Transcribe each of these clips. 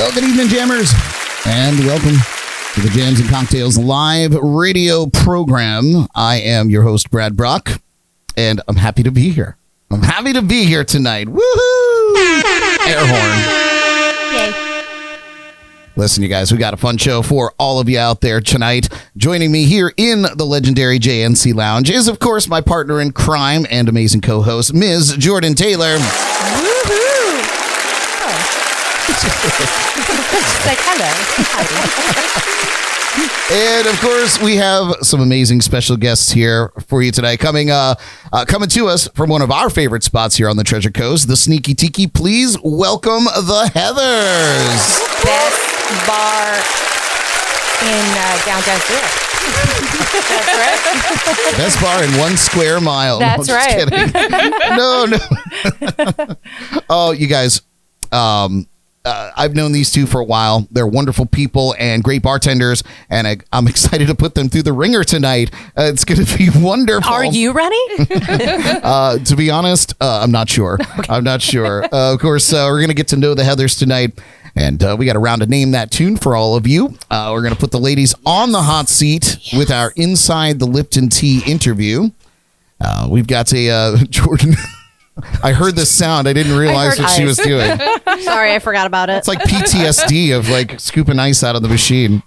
Well, good evening, jammers, and welcome to the Jams and Cocktails live radio program. I am your host, Brad Brock, and I'm happy to be here. I'm happy to be here tonight. Woohoo! Air horn. Yay. Listen, you guys, we got a fun show for all of you out there tonight. Joining me here in the legendary JNC Lounge is, of course, my partner in crime and amazing co-host, Ms. Jordan Taylor. Woohoo! Like, hello. And of course, we have some amazing special guests here for you tonight. Coming to us from one of our favorite spots here on the Treasure Coast, the Sneaki Tiki. Please welcome the Heathers. Best bar in Downtown Stuart. That's right. Best bar in 1 square mile. That's no, right. No. Oh, you guys. I've known these two for a while. They're wonderful people and great bartenders, and I'm excited to put them through the ringer tonight. It's going to be wonderful. Are you ready? To be honest, I'm not sure. Okay. I'm not sure. Of course, we're going to get to know the Heathers tonight, and we got a round to name that tune for all of you. We're going to put the ladies on the hot seat with our Inside the Lipton Tea interview. We've got a Jordan... I heard this sound. I didn't realize what she was doing. Sorry, I forgot about it. It's like PTSD of like scooping ice out of the machine.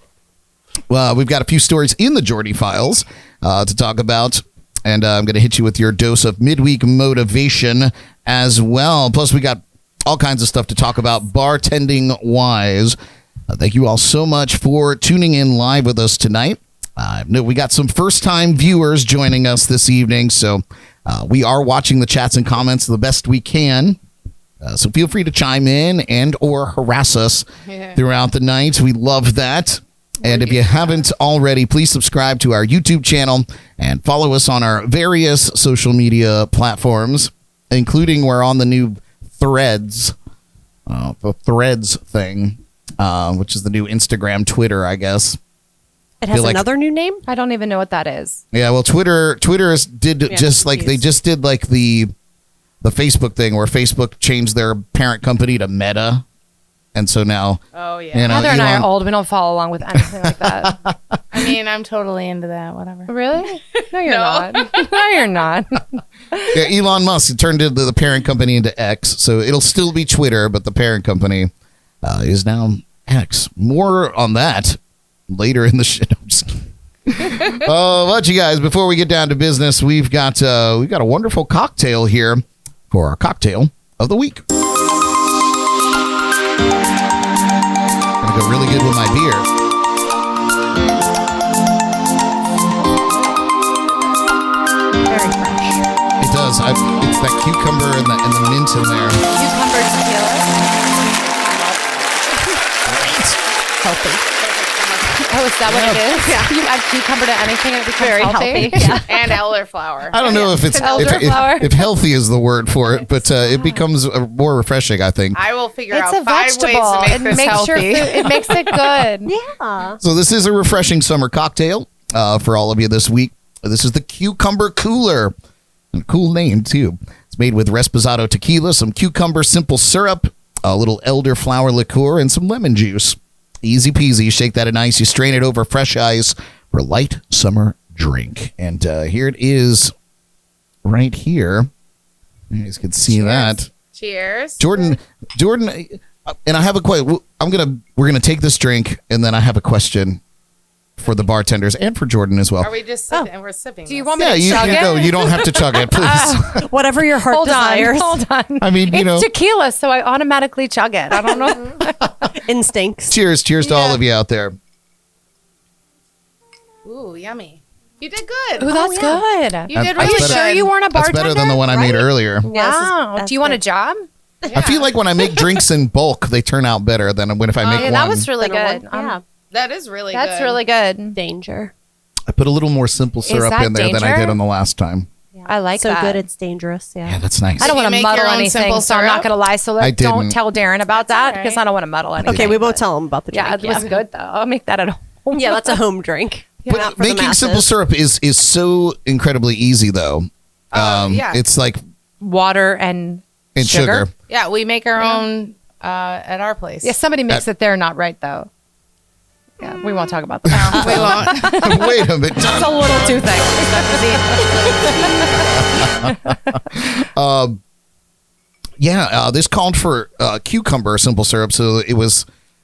Well, we've got a few stories in the Jordy files to talk about. And I'm going to hit you with your dose of midweek motivation as well. Plus, we got all kinds of stuff to talk about bartending wise. Thank you all so much for tuning in live with us tonight. I know we got some first time viewers joining us this evening. So we are watching the chats and comments the best we can. So feel free to chime in and or harass us throughout the night. We love that. And if you haven't already, please subscribe to our YouTube channel and follow us on our various social media platforms, including we're on the new Threads, the Threads thing, which is the new Instagram, Twitter, I guess. It has another new name? I don't even know what that is. Yeah, well, Twitter did just like they just did like the Facebook thing where Facebook changed their parent company to Meta, and so now. Oh yeah, you know, Heather and I are old. We don't follow along with anything like that. I mean, I'm totally into that. Whatever. Really? No, you're not. No, you're not. Yeah, Elon Musk turned the parent company into X, so it'll still be Twitter, but the parent company is now X. More on that later in the show. Oh, but you guys, before we get down to business, we've got a wonderful cocktail here for our cocktail of the week. Gonna go really good with my beer. Very fresh. It does. It's that cucumber and the mint in there. Cucumber tequila. Healthy. Oh, is that what it is? Yeah. You add cucumber to anything and it becomes Very healthy. Yeah. And elderflower. I don't know if it's if healthy is the word for it, but it becomes more refreshing, I think. I will figure It's out a 5 ways vegetable. to make It this makes healthy. your food, it makes it good. Yeah. So this is a refreshing summer cocktail for all of you this week. This is the Cucumber Cooler. A cool name, too. It's made with Reposado tequila, some cucumber simple syrup, a little elderflower liqueur, and some lemon juice. Easy peasy. You shake that in ice. You strain it over fresh ice for a light summer drink. And here it is right here. You guys can see that. Cheers. Jordan, and I have a question. We're gonna take this drink, and then I have a question for the bartenders and for Jordan as well. Are we just sipping? And we're sipping. Do you this? want me to chug it? No, you don't have to chug it, please. Whatever your heart desires. Hold on. I mean, it's tequila, so I automatically chug it. I don't know. Instincts. Cheers to all of you out there. Ooh, yummy. You did good. Ooh, that's good. You did Are really you good. sure you weren't a That's bartender? better than the one I made earlier. Wow. Do you want a job? I feel like when I make drinks in bulk, they turn out better than if I make one. That was really Then a good. one- yeah. That is really good. That's really good. Danger. I put a little more simple syrup that in there than I danger? did on the last time. Yeah. I like so that. good it's dangerous. Yeah, Yeah. that's nice. I don't Did want you to make muddle your own anything, simple so I'm not syrup? going to lie. So I don't didn't. tell Darren about that all right. because I don't want to muddle anything. Okay, we won't but- tell him about the drink. Yeah, it was good though. I'll make that at home. Yeah, that's a home drink. But Not for the making simple masses. syrup is so incredibly easy, though. Yeah. It's like Water and sugar. Yeah, we make our own at our place. Yeah, somebody makes it there not right, though. Yeah, we won't talk about that. We won't. Wait a minute. It's a little too thick. This called for cucumber simple syrup. So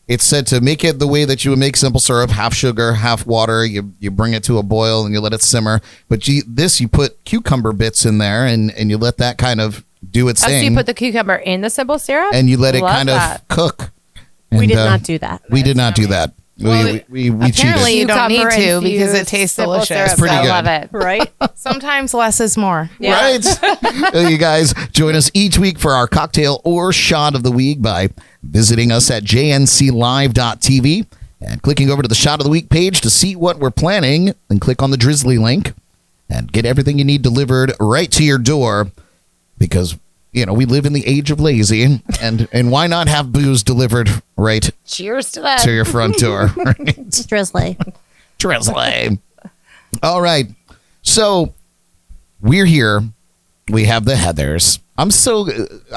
it's said to make it the way that you would make simple syrup, half sugar, half water. You bring it to a boil and you let it simmer. But you put cucumber bits in there and you let that kind of do its So thing. you put the cucumber in the simple syrup? and you let it Love kind that. of cook. We And, did not do that. We did not do that. Well, we apparently cheated. you don't need Cucumber to because it infused tastes simple delicious. syrup. It's pretty I good. love it. Right? Sometimes less is more. Right? You guys join us each week for our cocktail or shot of the week by visiting us at jnclive.tv and clicking over to the shot of the week page to see what we're planning. Then click on the Drizzly link and get everything you need delivered right to your door because, we live in the age of lazy and why not have booze delivered right Cheers to that. to your front door? Right? Drizzly. Drizzly. All right. So we're here. We have the Heathers. I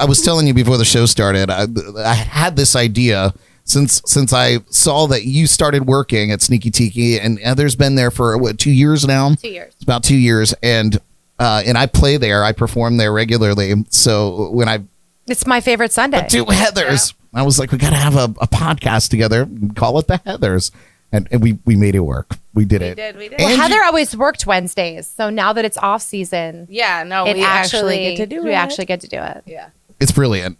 was telling you before the show started, I had this idea since I saw that you started working at Sneaki Tiki and Heather's been there for 2 years now? 2 years. It's about 2 years. And I play there. I perform there regularly. So when I It's my favorite Sunday. do Heathers, I was like, we got to have a podcast together and call it the Heathers. And we made it work. We did it. We did. Well, And Heather always worked Wednesdays, so now that it's off season, Yeah, no, it we actually get to do we it. actually get to do it. Yeah. It's brilliant.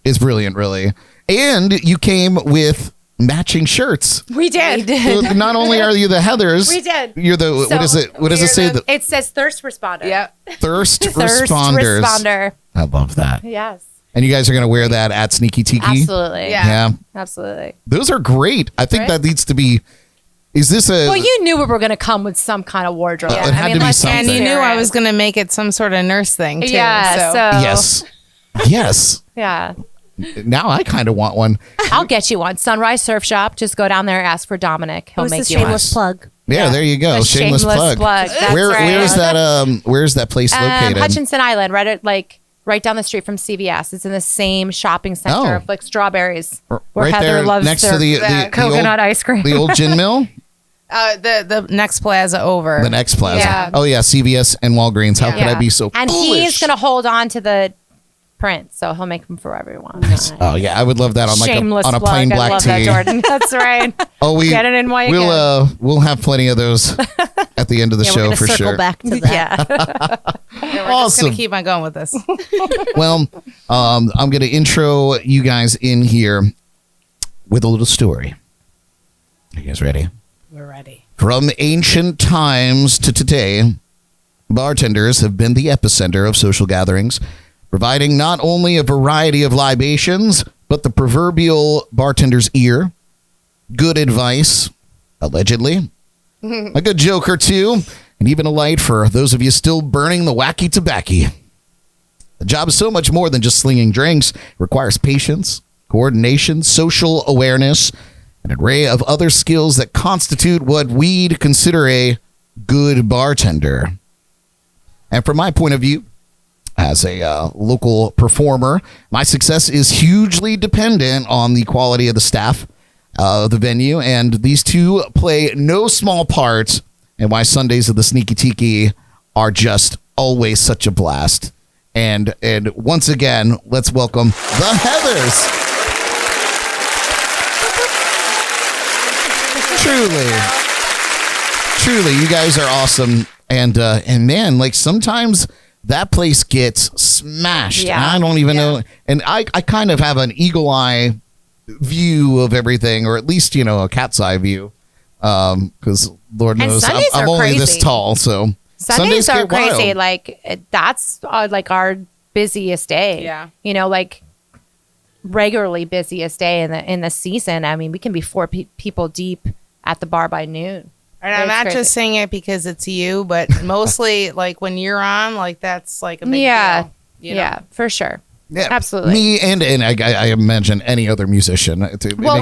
It's brilliant, really. And you came with matching shirts. We did. So not only are you the Heathers, We did. You're the what is it? What does it say? The It says thirst responder. Yep. thirst Thirst responders. responder. I love that. Yes. And you guys are going to wear that at Sneaki Tiki. Absolutely. Yeah. Yeah, Absolutely. those are great. I think that needs to be. Is this a? Well, you knew we were going to come with some kind of wardrobe. It had to be let's something. And be you knew I serious. was going to make it some sort of nurse thing, too. Yeah. So Yes. Yes. yeah. Now I kind of want one. I'll get you one. Sunrise Surf Shop. Just go down there, ask for Dominic. He'll Who's the make you shameless plug? Yeah, there you go. a Shameless plug. That's Where right. where's that? Where's that place located? Hutchinson Island, right down the street from CVS. It's in the same shopping center Oh. of like strawberries, where right Heather there loves next their to the coconut old, ice cream. the old gin mill. The next plaza over. The next plaza. Yeah. Oh yeah, CVS and Walgreens. How could I be so And foolish? he's gonna hold on to the print, so he'll make them for everyone. Oh yeah, I would love that on like Shameless on a plug. plain I black love tee. that, Jordan. That's right. Oh, we Get it in while you we'll have plenty of those at the end of the Yeah, we're show going to for circle sure. back to that. Yeah. We're just Awesome. going to keep on going with this. Well, I'm going to intro you guys in here with a little story. Are you guys ready? We're ready. From ancient times to today, bartenders have been the epicenter of social gatherings, providing not only a variety of libations, but the proverbial bartender's ear, good advice, allegedly, a good joke or two, and even a light for those of you still burning the wacky tobacco. The job is so much more than just slinging drinks. It requires patience, coordination, social awareness, an array of other skills that constitute what we'd consider a good bartender. And from my point of view, as a local performer, my success is hugely dependent on the quality of the staff of the venue, and these two play no small part in why Sundays of the Sneaki Tiki are just always such a blast. And once again, let's welcome the Heathers. Truly, you guys are awesome. And man, like sometimes that place gets smashed. Yeah. I don't even know. And I kind of have an eagle eye view of everything, or at least, a cat's eye view. Because Lord And knows Sundays I'm are only this crazy. tall. So Sundays are get crazy. wild. Like that's like our busiest day. Yeah. Like regularly busiest day in the season. I mean, we can be four people deep at the bar by noon. And I'm It's not crazy. just saying it because it's you, but mostly like when you're on, like that's like a big Yeah. deal. you know? Yeah, for sure. Yeah, Absolutely. Me and I imagine any other musician. Well,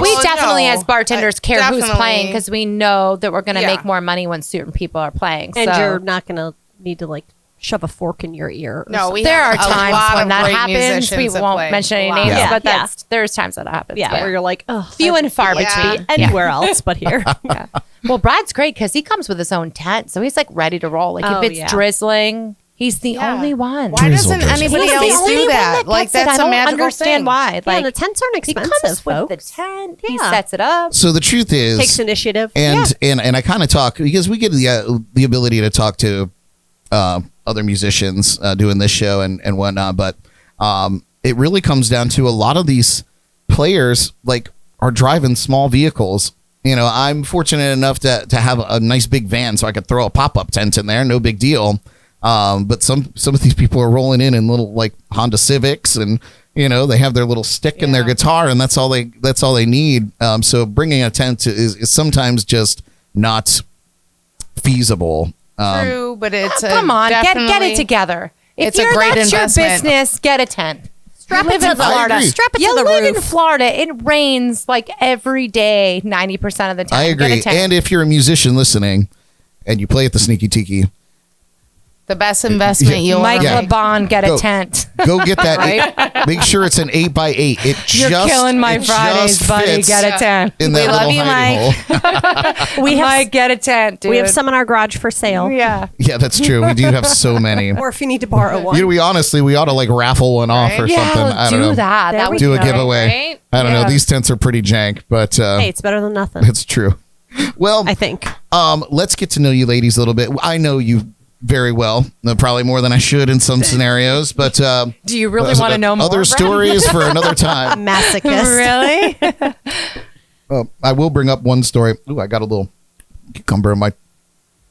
we Well, definitely no, as bartenders care who's definitely. playing because we know that we're going to Yeah. make more money when certain people are playing. And so. you're not going to need to shove a fork in your ear. Or No, something. we There are have a times lot when of that great happens. We musicians that won't play. mention any A lot. names, Yeah. but there's times that happens. Yeah, where you're like, oh, Few and far I'd between. be anywhere else but here. Yeah. Well, Brad's great because he comes with his own tent, so he's like ready to roll. Like Oh, if it's yeah. drizzling, he's the Yeah. only one. Why doesn't Drizzle. anybody He's the else only do one that? Like gets it. that's I a don't magical understand thing. why. Yeah, Like the tents aren't he expensive, comes with the folks. tent. He Yeah. sets it up. So the truth is, Takes initiative. and I kind of talk because we get the ability to talk to other musicians doing this show and whatnot, but it really comes down to a lot of these players like are driving small vehicles. You know, I'm fortunate enough to have a nice big van, so I could throw a pop-up tent in there, no big deal. But some of these people are rolling in little like Honda Civics, and you know they have their little stick and their guitar, and that's all they need. So bringing a tent is sometimes just not feasible. True, but it's Come on, get definitely- it together. If It's a you're great that's your investment. business, get a tent. Strap You it live to in the Florida. I agree. Strap it You to the live in roof. Florida. It rains like every day, 90% of the time. I Get a agree. tent. And if you're a musician listening and you play at the Sneaky Tiki, The best investment you'll Mike ever make. LeBon, get Go. a tent. go get that. Make sure it's an 8x8. You're killing my Fridays, buddy. Get a tent. in that We love little you, hiding hole. We have Mike, get a tent, dude. we have some in our garage for sale. Yeah. Yeah, that's true. We do have so many. Or if you need to borrow one. You know, we ought to like raffle one off or Right? something. Yeah, I don't do know. that. There That we would Do be a great. giveaway. Right? I don't know. Yeah. These tents are pretty jank, but Hey, it's better than nothing. it's true. Well, I think. let's get to know you ladies a little bit. I know you very well, probably more than I should in some scenarios, but Do you really those want to are know more? other Brad? stories for another time. Masochist. Really? I will bring up one story. Ooh, I got a little cucumber in my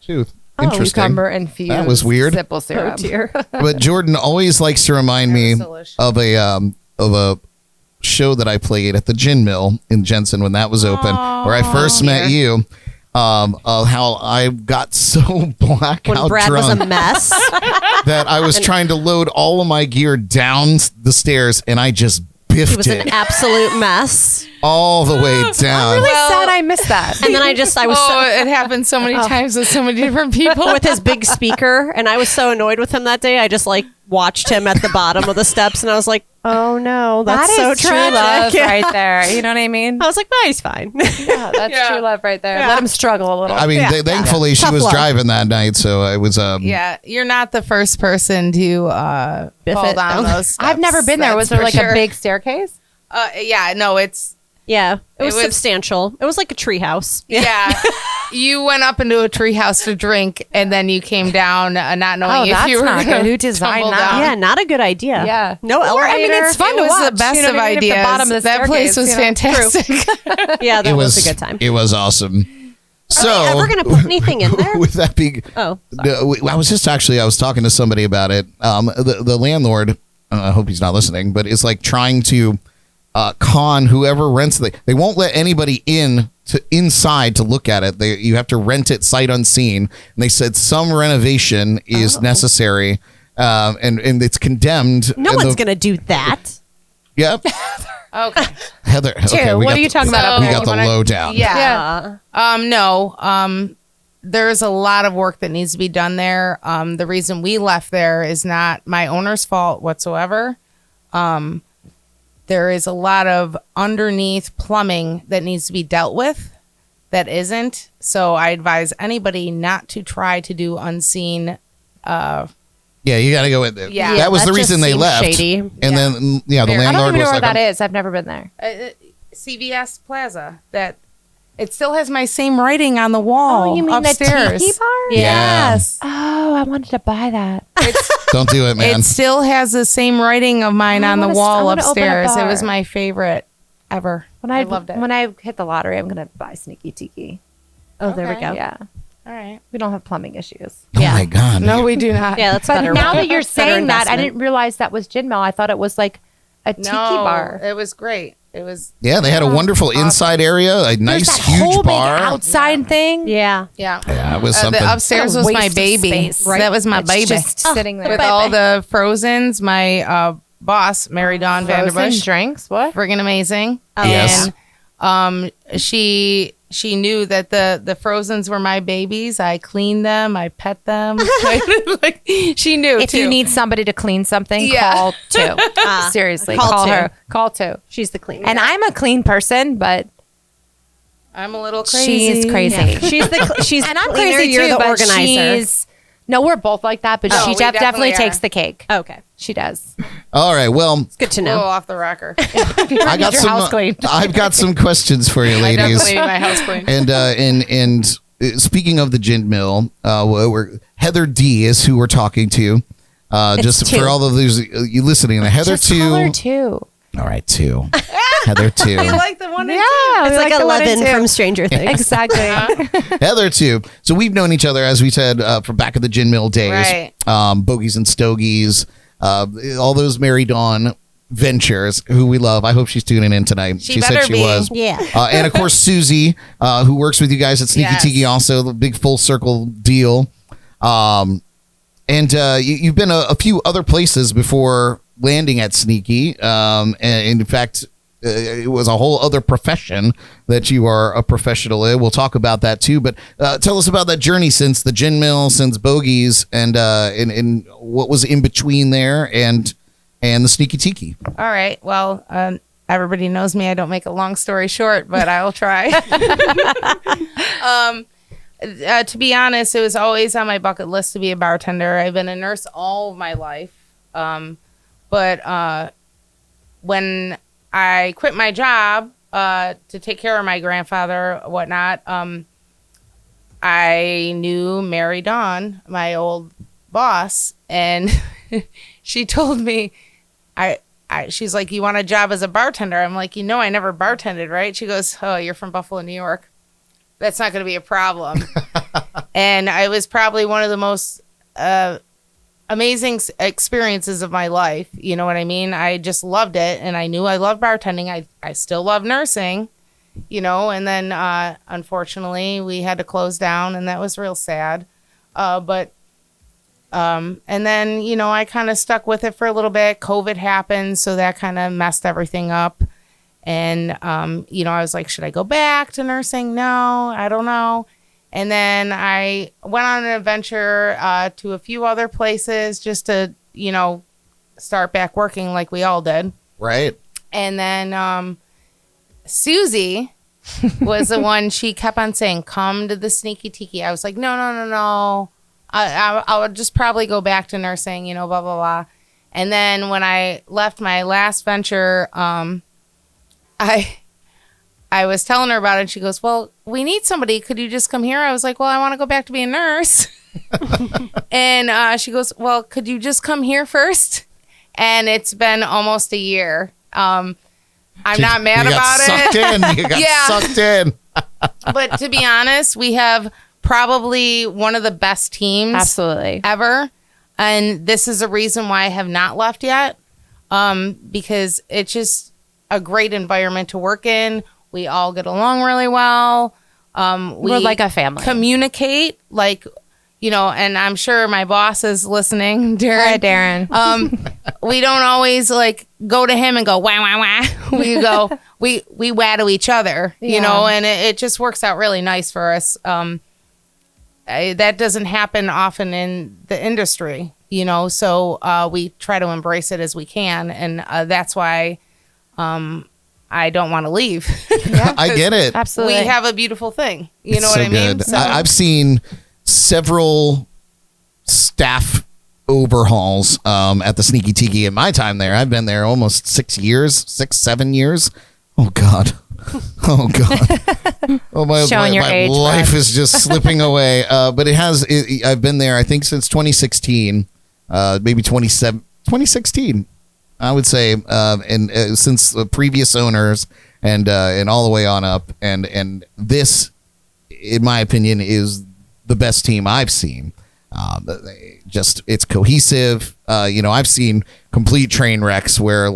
tooth. Interesting. Cucumber infused That was weird. simple syrup. Oh dear. But Jordan always likes to remind me That was of a show that I played at the Gin Mill in Jensen when that was open, where I first met you. Of how I got so blackout When Brad was drunk a mess. that I was trying to load all of my gear down the stairs, and I just biffed It was an it absolute mess. all the way down. Really sad I missed that. And then I was Oh, it happened so many times with so many different people. with his big speaker, and I was so annoyed with him that day. I just like watched him at the bottom of the steps, and I was like, "Oh no, that's That so is true love tragic." right there. You know what I mean? I was like, "No, he's fine." Yeah, that's true love right there. Yeah. Let him struggle a little. I mean, thankfully she Tough was love. driving that night, so I was. Yeah, you're not the first person to Biff fall it down down. those steps. I've never been there. Was That's there like for sure. a big staircase? Yeah, no, it's Yeah, it was was- substantial. It was like a treehouse. yeah. You went up into a treehouse to drink, and then you came down not knowing Oh, if that's you were not gonna good. Who designed tumble that? down. Yeah, not a good idea. Yeah. No Or, I mean, elevator. it's fun It to was watch. the best you know of what I mean? If the ideas. bottom of the That place was staircase, you know? fantastic. Yeah, that it was a good time. It was awesome. So, Are we ever gonna put anything in there? with that being, Oh, I was talking to somebody about it. The landlord, I hope he's not listening, but it's like trying to con whoever rents they won't let anybody inside to look at it. You have to rent it sight unseen. And they said some renovation is necessary, and it's condemned. no and one's gonna do that. Yep. Okay. Heather. Okay, what are you talking about? We up there? got the You wanna- lowdown. Yeah. No. There's a lot of work that needs to be done there. The reason we left there is not my owner's fault whatsoever. There is a lot of underneath plumbing that needs to be dealt with that isn't. So I advise anybody not to try to do unseen. Yeah, you got to go with it. Yeah, that was that the just reason they seems left. shady. And then, the I don't I don't landlord even know was where like, that is. I've never been there. CVS Plaza. That it still has my same writing on the wall. Oh, you mean upstairs. the tiki bar? Yeah. Yes. Oh, I wanted to buy that. don't do it, man. It still has the same writing of mine I on the wanna- I wall wanna open a upstairs. It bar. was my favorite ever. I loved it. When I hit the lottery, I'm gonna buy Sneaky Tiki. Oh, there we Okay. go. Yeah, All right. we don't have plumbing issues. Oh my God. No, we do not. Yeah, that's But better. now that you're Better saying that, I investment. didn't realize that was Gin Mill. I thought it was like a tiki bar. It was great. It was. Yeah, they had a wonderful inside area, a There's nice that huge whole bar. big outside thing. Yeah. Yeah. Yeah, it was something. The upstairs What a was my waste of baby. space. Right. That was my It's baby. just sitting there With all the Frozens, my boss, Mary Dawn Frozen Vanderbush, drinks. What? friggin' amazing. Yes. And she she knew that the Frozens were my babies. I cleaned them. I pet them. Like, she knew. If too. you need somebody to clean something, Yeah. call 2. Seriously, Call call 2. her. Call 2. She's the cleaner. And I'm a clean person, but I'm a little crazy. she's crazy. Yeah. she's And I'm cleaner, crazy you're too, the but organizer. no, we're both like that, but Oh, she we definitely definitely takes are. the cake. Okay. She does. All right. Well, It's good to A little know. off the rocker. I got your some. house clean. I've got some questions for you, I ladies. definitely need my house clean. And speaking of the gin mill, Heather D is who we're talking to. Just 2. for all of those you listening, Heather Just call her 2. 2. All right, 2. Heather 2. You like the one? Yeah, It's we like the one and 11 2. from Stranger Things. Exactly. Heather 2. So we've known each other, as we said, from back in the gin mill days. Right. Bogies and Stogies, all those Mary Dawn ventures, who we love. I hope she's tuning in tonight. She said better she be. was. Yeah. And of course, Susie, who works with you guys at Sneaki Yes. Tiki, also the big full circle deal. And you've been a few other places before landing at Sneaky. And in fact, it was a whole other profession that you are a professional in. We'll talk about that too. But tell us about that journey since the gin mill, since Bogies, and what was in between there and the Sneaky Tiki. All right. Well, everybody knows me. I don't make a long story short, but I'll try. To be honest, it was always on my bucket list to be a bartender. I've been a nurse all of my life. But when I quit my job to take care of my grandfather, whatnot, I knew Mary Dawn, my old boss, and she told me, she's like, you want a job as a bartender? I'm like, I never bartended, right? She goes, oh, you're from Buffalo, New York. That's not going to be a problem. And I was probably one of the most amazing experiences of my life. You know what I mean? I just loved it. And I knew I loved bartending. I still love nursing, and then unfortunately we had to close down, and that was real sad. And then, I kind of stuck with it for a little bit. COVID happened, so that kind of messed everything up. And, I was like, should I go back to nursing? No, I don't know. And then I went on an adventure to a few other places just to, start back working like we all did. Right. And then Susie was the one, she kept on saying, come to the Sneaky Tiki. I was like, no. I would just probably go back to nursing, blah, blah, blah. And then when I left my last venture, I was telling her about it. And she goes, well, we need somebody. Could you just come here? I was like, well, I want to go back to being a nurse. And she goes, well, could you just come here first? And it's been almost a year. I'm not mad You got about it. sucked in. You got Yeah. sucked in. But to be honest, we have probably one of the best teams Absolutely. ever. And this is a reason why I have not left yet. Because it's just a great environment to work in. We all get along really well. We're like a family. Communicate and I'm sure my boss is listening, Darren. Hi, Darren. We don't always go to him and go wah wah wah. We go we wah to each other, Yeah. and it just works out really nice for us. That doesn't happen often in the industry, so we try to embrace it as we can, and that's why I don't want to leave. I get it. Absolutely. We have a beautiful thing. You know It's what so I mean? good. So- I've seen several staff overhauls at the Sneaky Tiki in my time there. I've been there almost 7 years. Oh God. Oh God. Oh my, Showing your my age, life bud. is just slipping away. But I've been there, I think, since 2016, maybe 2016. I would say, and since the previous owners and all the way on up, and this, in my opinion, is the best team I've seen. It's cohesive. I've seen complete train wrecks where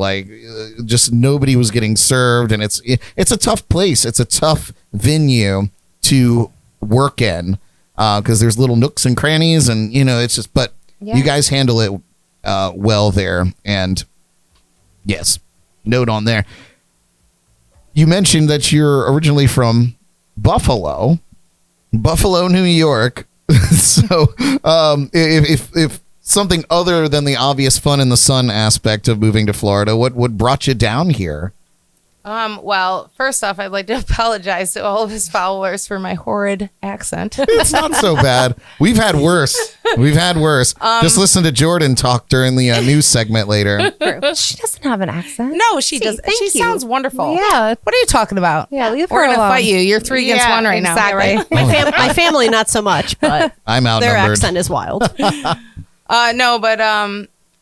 just nobody was getting served, and it's a tough place. It's a tough venue to work in because there's little nooks and crannies, and it's just. But you guys handle it well there, and. Yes. Note on there. You mentioned that you're originally from Buffalo, New York. So, if something other than the obvious fun in the sun aspect of moving to Florida, what brought you down here? Well, first off, I'd like to apologize to all of his followers for my horrid accent. It's not so bad. We've had worse. Just listen to Jordan talk during the news segment later. She doesn't have an accent. No, she does. thank She you. sounds wonderful. Yeah. What are you talking about? Yeah, leave her We're gonna alone. fight you. You're 3 against 1 right now. exactly. Right? My family, not so much, but I'm their outnumbered. accent is wild. No, but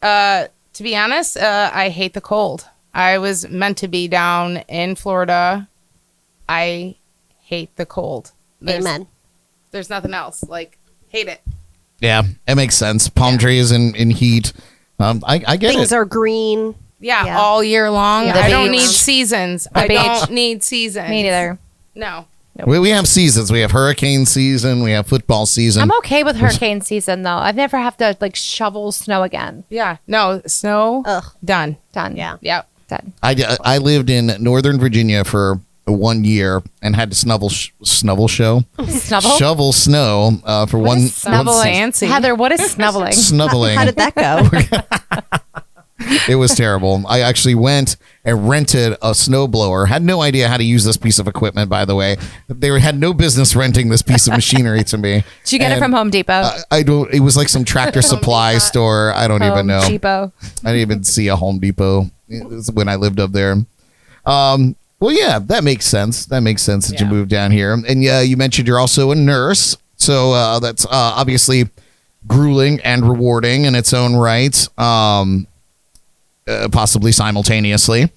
to be honest, I hate the cold. I was meant to be down in Florida. I hate the cold. Amen. There's nothing else. Like, hate it. Yeah, it makes sense. Palm trees in heat. I get Things it. are green. Yeah, all year long. Yeah. I don't beach. need seasons. The I beach. don't need seasons. Me neither. No. We have seasons. We have hurricane season. We have football season. I'm okay with hurricane season though. I've never have to like shovel snow again. Yeah. No. Snow. Ugh. Done. Done. Yeah. Yep. Done. I lived in Northern Virginia for 1 year and had to shovel Snubble? shovel snow for one Snubbling. Fancy. Heather, what is snubbling? snubbling. How did that go? It was terrible. I actually went and rented a snowblower. Had no idea how to use this piece of equipment, by the way. They had no business renting this piece of machinery to me. Did you get it And from Home Depot? I don't. It was like some tractor supply store. I don't even know. Depot. I didn't even see a Home Depot when I lived up there. Well, yeah, that makes sense. That makes sense that you Yeah. moved down here. And yeah, you mentioned you're also a nurse. So that's obviously grueling and rewarding in its own right, possibly simultaneously.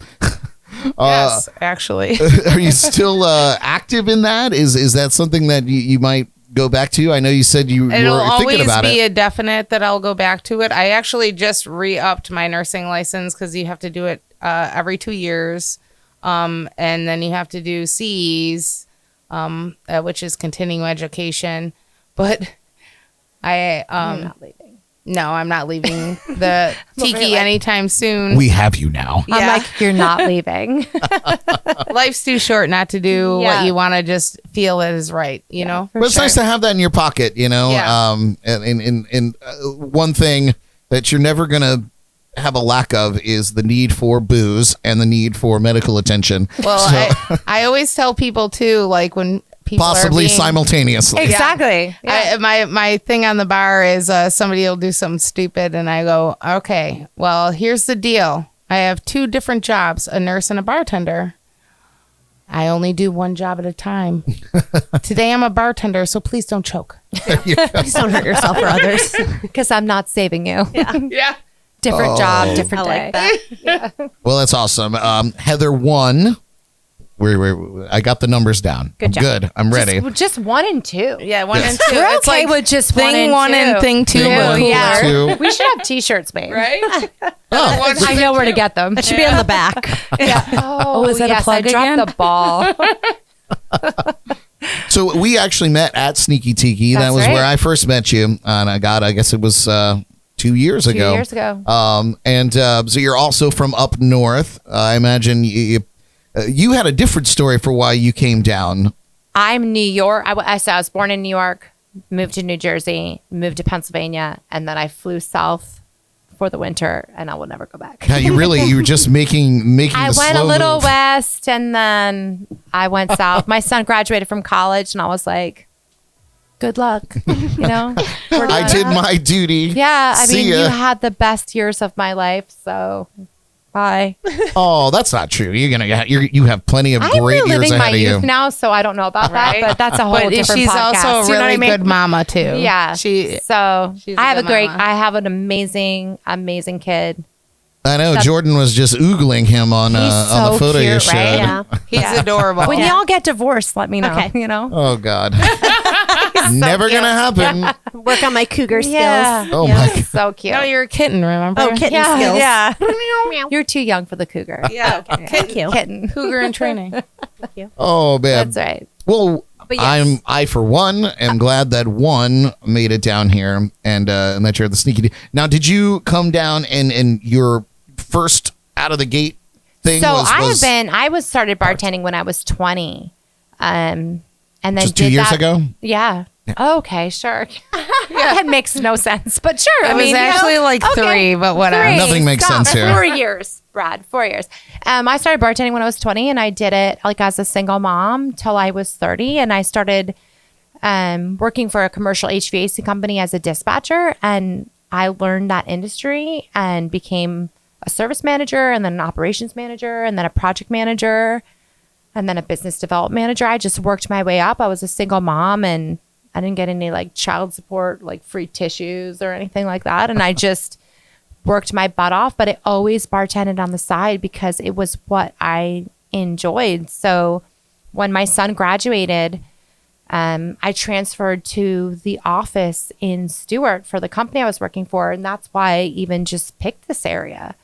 Yes, actually. Are you still active in that? Is that something that you might go back to? I know you said you It'll were thinking always about be it. a definite that I'll go back to it. I actually just re-upped my nursing license because you have to do it every 2 years. And then you have to do CEs, which is continuing education. But I'm not leaving. no, I'm not leaving the Tiki like- anytime soon. We have you now. I'm Yeah. like, you're not leaving. Life's too short not to do Yeah. what you want to just feel is right, you know? But it's nice to have that in your pocket, you know. Yeah. And one thing that you're never gonna have a lack of is the need for booze and the need for medical attention. Well, So- I always tell people too, like when people possibly are being, simultaneously. Exactly. Yeah. my thing on the bar is somebody will do something stupid and I go, okay, well, here's the deal. I have 2 different jobs, a nurse and a bartender. I only do one job at a time. Today I'm a bartender, so please don't choke. Please don't hurt yourself or others. Because I'm not saving you. Yeah. Different Oh. job, different I day. like that. Well, that's awesome. Heather won. I got the numbers down. Good job. Good. I'm ready. Just 1 and 2. Yeah, 1 and 2. We're It's okay like with just thing 1 and 2. and thing 2 Thing were one, cooler. Yeah. two. We should have T-shirts made. Right? Oh, I know where to get them. That should be on the back. Oh, is that a yes, plug I dropped again? the ball. so we actually met at Sneaki Tiki. That That's was right. where I first met you. And I guess it was 2 years ago. 2 years ago. And so you're also from up north. I imagine you had a different story for why you came down. I'm New York. I was born in New York, moved to New Jersey, moved to Pennsylvania, and then I flew south for the winter, and I will never go back. Yeah, you were just making I the went a slow little move. west, and then I went south. My son graduated from college, and I was like, "Good luck," you know. I did my duty. Yeah, I See mean, ya. you had the best years of my life, so bye. Oh, that's not true. You have plenty of I'm great years reliving my ahead of you. youth now, so I don't know about that, but that's a whole But different she's podcast. also a You know what really I mean? good mama too. Yeah. She So she's a I have good a great. mama. I have an amazing kid. I know Jordan was just oogling him on He's on the so photo you cute, showed. right? Yeah. he's adorable. When y'all get divorced, let me know. Okay. You know. Oh God, never gonna happen. Work on my cougar skills. Yeah. Oh Yeah, my he's so cute. No, you're a kitten, remember? Oh, kitten yeah, skills. yeah. You're too young for the cougar. Yeah. Thank you. Kitten. Cougar in training. Oh man. That's right. Well, But yes. I for one am glad that one made it down here and that you're the Sneaky. Now, did you come down and your first out of the gate thing So was I was started bartending when I was 20. and then Just 2 did years that- ago? Yeah. Okay, sure. That makes no sense, but sure. It was actually like 3, but whatever. Three. Nothing makes Stop. sense here. 4 years, Brad. 4 years. I started bartending when I was 20, and I did it like as a single mom till I was 30, and I started working for a commercial HVAC company as a dispatcher, and I learned that industry and became a service manager, and then an operations manager, and then a project manager, and then a business development manager. I just worked my way up. I was a single mom, and I didn't get any like child support, like free tissues or anything like that. And I just worked my butt off, but I always bartended on the side because it was what I enjoyed. So when my son graduated, I transferred to the office in Stuart for the company I was working for. And that's why I even just picked this area.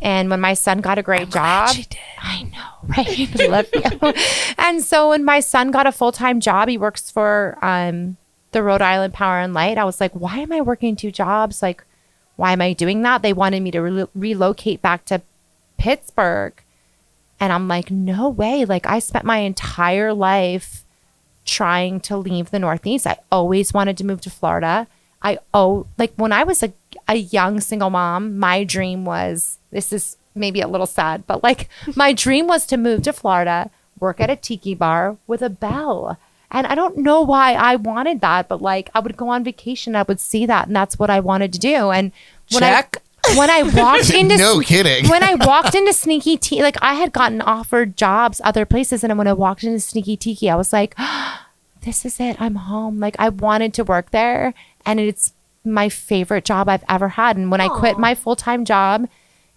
And when my son got a great job, I know, right? I love you. And so when my son got a full-time job, he works for the Rhode Island Power and Light. I was like, why am I working 2 jobs? Like, why am I doing that? They wanted me to relocate back to Pittsburgh. And I'm like, no way. Like, I spent my entire life trying to leave the Northeast. I always wanted to move to Florida. Like when I was a young single mom, my dream was, this is maybe a little sad, but like my dream was to move to Florida, work at a tiki bar with a bell. And I don't know why I wanted that, but like I would go on vacation, I would see that, and that's what I wanted to do. And when I walked into No kidding. When I walked into Sneaki Tiki, like I had gotten offered jobs other places, and when I walked into Sneaki Tiki, I was like, this is it. I'm home. Like I wanted to work there, and it's my favorite job I've ever had. And when I quit my full-time job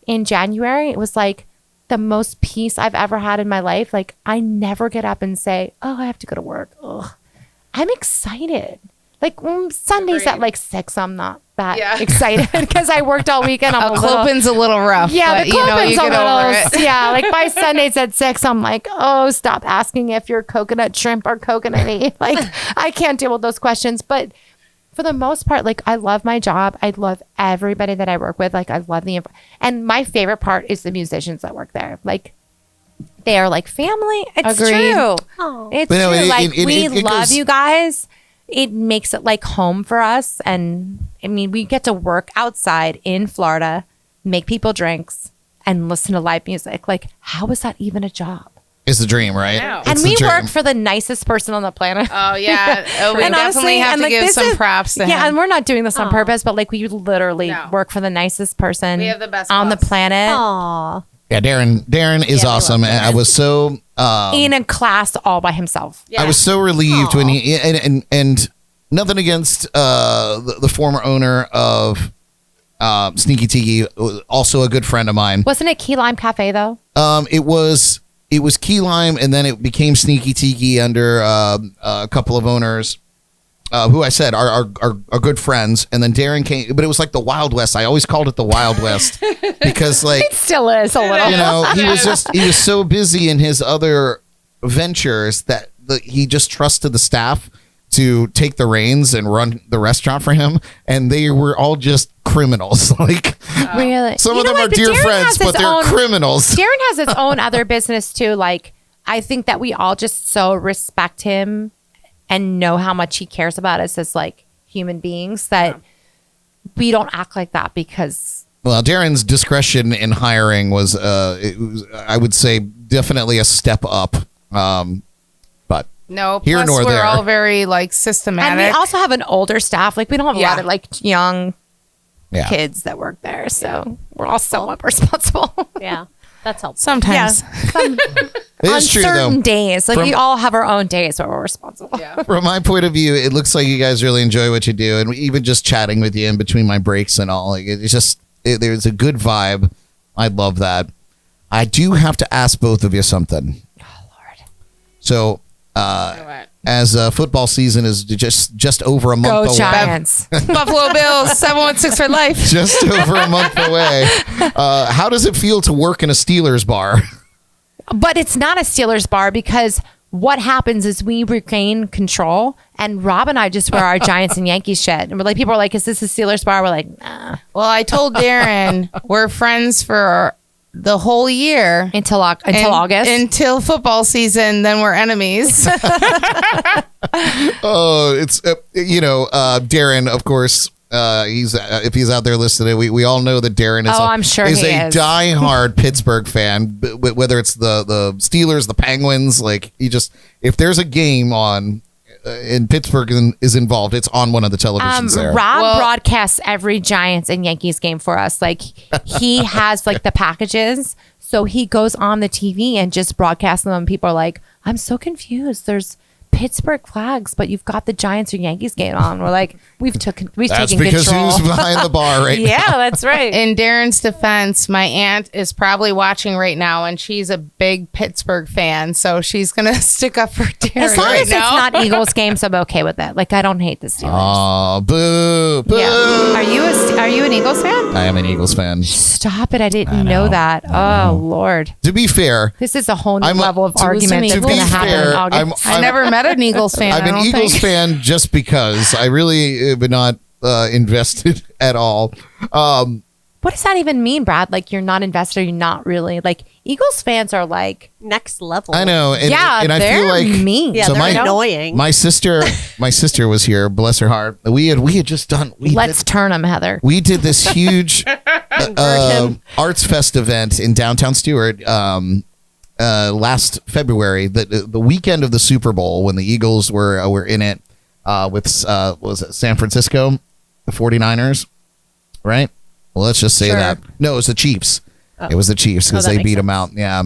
in January, it was like the most peace I've ever had in my life. Like I never get up and say, oh, I have to go to work. Ugh. I'm excited. Like Sundays at like 6, I'm not that excited because I worked all weekend. Clopen's a little rough. Yeah, but the Clopen's you get over it. Yeah, like by Sundays at 6, I'm like, oh, stop asking if you're coconut shrimp or coconutty. Like I can't deal with those questions. But for the most part, like I love my job. I love everybody that I work with. Like I love and my favorite part is the musicians that work there. Like they are like family. It's Agreed. true. Oh. It's But no, true. it- Like it- we it love goes- you guys. It makes it like home for us. And I mean, we get to work outside in Florida, make people drinks, and listen to live music. Like, how is that even a job? It's the dream, right? know. It's And the we dream. work for the nicest person on the planet. Oh yeah. Oh, we And definitely honestly, have and, to like, give this some is- props to Yeah, him. and we're not doing this on purpose, but like we literally No. work for the nicest person We have the best on the boss. planet. Aw. Yeah, Darren is awesome. And I was so In a class all by himself. I was so relieved when he and nothing against the former owner of Sneaki Tiki, also a good friend of mine. Wasn't it Key Lime Cafe though? It was Key Lime, and then it became Sneaki Tiki under a couple of owners who I said are good friends. And then Darren came, but it was like the Wild West. I always called it the Wild West because like Still is a little. you know he was so busy in his other ventures that he just trusted the staff to take the reins and run the restaurant for him, and they were all just criminals. Like Really? some You of know them are what? But dear Darren friends, has but his they're own- criminals. Darren has his own other business too. Like, I think that we all just so respect him and know how much he cares about us as like human beings that we don't act like that because Well, Darren's discretion in hiring was, I would say, definitely a step up. But No, Here plus nor we're there. all very like systematic. and we also have an older staff. Like we don't have a lot Yeah. of like young yeah, kids that work there, so we're all somewhat responsible. Yeah. That's helpful. Sometimes. it On is true certain though. days, like From- we all have our own days where we're responsible. Yeah. From my point of view, it looks like you guys really enjoy what you do, and even just chatting with you in between my breaks and all, like it's just there's a good vibe. I love that. I do have to ask both of you something. Oh Lord. So, as football season is just over a month Go away. Giants. Buffalo Bills 716 for life. Just over a month away. How does it feel to work in a Steelers bar? But it's not a Steelers bar because what happens is we regain control, and Rob and I just wear our Giants and Yankees shit. And we're like, people are like, is this a Steelers bar? We're like, nah. Well, I told Darren we're friends for the whole year until August. until football season. Then we're enemies. Oh, it's Darren, of course. He's if he's out there listening, we all know that Darren is. I'm sure is he a is. diehard Pittsburgh fan. Whether it's the Steelers, the Penguins, like if there's a game on and Pittsburgh is involved, it's on one of the televisions there. Rob broadcasts every Giants and Yankees game for us. Like he has like the packages, so he goes on the TV and just broadcasts them. And people are like, "I'm so confused. There's Pittsburgh flags, but you've got the Giants or Yankees game on." We're like, we've taken That's because control. who's behind the bar right now? Yeah, that's right. In Darren's defense, my aunt is probably watching right now, and she's a big Pittsburgh fan, so she's gonna stick up for Darren As long right as now. it's not Eagles games, I'm okay with that. Like I don't hate the Steelers. Oh, boo, boo. Yeah. Are you an Eagles fan? I am an Eagles fan. Stop it! I didn't know that. Oh Lord, To be fair, this is a whole new I'm a- level of to- argument to that's be going to happen in fair, August. I never met an Eagles fan. I'm I an don't Eagles think. fan just because I really am not invested at all. What does that even mean, Brad? Like you're not invested, you're not really like Eagles fans are like, Next level. I know, and I they're feel like mean. Yeah, So they're my- annoying. my sister was here. Bless her heart. We had just done. Let's turn them, Heather. We did this huge him. Arts Fest event in Downtown Stuart last February, the weekend of the Super Bowl when the Eagles were in it with was it San Francisco, the 49ers, right? Well, let's just say Sure. that. No, it was the Chiefs. It was the Chiefs because that they makes beat them out. Yeah.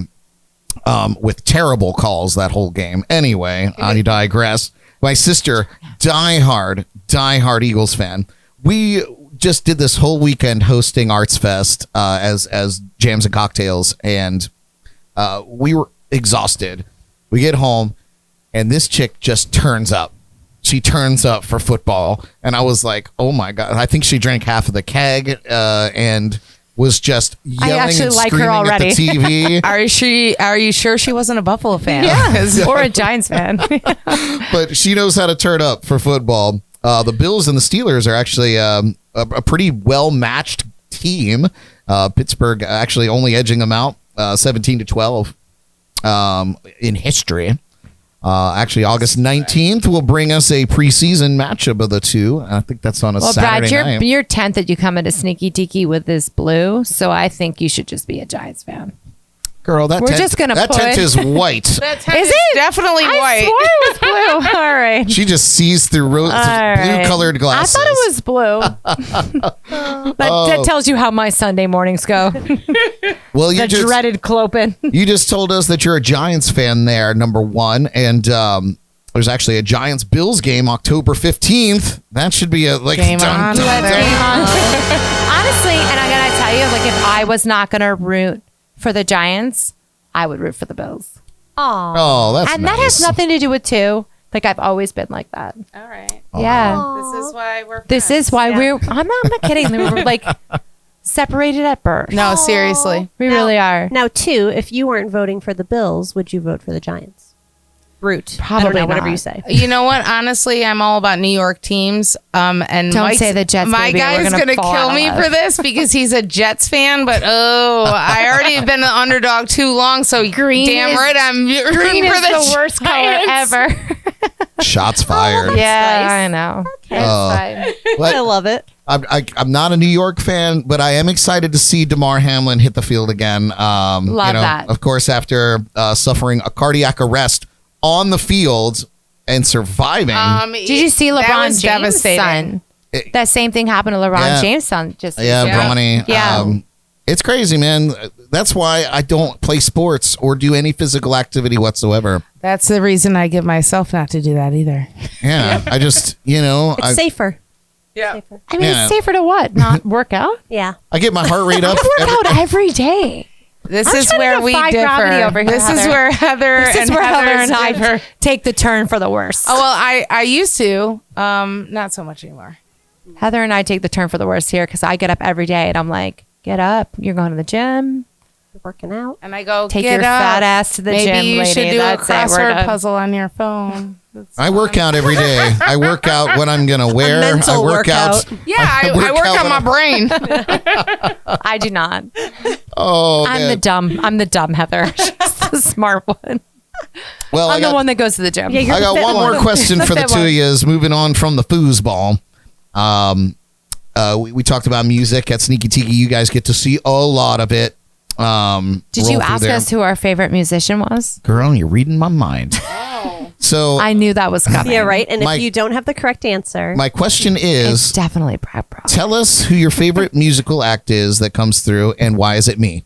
With terrible calls that whole game. Anyway, I digress. My sister, diehard Eagles fan. We just did this whole weekend hosting Arts Fest as jams and cocktails, and we were exhausted. We get home, and this chick just turns up. She turns up for football, and I was like, "Oh my god!" I think she drank half of the keg and was just yelling actually and like her screaming at the already. TV. Are you sure she wasn't a Buffalo fan? or a Giants fan. But she knows how to turn up for football. The Bills and the Steelers are actually a pretty well matched team. Pittsburgh actually only edging them out 17-12 in history. Actually, August 19th will bring us a preseason matchup of the two. I think that's on a Well, Saturday Brad, night. you're 10th that you come into Sneaky Tiki with this blue, so I think you should just be a Giants fan. Girl, that We're tent, just gonna that put- tent is white. That tent Is is it? definitely I white. swore it was blue. All right. She just sees through blue-colored glasses. I thought it was blue. that tells you how my Sunday mornings go. Well, you The just dreaded Clopin. you just told us that you're a Giants fan there, number one, and there's actually a Giants Bills game October 15th. That should be a like Game dun, on. dun, Let's dun. game on. Honestly, and I gotta tell you, like if I was not gonna root for the Giants, I would root for the Bills. Aw. Oh, that's And nice. that has nothing to do with two. Like I've always been like that. All right. Yeah. This is why we're This friends. is why Yeah. I'm not kidding. We're like separated at birth. No, seriously. We really are. Now, two, if you weren't voting for the Bills, would you vote for the Giants? Root. I don't Probably know, whatever not. you say. You know what? Honestly, I'm all about New York teams. And Don't Mike's- say the Jets, My baby. We're guy's gonna gonna fall kill out of me love. for this because he's a Jets fan. But I already have been the underdog too long. So Green damn is- right, I'm rooting Green for is the worst color Giants. ever. Shots fired. Yeah, nice. I know. Okay. It's fine. But I love it. I'm not a New York fan, but I am excited to see DeMar Hamlin hit the field again. Love that. Of course, after suffering a cardiac arrest on the field and surviving. Did you see That LeBron was James' devastating. son? That same thing happened to LeBron Yeah. James' son. Just Yeah, Bronny. Yeah. It's crazy, man. That's why I don't play sports or do any physical activity whatsoever. That's the reason I give myself not to do that either. Yeah, I just, It's safer. Yeah. Safer. I mean, Yeah. it's safer to what? Not work out? Yeah. I get my heart rate up. I work out every day. This I'm is trying to where we defy gravity differ. over here, This is Heather. where Heather This is and where Heather Heather's and I differ. take the turn for the worst. Oh well, I used to, not so much anymore. Heather and I take the turn for the worst here because I get up every day and I'm like, get up. You're going to the gym. Working out. And I go, Take get your up. fat ass to the Maybe gym, you lady. should do That's a it. We're crossword done. puzzle on your phone. I work out every day. I work out what I'm going to wear. mental I work out. workout. Yeah, I work out on my brain. I do not. Oh, I'm man. the dumb Heather. She's the smart one. Well, I'm the one that goes to the gym. Yeah, you're I got the fit one more one. question for the fit two one. of you. Is moving on from the foosball. We talked about music at Sneaki Tiki. You guys get to see a lot of it. Did roll you through ask there. us who our favorite musician was? Girl, you're reading my mind. So I knew that was coming. Yeah, right. And My- if you don't have the correct answer, my question It's is, definitely Brad Bro. tell us who your favorite musical act is that comes through, and why is it me?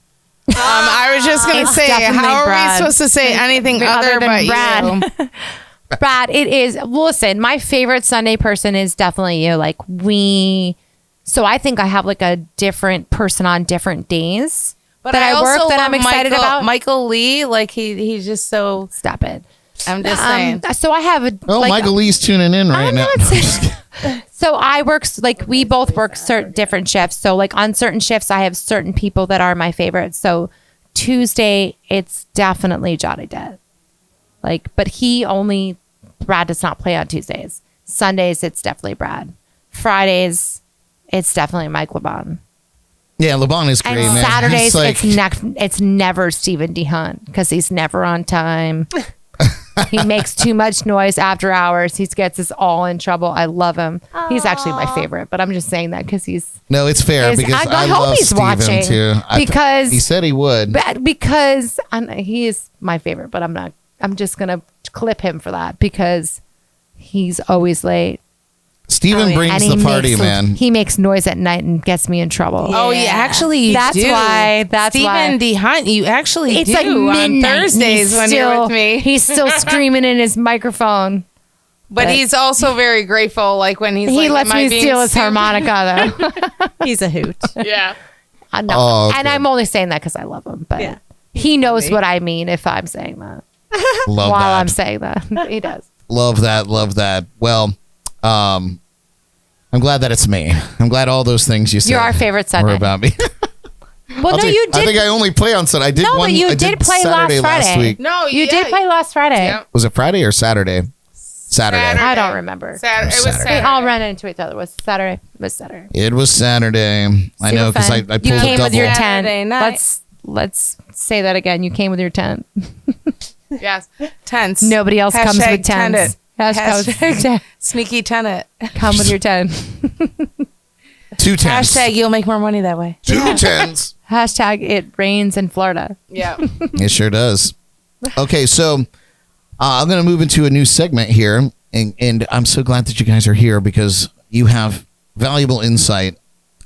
I was just going to It's say, definitely how are we Brad. supposed to say anything other than but Brad. you? Brad, it is. Listen, my favorite Sunday person is definitely you. Like so I think I have like a different person on different days But that I work also that I'm love excited about. Michael Lee, like he's just so. Stop it. I'm just saying. So I have a. Oh, like, Michael Lee's tuning in right I'm now. not saying- So I work like we both work certain different shifts. So like on certain shifts, I have certain people that are my favorites. So Tuesday, it's definitely Jordy Dead. Like, but Brad does not play on Tuesdays. Sundays, it's definitely Brad. Fridays, it's definitely Mike LeBon. Yeah, LeBon is great, And man. Saturdays, He's like, it's never Stephen D. Hunt because he's never on time. He makes too much noise after hours. He gets us all in trouble. I love him. He's actually my favorite, but I'm just saying that because he's no, it's fair because I hope love he's Steven watching too. because he said he would. because he is my favorite, but I'm not. I'm just gonna clip him for that because he's always late. Steven brings And the party, man. He makes noise at night and gets me in trouble. Oh, yeah, actually, you That's do. why- that's Stephen why. D. Hunt, you actually It's do like on midnight. and Thursdays he's when still, you're with me. He's still screaming in his microphone. But he's also very grateful, like when he's He like, lets "Am I me being steal his stupid?" harmonica though. he's a hoot. Yeah. I know. Oh, okay. And I'm only saying that because I love him. But Yeah. he knows what I mean if I'm saying that. Love While that. I'm saying that. He does. Love that. Love that. Well, I'm glad that it's me. I'm glad all those things you said You're our favorite Sunday. were about me. Well, I'll no, tell you I did. think I only play on Sunday. I did No, one. but you I did play Saturday last Friday. week. No, You yeah. did play last Friday. Yeah. Was it Friday or Saturday? Saturday. I don't remember. Saturday. It was Saturday. Saturday. They all ran into each other. Was Saturday? Was Saturday? It was Saturday. I know because I pulled you a came double. with your Saturday tent. night. Let's say that again. You came with your tent. Yes. Tents. Nobody else comes Hashtag with tents. Hashtag sneaky tenant. Come with your tent. 2 tens. Hashtag you'll make more money that way. 2 tens. Hashtag it rains in Florida. Yeah. It sure does. Okay, so I'm going to move into a new segment here, and I'm so glad that you guys are here because you have valuable insight,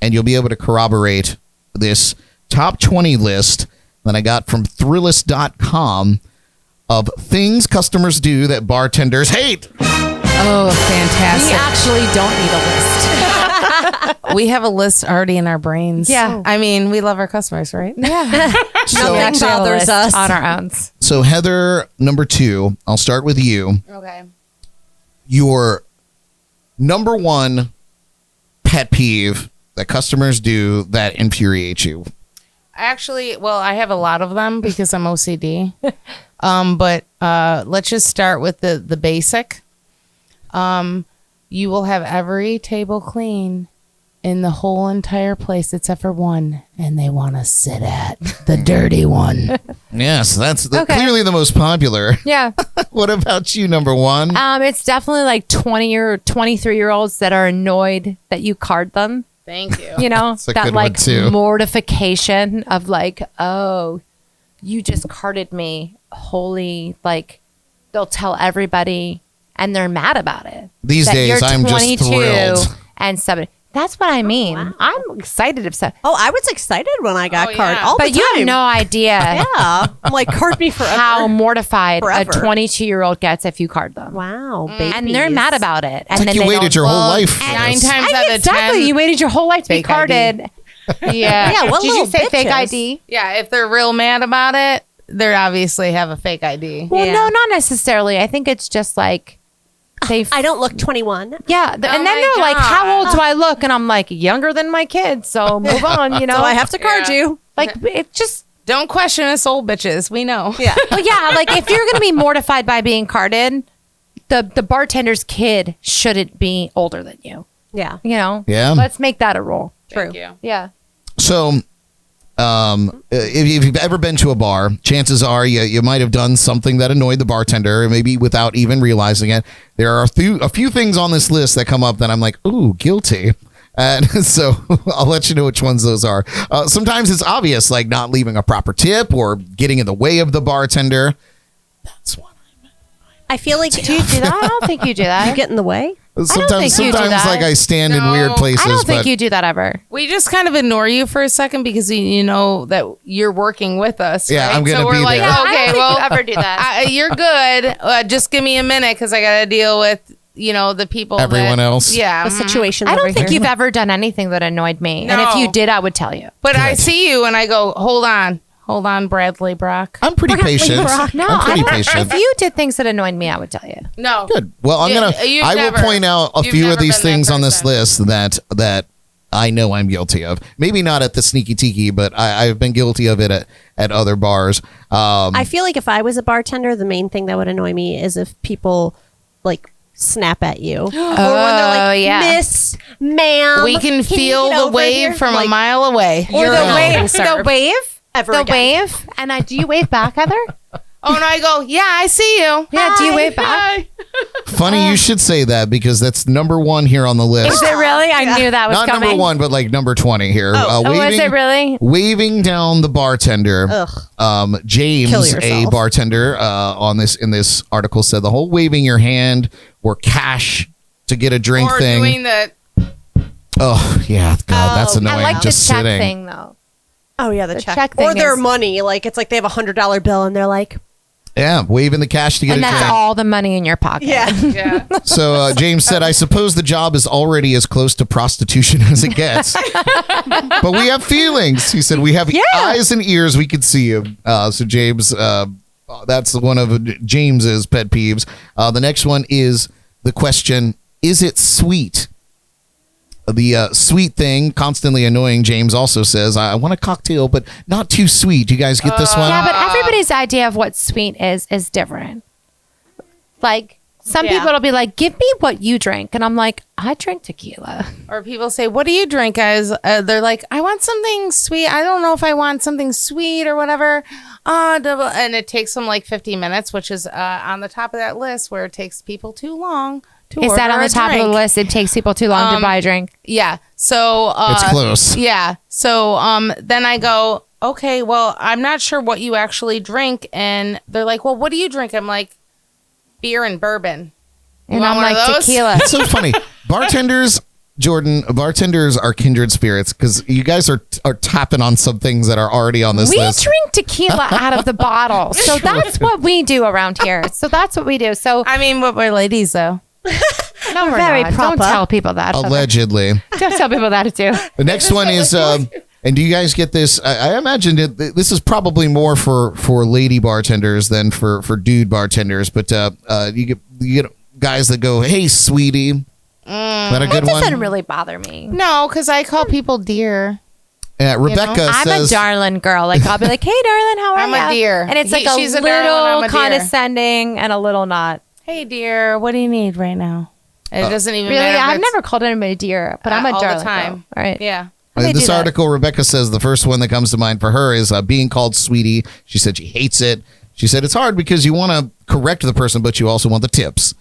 and you'll be able to corroborate this top 20 list that I got from Thrillist.com of things customers do that bartenders hate. Oh, We fantastic. actually don't need a list. We have a list already in our brains. Yeah. I mean, we love our customers, right? Yeah. So, We actually have a bothers list us. on our own. so Heather, number 2, I'll start with you. Okay. Your number 1 pet peeve that customers do that infuriates you. Actually, well, I have a lot of them because I'm OCD. But let's just start with the basic. You will have every table clean in the whole entire place except for one, and they want to sit at the dirty one. Yes, that's Okay. clearly the most popular. Yeah. What about you, number 1? It's definitely like 20 or 23-year-olds that are annoyed that you card them. Thank you. You know, That's a that good one, like too. mortification of like, oh, you just carded me. Holy, like they'll tell everybody and they're mad about it. These That days, you're I'm just thrilled. and 70. That's what I mean. I'm excited if so. Oh, I was excited when I got Oh, card yeah. all But the you time. have no idea Yeah, I'm like card me forever. how mortified Forever. a 22-year-old gets if you card them. Wow, And they're mad about it. And It's like then you they waited don't your whole look. life for Nine this. times out of Exactly. 10. You waited your whole life to be Fake ID. carded. Yeah. Yeah, what Did you little say fake bitches. ID? Yeah, if they're real mad about it, they obviously have a fake ID. Well, Yeah. no, not necessarily. I think it's just like they. I don't look 21. Yeah, and then my they're like, "How God. old do I look?" And I'm like, "Younger than my kids." So move on. You know. So I have to card Yeah. you. like it just Don't question us old bitches. We know. Yeah. Well, yeah, like if you're going to be mortified by being carded, the bartender's kid shouldn't be older than you. Yeah. You know? Yeah. Let's make that a rule. True. Thank you. Yeah. So, if you've ever been to a bar, chances are you might have done something that annoyed the bartender, maybe without even realizing it. There are a few things on this list that come up that I'm like, ooh, guilty. And so I'll let you know which ones those are. Sometimes it's obvious, like not leaving a proper tip or getting in the way of the bartender. That's one. I feel like Do you do that? I don't think you do that. you get in the way. Sometimes think you do that. like I stand in No, weird places. I don't think but you do that ever. We just kind of ignore you for a second because you know that you're working with us. Yeah, right? I'm gonna so we're be like, there. I don't okay, think well, you ever do that. you're good. Just give me a minute because I got to deal with the people. Everyone else. Yeah. The situation. I don't think you've ever done anything that annoyed me. And if No. you did, I would tell you. But I see you and I go, hold on, Bradley Brock. I'm pretty patient. No, I'm I pretty don't. patient. If you did things that annoyed me, I would tell you. No. Good. Well, I will You've point out a you've few of never these been that things on this person. list that I know I'm guilty of. Maybe not at the Sneaki Tiki, but I've been guilty of it at other bars. I feel like if I was a bartender, the main thing that would annoy me is if people like snap at you. Or when they're like, yeah. Miss, ma'am. We can you feel get the over wave here?" from Like, a mile away. Or You're the not wave. getting The served wave. ever The again. wave. And do you wave back, Heather? Oh, no, I go, yeah, I see you. Yeah, do you Hi. wave back? Funny you should say that because that's number one here on the Is list. it really? I knew that was Not coming. number one, but like number 20 here. Oh, is it really? Waving down the bartender. James, Kill a yourself. bartender, in this article said the whole waving your hand or cash to get a drink Or thing. doing the, Oh yeah, God, that's annoying. I like Just the check sitting. thing, though. Oh yeah, the The check. check Or thing their is- money. Like it's like they have $100 bill and they're like, Yeah, waving the cash to get And a that's drink. all the money in your pocket. yeah. yeah. So James said, I suppose the job is already as close to prostitution as it gets. But we have feelings. He said, we have eyes and ears. We could see you. So James, that's one of James's pet peeves. The next one is the question, is it sweet? The sweet thing, constantly annoying, James also says, I want a cocktail, but not too sweet. You guys get this one? Yeah, but everybody's idea of what sweet is different. Like, some Yeah. people will be like, give me what you drink. And I'm like, I drink tequila. Or people say, what do you drink, guys? They're like, I want something sweet. I don't know if I want something sweet or whatever. And it takes them like 50 minutes, which is on the top of that list where it takes people too long to Is that order on the a top of drink. the list? It takes people too long to buy a drink. Yeah. So It's close. Yeah. So then I go, okay, well, I'm not sure what you actually drink. And they're like, well, what do you drink? I'm like, beer and bourbon. You And want I'm one of like, those? tequila. It's so funny. Bartenders, Jordan, bartenders are kindred spirits because you guys are tapping on some things that are already on this We list. drink tequila out of the bottle. So that's what we do around here. So that's what we do. So I mean, but we're ladies, though. no, we're very not. proper. Don't tell people that. Allegedly. Don't tell people that too. The next one is, and do you guys get this? I imagine this is probably more for lady bartenders than for dude bartenders, but you get guys that go, "Hey, sweetie," is that a It good doesn't one? really bother me. No, because I call people dear. Rebecca I'm says, a darling girl. Like I'll be like, "Hey, darling, how are I'm you?" a dear. And it's like She's a a girl and I'm little a dear. condescending and a little not. Hey, dear, what do you need right now? It doesn't even Really, matter. if I've it's- never called anybody dear, but I'm a all the darling time. girl. All right. Yeah. may This do that. article, Rebecca says the first one that comes to mind for her is being called sweetie. She said she hates it. She said it's hard because you want to correct the person, but you also want the tips.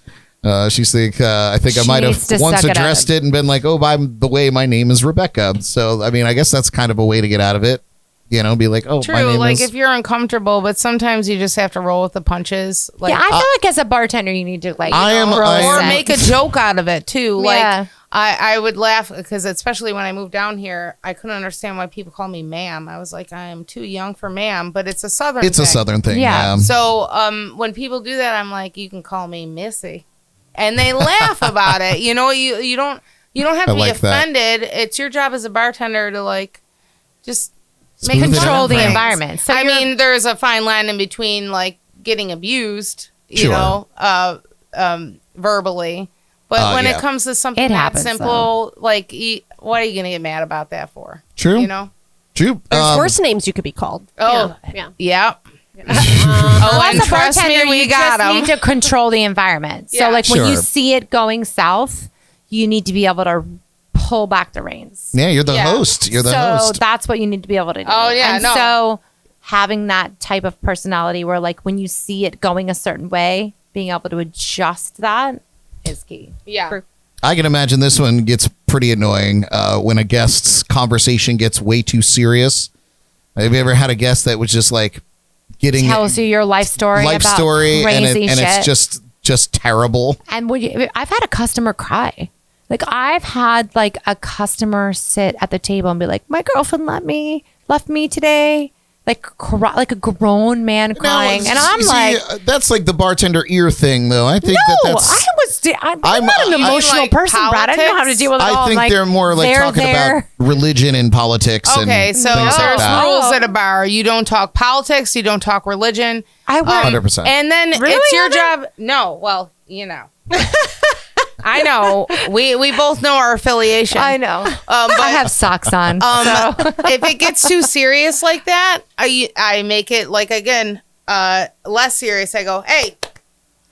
She's like, I think I She might have needs to once suck it addressed up. it and been like, oh, by the way, my name is Rebecca. So, I mean, I guess that's kind of a way to get out of it. You know, be like, oh, my True. name Like is. if you're uncomfortable, but sometimes you just have to roll with the punches. Like, Yeah, I feel like as a bartender, you need to like I am- roll I a am- or set. make a joke out of it too. Yeah. Like I would laugh because especially when I moved down here, I couldn't understand why people call me ma'am. I was like, I am too young for ma'am, but it's a southern. It's a thing. southern thing. Yeah. Yeah. So when people do that, I'm like, you can call me Missy, and they laugh about it. You know, you don't have I to be like that. offended. It's your job as a bartender to like just Smooth it control out. the Right. environment. So I you're- mean, there's a fine line in between like getting abused, you Sure. know, verbally. But when yeah. it comes to something It that happens, simple, like, what are you going to get mad about that for? True. You know? True. There's worse names you could be called. Oh, Yeah. yeah. As And a trust bartender, me, we you got just need them. to control the environment. So Yeah. like when you Sure. see it going south, you need to be able to pull back the reins. Yeah, you're the Yeah. host. You're the so host. that's what you need to be able to do. Oh, yeah, and no. so having that type of personality where like when you see it going a certain way, being able to adjust that is key. Yeah. I can imagine this one gets pretty annoying when a guest's conversation gets way too serious. Have you ever had a guest that was just like getting Tells you your life story about and crazy shit. it's just terrible? And I've had a customer cry. Like I've had like a customer sit at the table and be like, "My girlfriend left me today." Like cry, like a grown man crying, Now, and I'm see, like, that's like the bartender ear thing, though. I think "No, that's. I'm I'm- not an I emotional like person, Brad. I don't know how to deal with it all." I I'm think like, they're more like talking about religion and politics. Okay, and so things like there's that. rules at a bar. You don't talk politics. You don't talk religion. I work. 100%. And then Really, it's your Evan? job. No, well, you know. I know. We both know our affiliation. I know. But I have socks on. so. if it gets too serious like that, I make it like again less serious. I go, hey,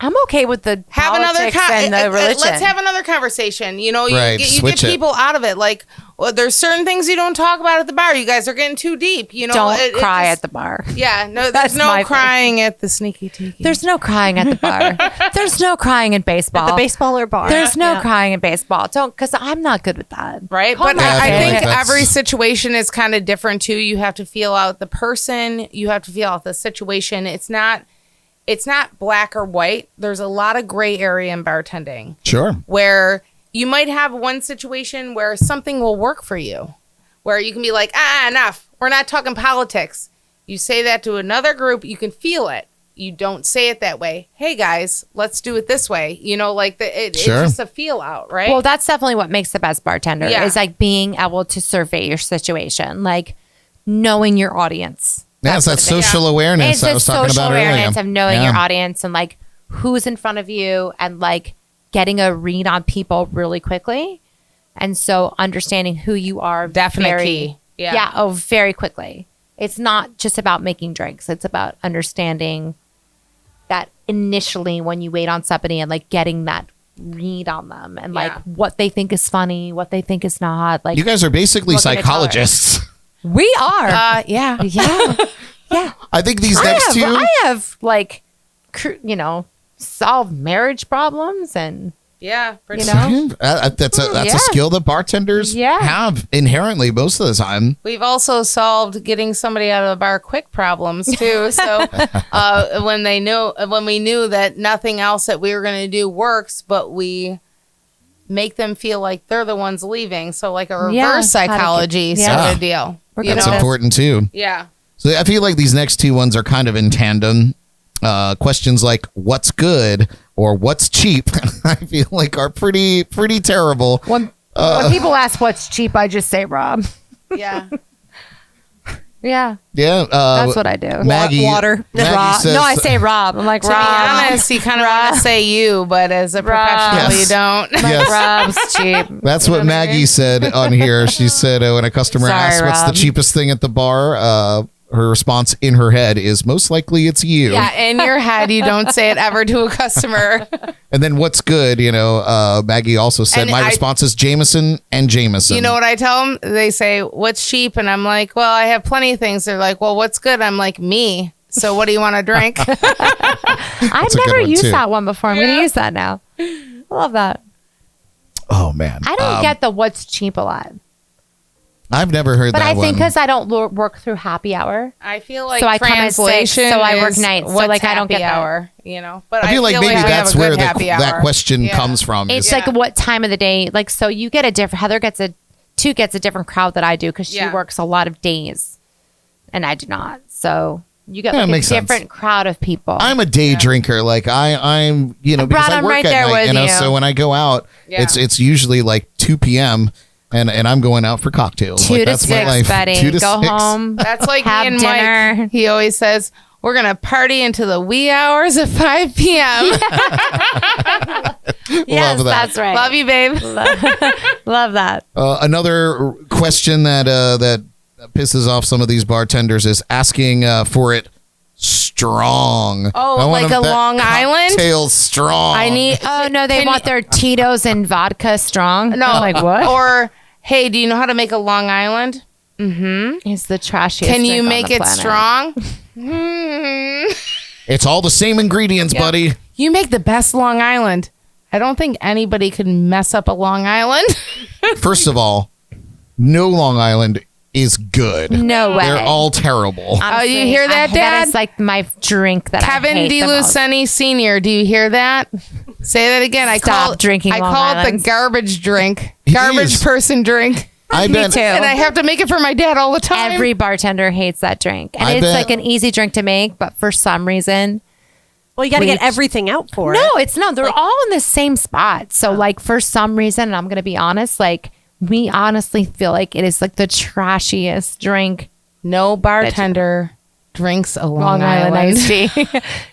I'm okay with the have another politics and the religion. let's have another conversation. You know, you Right, get switch it. people out of it. Like, well, there's certain things you don't talk about at the bar. You guys are getting too deep. You know, Don't it cry just- at the bar. Yeah, no, That's there's no my thing. crying at the Sneaki Tiki. There's no crying at the bar. There's no crying in baseball. The baseball or bar. There's no Yeah. crying in baseball. Don't, because I'm not good with that. right, Call but my Yeah, I I feel think like that's- every situation is kind of different too. You have to feel out the person. You have to feel out the situation. It's not black or white. There's a lot of gray area in bartending Sure. where you might have one situation where something will work for you, where you can be like, enough. We're not talking politics. You say that to another group, you can feel it. You don't say it that way. Hey guys, let's do it this way. You know, like it's Sure. just a feel out, right? Well, that's definitely what makes the best bartender Yeah. is like being able to survey your situation, like knowing your audience. Yes, that's what it is. social awareness It's I the was talking social about awareness earlier. of knowing Yeah. your audience and like who's in front of you and like getting a read on people really quickly. And so understanding who you are Definite very, key. Yeah. very quickly. It's not just about making drinks. It's about understanding that initially when you wait on somebody and like getting that read on them and like Yeah. what they think is funny, what they think is not. Like You guys are basically What can I tell her? psychologists. we are. Yeah. yeah. Yeah. I think these next two. I have like, solved marriage problems and Yeah. You know? That's a Yeah. skill that bartenders Yeah. have inherently most of the time. We've also solved getting somebody out of the bar quick problems too. So when we knew that nothing else that we were going to do works, but we make them feel like they're the ones leaving. So like a reverse Yeah, how to psychology get- sort yeah. of deal. We're You good That's at know? it. important too. Yeah. So I feel like these next two ones are kind of in tandem. Questions like "What's good?" or "What's cheap?" I feel like are pretty terrible. when people ask what's cheap, I just say Rob. Yeah. Yeah. Yeah, That's what I do. Maggie, Water. Maggie Rob. says, No, I say Rob. I'm like To be Rob. honest, you kind of want to say you, but as a professional, Yes. you don't. Yes. Rob's cheap. That's what Maggie said on here. She said when a customer Sorry, asks what's the Rob. cheapest thing at the bar, her response in her head is most likely it's you. Yeah, in your head, you don't say it ever to a customer. And then what's good? Maggie also said And my I- response is Jameson and Jameson. You know what I tell them? They say, "What's cheap?" And I'm like, "Well, I have plenty of things." They're like, "Well, what's good?" I'm like, "Me." So what do you want to drink? I've a good never one, used too. that one before. I'm going to use that now. I love that. Oh man, I don't get the what's cheap a lot. I've never heard But that I think one. because I don't work through happy hour. I feel like So I come in six, translation. so I work is nights, so, what's like, I don't happy get that. hour. But I feel like maybe I have that's a where good happy that hour. question Yeah. comes from. It's is- like what time of the day. Like, so you get a different, Heather gets a different crowd that I do because she Yeah. works a lot of days and I do not. So you get Yeah, like it a makes sense. different crowd of people. I'm a day drinker. Like I'm, because Brad, I I'm work right at there night, with you. So when I go out, Yeah. it's usually like 2 p.m. and I'm going out for cocktails. 2 Like, to that's my 6, life. Betty. 2 to Go 6. home. That's like Have me and dinner. Mike. He always says, "We're gonna party into the wee hours of 5 p.m." Yes, Love that. that's right. Love you, babe. Love that. Another question that pisses off some of these bartenders is asking for it strong. Oh, I want like a Long Island? cocktail strong. I need. Oh no, they Can want you- their Tito's and vodka strong. No, I'm like what? Or hey, do you know how to make a Long Island? It's the trashiest. Can you drink on make the it planet. strong? It's all the same ingredients, buddy. You make the best Long Island. I don't think anybody could mess up a Long Island. First of all, no Long Island is good. No way. They're all terrible. Honestly, you hear that, That Dad? is like my drink that I Kevin hate the most. DeLuceni Sr., do you hear that? Say that again. Stop drinking I Long call it Islands. the garbage drink. It Garbage is. person drink. I Me bet. too. And I have to make it for my dad all the time. Every bartender hates that drink, and I it's bet. like an easy drink to make, but for some reason, Well, you got to get Bleach. everything out for it. no, it's not. They're all in the same spot. So, like, for some reason, and I'm going to be honest, like, we honestly feel like it is like the trashiest drink. No bartender drinks a Long Island iced tea.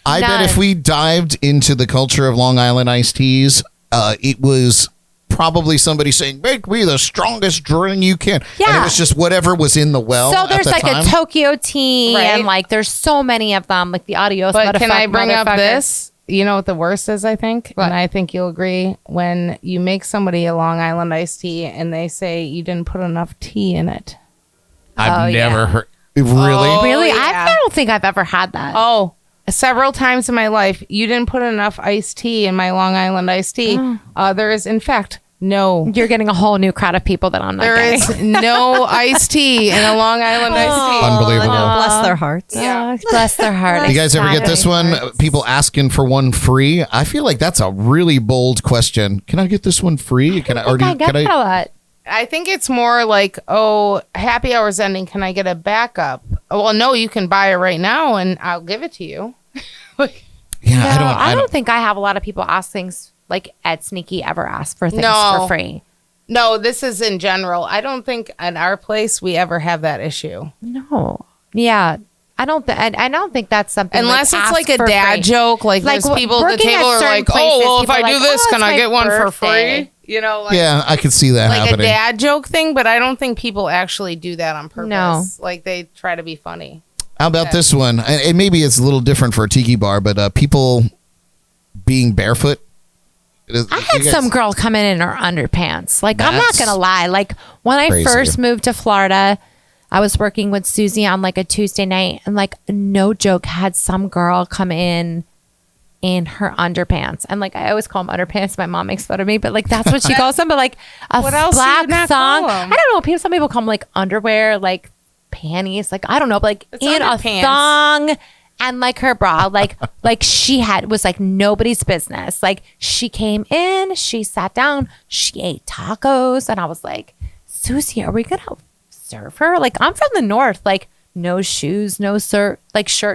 I bet if None. we dived into the culture of Long Island iced teas, it was probably somebody saying, "Make me the strongest drink you can." And it Yeah. was just whatever was in the well. So at there's the like time. a Tokyo tea, Right. and like there's so many of them, like the adios. But can I motherfuck- bring up motherfucker. this? You know what the worst is, I think? What? And I think you'll agree. When you make somebody a Long Island iced tea and they say you didn't put enough tea in it. I've Oh, never yeah. heard. Really? Oh, Really? yeah. I don't think I've ever had that. Oh, several times in my life, you didn't put enough iced tea in my Long Island iced tea. There is, in fact, no. You're getting a whole new crowd of people that I'm not There getting. is no iced tea in a Long Island iced tea. Unbelievable. Bless their hearts. Yeah. Oh, bless their heart. You guys ever get this one? Exactly. People asking for one free. I feel like that's a really bold question. Can I get this one free? Can I? Or do I you, get can that a I? lot. I think it's more like, oh, happy hour's ending. Can I get a backup? Oh, well, no, you can buy it right now and I'll give it to you. Yeah, No, I don't. think I have a lot of people ask things like at Sneaky ever ask for things No. for free. No, this is in general. I don't think at our place we ever have that issue. No. Yeah. I don't think that's something Unless like, it's ask like a for dad free. joke. Like Like, there's people at the working at table are certain like, places, oh, well, if people I are do like, this, "Oh, can it's I my get one for birthday." free? You know, like, Yeah, I could see that like happening. a dad joke thing, but I don't think people actually do that on purpose. No. Like they try to be funny. How about this one? And maybe it's a little different for a tiki bar, but people being barefoot. I had some girl come in her underpants. Like, I'm not That's going to lie. Like, when I crazy. first moved to Florida, I was working with Susie on like a Tuesday night, and like, no joke, had some girl come in her underpants. And like, I always call them underpants. My mom makes fun of me, but like, that's what she calls them. But like, a What else do you black not thong. call I 'em? don't know. Some people call them like underwear, like panties. Like, I don't know. But like, It's in underpants. a thong. And like her bra, like she was like nobody's business. Like she came in, she sat down, she ate tacos, and I was like, Susie, are we gonna serve her? Like I'm from the north, like no shoes, no shirt,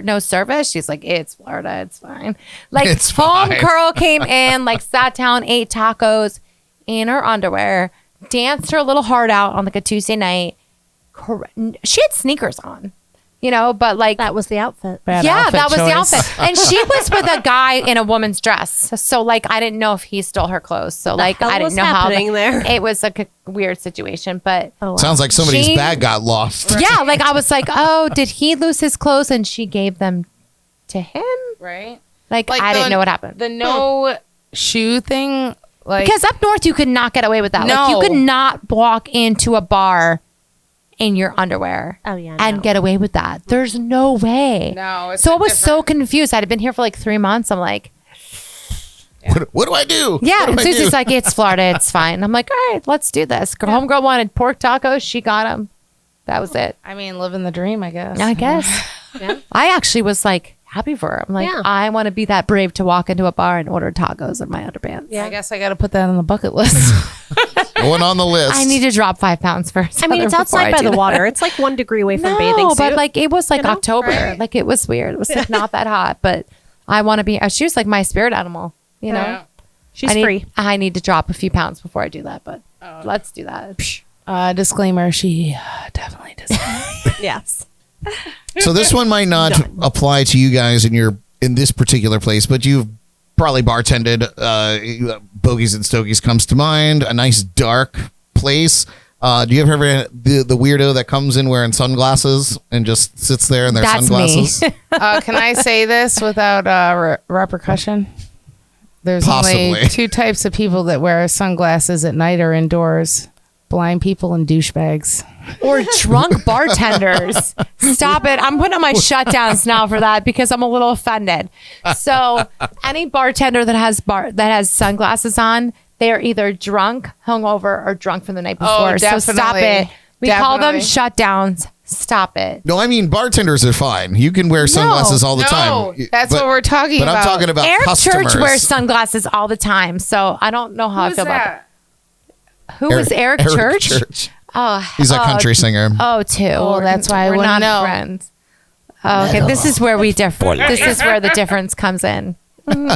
no service. She's like, it's Florida, it's fine. Like It's home fine. girl came in, like sat down, ate tacos in her underwear, danced her little heart out on like a Tuesday night. She had sneakers on. You know, but like That was the outfit. yeah, that was the outfit. And she was with a guy in a woman's dress. So like I didn't know if he stole her clothes. So like hell I was didn't know how happening there? It was like a weird situation. But Oh, wow. Sounds like somebody's She- bag got lost. yeah, like I was like, oh, did he lose his clothes and she gave them to him? Right? Like, I didn't know what happened. The no shoe thing, like Because up north you could not get away with that. Like you No. could not walk into a bar in your underwear Oh, yeah, and no. get away with that. There's no way. No, it's so a I was so different- confused. I'd been here for like 3 months. I'm like, What do I do? yeah, What and do I Susie's do? like, it's Florida, it's fine. I'm like, all right, let's do this. Homegirl wanted pork tacos, she got them. That was it. I mean, living the dream, I guess. I guess. Yeah. I actually was like happy for her. I'm like, Yeah. I want to be that brave to walk into a bar and order tacos in my underpants. Yeah. I guess I got to put that on the bucket list. Going on the list. I need to drop 5 pounds first. I mean, it's before outside I by do the that. water. It's like 1 degree away from No, bathing suit. but like it was like You know? October. Right. Like it was weird. It was like not that hot, but I want to be. She was like my spirit animal. You know, Yeah. she's I need, free. I need to drop a few pounds before I do that, but let's do that. Disclaimer: she definitely does. Yes. So this one might not apply to you guys in this particular place, but you've probably bartended. Bogies and Stogies comes to mind. A nice dark place. Do you ever have the weirdo that comes in wearing sunglasses and just sits there in their That's sunglasses? me. Can I say this without repercussion? There's Possibly. only two types of people that wear sunglasses at night or indoors: blind people and douchebags. Or drunk bartenders. Stop it. I'm putting on my shutdowns now for that because I'm a little offended. So any bartender that has sunglasses on, they are either drunk, hungover, or drunk from the night before. So stop it. We call them shutdowns. Stop it. No, I mean bartenders are fine. You can wear sunglasses all the time. That's what we're talking about. But I'm talking about Eric customers. Church wears sunglasses all the time. So I don't know how I Who's feel about that? that. Who is Eric Church? Oh, He's a country singer. Oh, too. Oh, that's why I we're wouldn't not know. friends. Oh, okay, this is where we differ. This is where the difference comes in. Let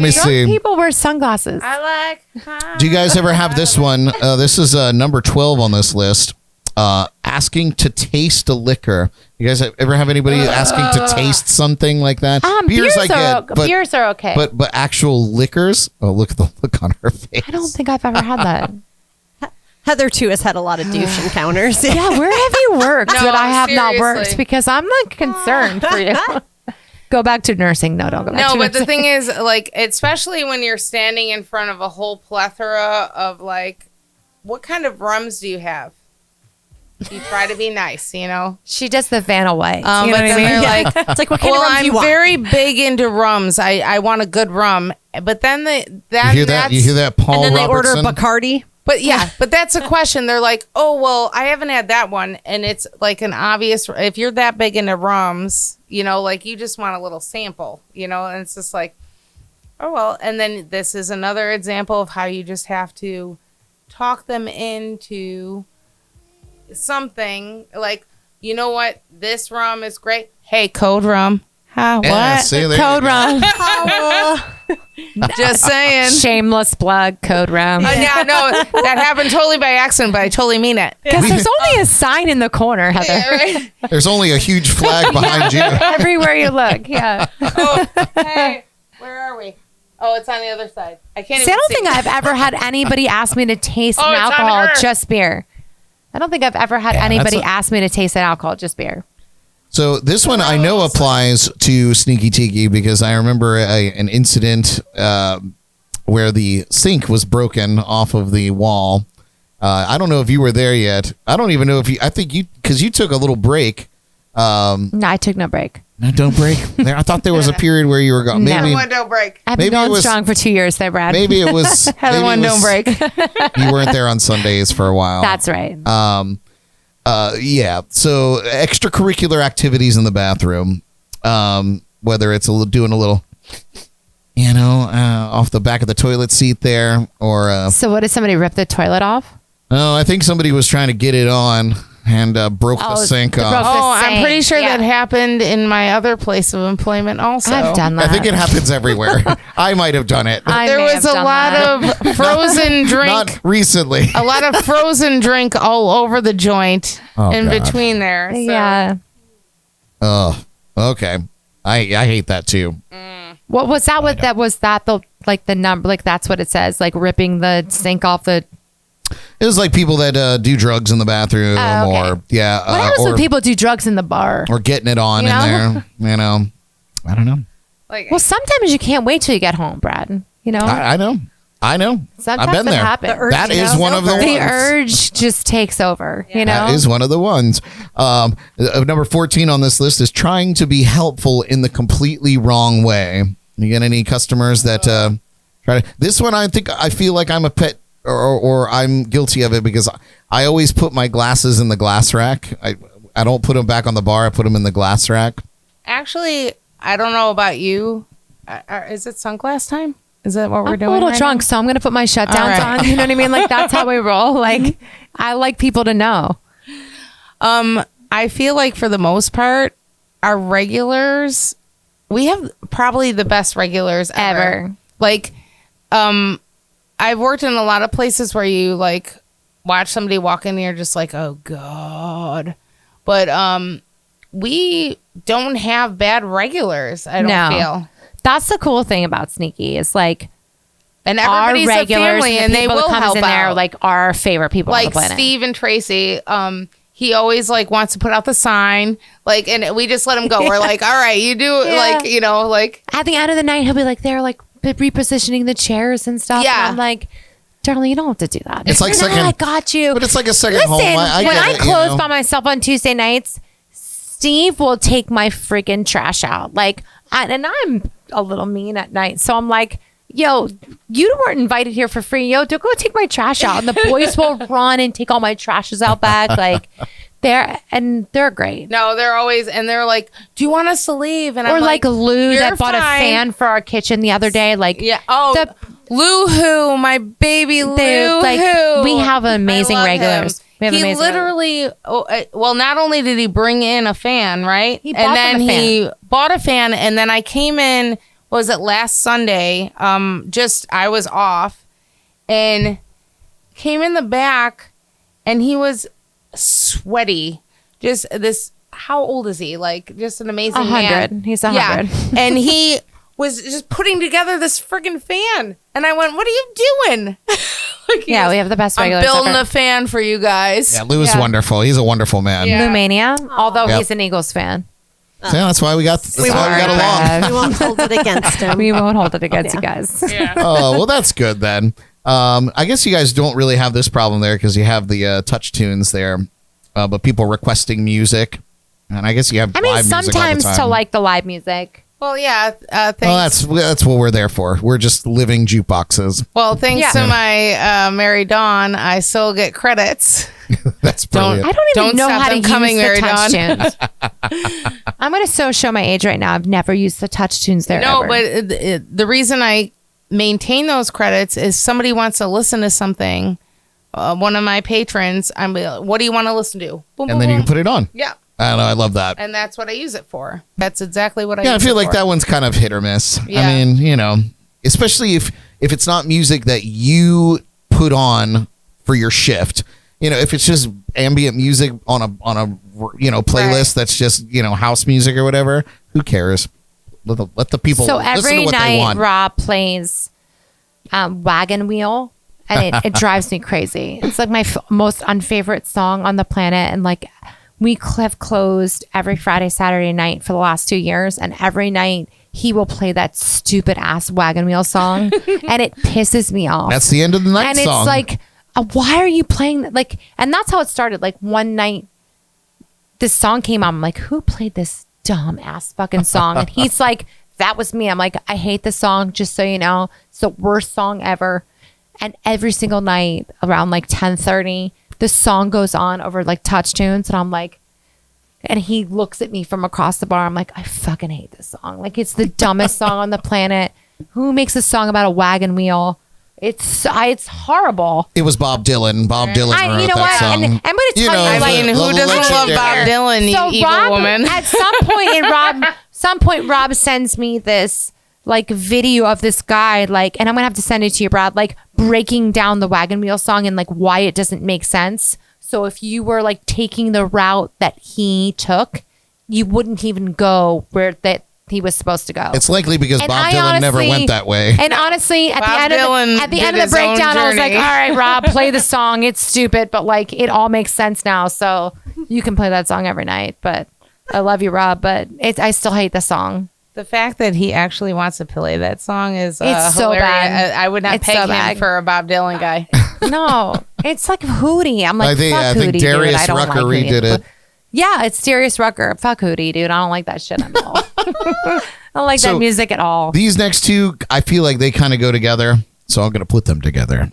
me see. People wear sunglasses. I like. Do you guys ever have this one? This is number 12 on this list. Asking to taste a liquor. You guys ever have anybody asking to taste something like that? Beers are okay. But actual liquors? Oh, look at the look on her face. I don't think I've ever had that. Heather too has had a lot of douche encounters. Yeah, where have you worked No, that I have not worked? seriously. Because I'm not concerned for you. Go back to nursing. No, don't go back No, to but the nursing. thing is, like, especially when you're standing in front of a whole plethora of, like, what kind of rums do you have? You try to be nice, you know? She does the Vanna White. But you know what I then mean? they're like, It's like, what kind well, of rum do you I'm want? very big into rums. I want a good rum. But then You hear that? You hear that, Paul and then they Robertson? order Bacardi. But yeah, but that's a question. They're like, oh, well, I haven't had that one. And it's like an obvious, if you're that big into rums, you know, like you just want a little sample, you know, and it's just like, oh, well. And then this is another example of how you just have to talk them into something like, you know what? This rum is great. Hey, code rum. Huh? Yeah, What? see, there Code you go. rum. Just saying. Shameless plug. Code rum. Yeah, no, that happened totally by accident, but I totally mean it. Because there's only a sign in the corner, Heather. Yeah, right? There's only a huge flag behind you. Everywhere you look. Yeah. Oh, hey, where are we? Oh, it's on the other side. I can't See, I even don't see. think I've ever had anybody ask me to taste Oh, an it's on alcohol, her. just beer. I don't think I've ever had Yeah, anybody that's a- ask me to taste an alcohol, just beer. So this one I know applies to Sneaky Tiki because I remember an incident where the sink was broken off of the wall. I don't know if you were there yet. I don't even know if you. I think you because you took a little break. No, I took no break. No, don't break. There, I thought there was a period where you were gone. No. Maybe One don't break. I've Maybe been it going was- strong for 2 years there, Brad. maybe it was. Heather, maybe one it don't was- break. You weren't there on Sundays for a while. That's right. Yeah. So extracurricular activities in the bathroom, whether it's doing a little, off the back of the toilet seat there, or So what, did somebody rip the toilet off? I think somebody was trying to get it on and broke the sink they off. broke the Oh, I'm sink. pretty sure Yeah. that happened in my other place of employment also. I've done that. I think it happens everywhere. I might have done it. There may was have a done lot that. of frozen drink. Not recently. A lot of frozen drink all over the joint Oh, in God. between there. So. Yeah. Oh, okay. I hate that too. What was that? What that was that the number? Like that's what it says. Like ripping the sink off the. It was like people that do drugs in the bathroom, Oh, okay. or What happens when people do drugs in the bar? or getting it on You know? in there. I don't know. Like, Well, sometimes you can't wait till you get home, Brad. You know, I know. sometimes I've been that there. happens. The urge That to is go. one of the ones. The urge just takes over. You know, That is one of the ones. Number 14 on this list is trying to be helpful in the completely wrong way. You get any customers that try to? This one, I feel like I'm a pet, or I'm guilty of it because I always put my glasses in the glass rack. I don't put them back on the bar. I put them in the glass rack. actually, I don't know about you. Is it sunglass time? Is that what we're I'm doing? a little right drunk, so I'm gonna put my shutdowns All right. on. You know what I mean? Like that's how we roll. Like I like people to know. now? I feel like for the most part, our regulars, we have probably the best regulars ever. Like, I've worked in a lot of places where you like watch somebody walk in and you're just like, oh God. But we don't have bad regulars, I don't No. feel. That's the cool thing about Sneaky. Is like And our everybody's a regulars family, and and the they people will that comes help in there, out. like our favorite people on the Like planet. Steve and Tracy, he always like wants to put out the sign, like, and we just let him go. We're like, all right, you do like, you know, like At the end of the night, he'll be like, they're like repositioning the chairs and stuff. Yeah. And I'm like, darling, you don't have to do that. It's like No, second- I got you. But it's like a second Listen, home. I when get I it, close you know? by myself on Tuesday nights, Steve will take my freaking trash out. Like, and I'm a little mean at night. So I'm like, yo, you weren't invited here for free. Yo, don't go take my trash out. And the boys will run and take all my trashes out back. Like, they're great. no, they're always, and they're like, do you want us to leave? And Or I'm like Lou "You're that bought a fine." fan for our kitchen the other day. Like, Yeah. Oh, the- Lou Who, my baby Lou like, Who. we have amazing I love regulars. him. We have He amazing literally, well, not only did he bring in a fan, right? He bought and then them a he bought a fan, and then I came in. Was it last Sunday? I was off, and came in the back, and he was sweaty. Just this. How old is he? Like, just an amazing 100. man. He's 100. Yeah. And he was just putting together this friggin' fan, and I went, "What are you doing?" Like, he Yeah, goes, we have the best I'm regulars building ever. a fan for you guys. Yeah, Lou is wonderful. He's a wonderful man. Yeah. Yeah, Lumania, although Yep. he's an Eagles fan. that's why we got along. We won't hold it against him. We won't hold it against you guys. Oh, well, that's good then. I guess you guys don't really have this problem there because you have the touch tunes there, but people requesting music, and I guess you have. I mean, live music all the sometimes to time. like the live music. Well, yeah. Thanks. Well, that's what we're there for. We're just living jukeboxes. Well, thanks Yeah. to my Mary Dawn, I still get credits. That's brilliant. I don't even Don't know stop how to them use coming, the Mary touch Dawn. tunes. I'm going to show my age right now. I've never used the touch tunes there. No, ever. but the reason I maintain those credits is somebody wants to listen to something. One of my patrons, I'm like, what do you want to listen to? Boom, And then you can put it on. Yeah. I don't know. I love that. And that's what I use it for. That's exactly what I Yeah, I use feel it like for. that one's kind of hit or miss. Yeah. I mean, you know, especially if it's not music that you put on for your shift. You know, if it's just ambient music on a playlist that's just house music or whatever, who cares? Let the people So listen to every what they night, want. Rob plays Wagon Wheel, and it drives me crazy. It's like my most unfavorite song on the planet. And like, we have closed every Friday, Saturday night for the last 2 years. And every night he will play that stupid ass Wagon Wheel song. And it pisses me off. That's the end of the night and song. it's like, why are you playing that? Like, and that's how it started. Like, one night this song came on. I'm like, who played this dumb ass fucking song? And he's like, that was me. I'm like, I hate the song, just so you know. It's the worst song ever. And every single night around like 10:30, the song goes on over like touch tunes. And I'm like, and he looks at me from across the bar. I'm like, I fucking hate this song. Like, it's the dumbest song on the planet. Who makes a song about a wagon wheel? It's horrible. it was Bob Dylan. Bob Dylan wrote You know that what? song. And I'm going to tell I you, like, mean, who doesn't love Bob Dylan, you evil Rob, woman? at some point, Rob sends me this like video of this guy, like, and I'm gonna have to send it to you, Brad, like breaking down the wagon wheel song and like why it doesn't make sense. So if you were like taking the route that he took, you wouldn't even go where that he was supposed to go. It's likely because And Bob I Dylan never honestly- went that way. And honestly, at Bob the Dylan end did of the his own breakdown, I was like, journey. all right, Rob, play the song. It's stupid, but like it all makes sense now. So you can play that song every night. But I love you, Rob, but I still hate the song. The fact that he actually wants to play that song is It's so hilarious. bad. I would not It's peg so him bad. for a Bob Dylan guy. No, it's like Hootie. I'm like, fuck I think Hootie, Darius dude. I don't Rucker like redid Hootie. it. Yeah, it's Darius Rucker. Fuck Hootie, dude. I don't like that shit at all. I don't like So, that music at all. These next two, I feel like they kind of go together, so I'm going to put them together.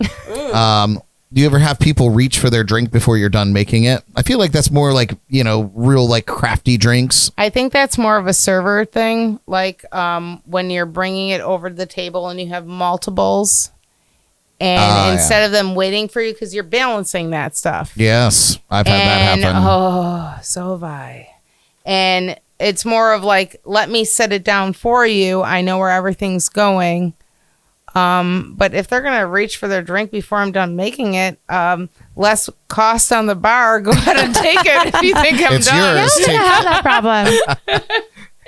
Do you ever have people reach for their drink before you're done making it? I feel like that's more like, real like crafty drinks. I think that's more of a server thing. Like when you're bringing it over to the table and you have multiples. And instead of them waiting for you, because you're balancing that stuff. Yes, I've had that happen. Oh, so have I. And it's more of like, let me set it down for you. I know where everything's going. But if they're going to reach for their drink before I'm done making it, less cost on the bar. Go ahead and take it if you think I'm It's done. yours. I don't have that problem.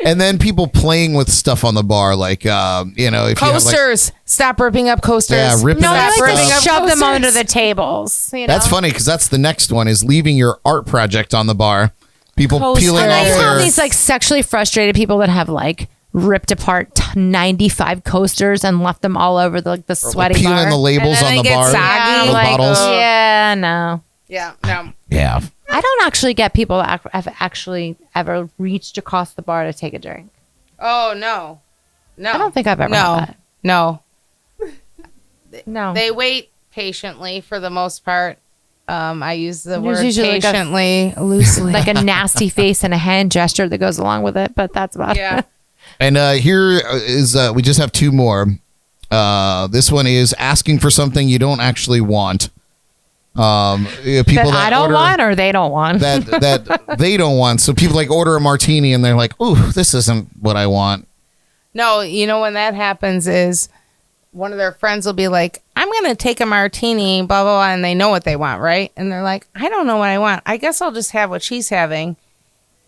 And then people playing with stuff on the bar, like if you have, Coasters. Stop ripping up coasters. Yeah, ripping No, up they like stuff. to shove them Coasters. under the tables. You know? That's funny because that's the next one is leaving your art project on the bar. People peeling And off I have their. these like sexually frustrated people that have like ripped apart 95 coasters and left them all over the sweaty peeling bar. the labels And then on they the get bar. soggy. Yeah, I'm Those like, bottles. yeah, no. Yeah, no. Yeah. I don't actually get people that have actually ever reached across the bar to take a drink. Oh, no. No. I don't think I've ever had that. No. No. They wait patiently for the most part. I use the There's word usually like a- patiently loosely. like a nasty face and a hand gesture that goes along with it, but that's about Yeah. it. And here is we just have two more. This one is asking for something you don't actually want. People That I don't order, want or they don't want. that they don't want. So people like order a martini and they're like, "Ooh, this isn't what I want." No, when that happens is one of their friends will be like, I'm going to take a martini, blah, blah, blah. And they know what they want, right? And they're like, I don't know what I want. I guess I'll just have what she's having.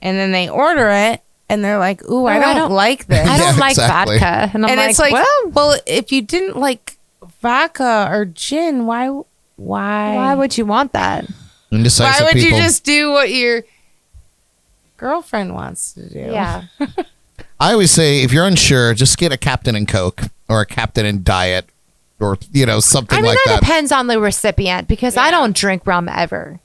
And then they order it and they're like, ooh, I don't like this. I don't Yeah, like exactly. vodka. And I'm And like, it's like, well, if you didn't like vodka or gin, why would you want that? Indecisive would people. you just do what your girlfriend wants to do? Yeah. I always say if you're unsure, just get a Captain and Coke or a Captain and Diet or something I mean, like that that. depends on the recipient because I don't drink rum ever.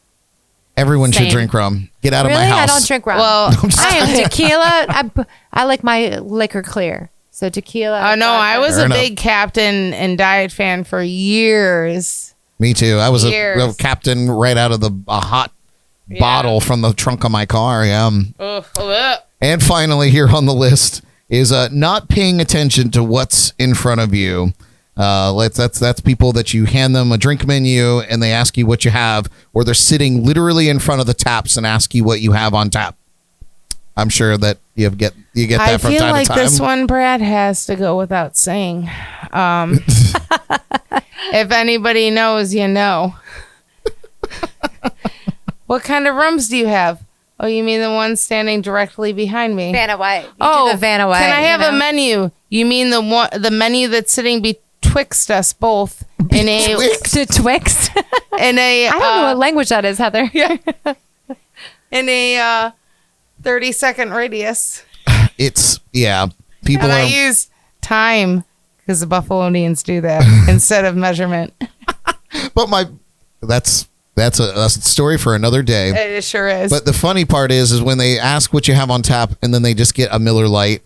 Everyone should Same. drink rum. Get out of Really? my house. I don't drink rum. Well, I am tequila. I like my liquor clear. So tequila. Oh no, I was Fair a enough. big Captain and Diet fan for years. Me too. I was a Years. real captain right out of a hot bottle from the trunk of my car. Yeah. Ugh. And finally, here on the list is not paying attention to what's in front of you. That's people that you hand them a drink menu and they ask you what you have, or they're sitting literally in front of the taps and ask you what you have on tap. I'm sure that you get that I from feel time like to time. this one, Brad, has to go without saying. If anybody knows, you know. What kind of rums do you have? Oh, you mean the one standing directly behind me? Vanna White. Oh, the Vanna White. can I have a menu? You mean the menu that's sitting betwixt us both in a To Twix? in a I don't know what language that is, Heather. in a 30-second radius. It's people And I are. use time because the Buffalonians do that instead of measurement. But that's a story for another day. It sure is. But the funny part is when they ask what you have on tap and then they just get a Miller Lite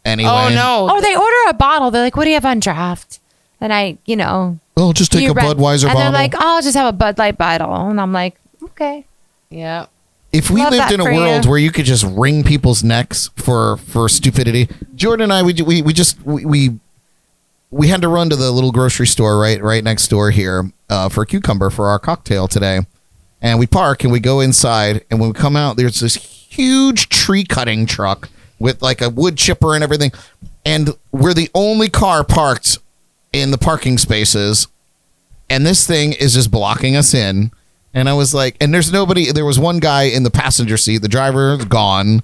anyway. oh no! Oh, they order a bottle. They're like, what do you have on draft? And Oh, just take a Budweiser and bottle. they're like, oh, I'll just have a Bud Light bottle. And I'm like, okay. Yeah. If we Love lived that in a for world you. where you could just wring people's necks for stupidity, Jordan and I, we had to run to the little grocery store right next door here for a cucumber for our cocktail today, and we park and we go inside, and when we come out, there's this huge tree cutting truck with like a wood chipper and everything, and we're the only car parked in the parking spaces, and this thing is just blocking us in. And I was like, and there's nobody, there was one guy in the passenger seat, the driver's gone.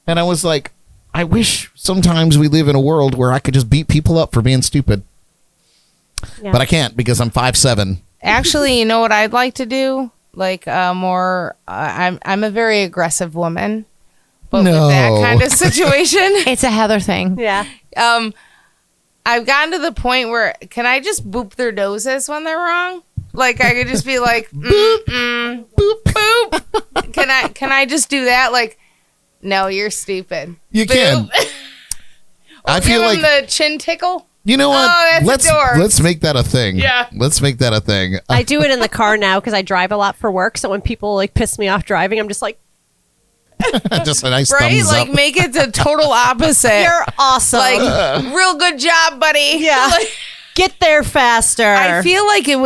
And I was like, I wish sometimes we live in a world where I could just beat people up for being stupid. Yeah. But I can't because I'm 5'7". Actually, you know what I'd like to do? Like more. I'm a very aggressive woman, but No. with that kind of situation, It's a Heather thing. Yeah. I've gotten to the point where can I just boop their noses when they're wrong? Like I could just be like, boop, boop, boop. Can I just do that? Like, no, you're stupid. You can. Boop. I feel Give 'em like, the chin tickle. you know what? Oh, that's adorable. let's make that a thing. Yeah. Let's make that a thing. I do it in the car now because I drive a lot for work. So when people like piss me off driving, I'm just like, Just a nice Right? thumbs Like up. make it the total opposite. "You're awesome." like real good job, buddy. Yeah. Like, Get there faster. I feel like it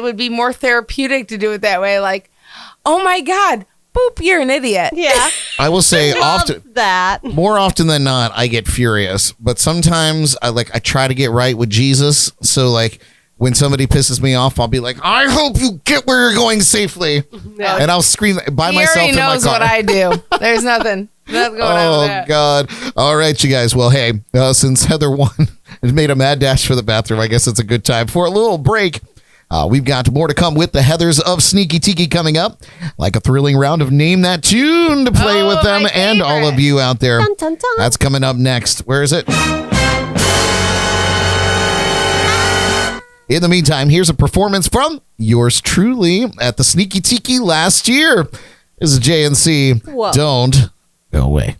would be more therapeutic to do it that way. Like, oh my God, boop, you're an idiot. Yeah. I will say Love often. that. More often than not, I get furious, but sometimes I try to get right with Jesus. So like when somebody pisses me off, I'll be like, I hope you get where you're going safely. Yeah. And I'll scream by He myself already in my knows car. what I do. There's nothing. Nothing going on with Oh, that. God. All right, you guys. Well, hey, since Heather won and made a mad dash for the bathroom, I guess it's a good time for a little break. We've got more to come with the Heathers of Sneaki Tiki coming up, like a thrilling round of Name That Tune to play with them my and all of favorite. you out there. Dun, dun, dun. That's coming up next. Where is it? In the meantime, here's a performance from yours truly at the Sneaki Tiki last year. This is JNC. Whoa. Don't go away.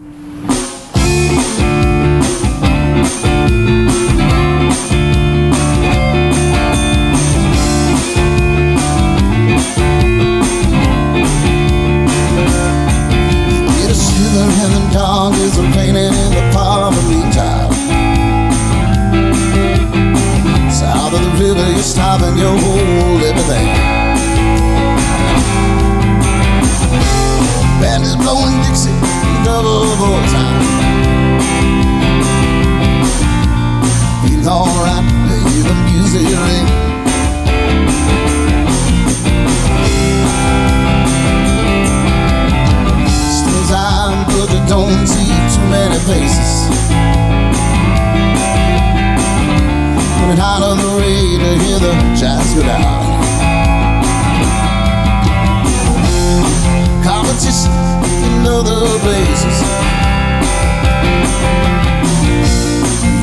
Get a shiver and the dog is raining in the poverty town. South of the river, you're stopping your whole everything. Band is blowing Dixie, double voice time. Feels alright, hear the music ring. Still time, but you don't see too many faces. Running out of the rain to hear the jazz go down. Competition in other places.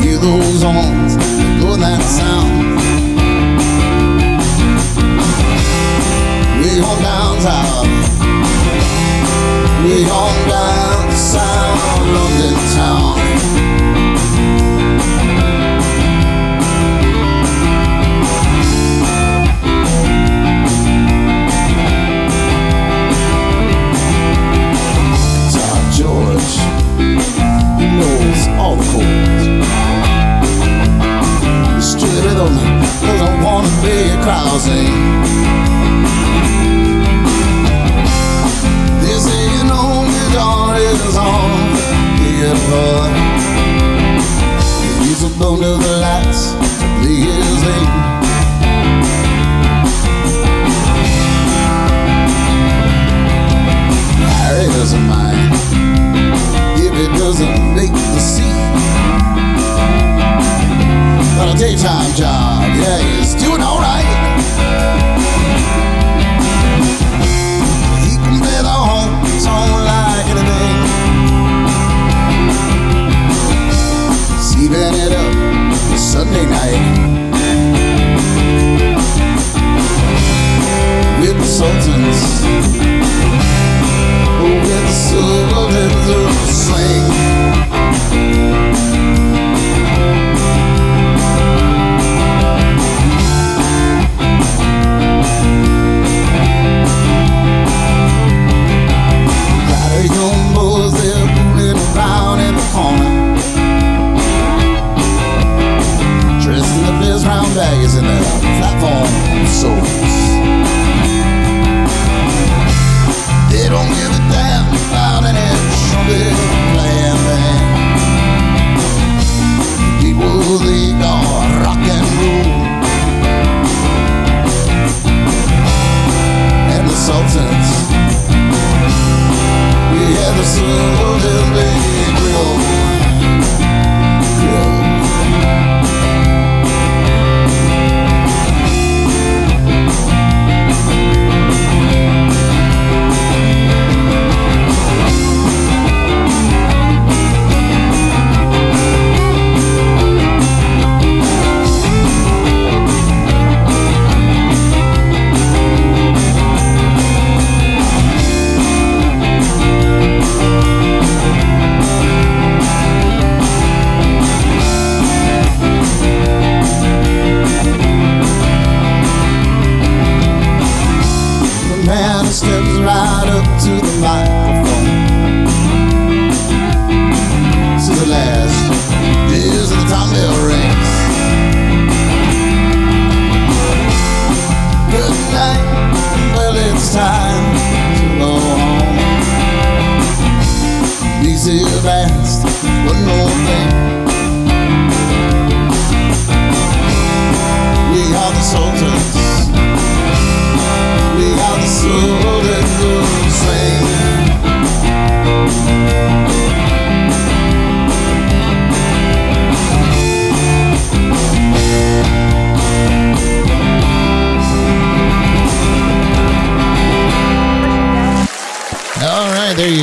Hear those horns, blowing that sound. Way on downtown, way on down south London town. George, he knows all the chords. Straight rhythm doesn't want to be a crowd sing. They say you know guitar is on the guitar. He's a bone to the lights, play his thing. Harry doesn't mind if it doesn't make the scene. Got a daytime job, yeah, he's doing alright. He can play the home song like anything. Sleeping it up Sunday night with the Sultans. With the Sultans of the swing. Got a young boys, they're fooling around in the corner. Dressed in the best round bags in their platform soles.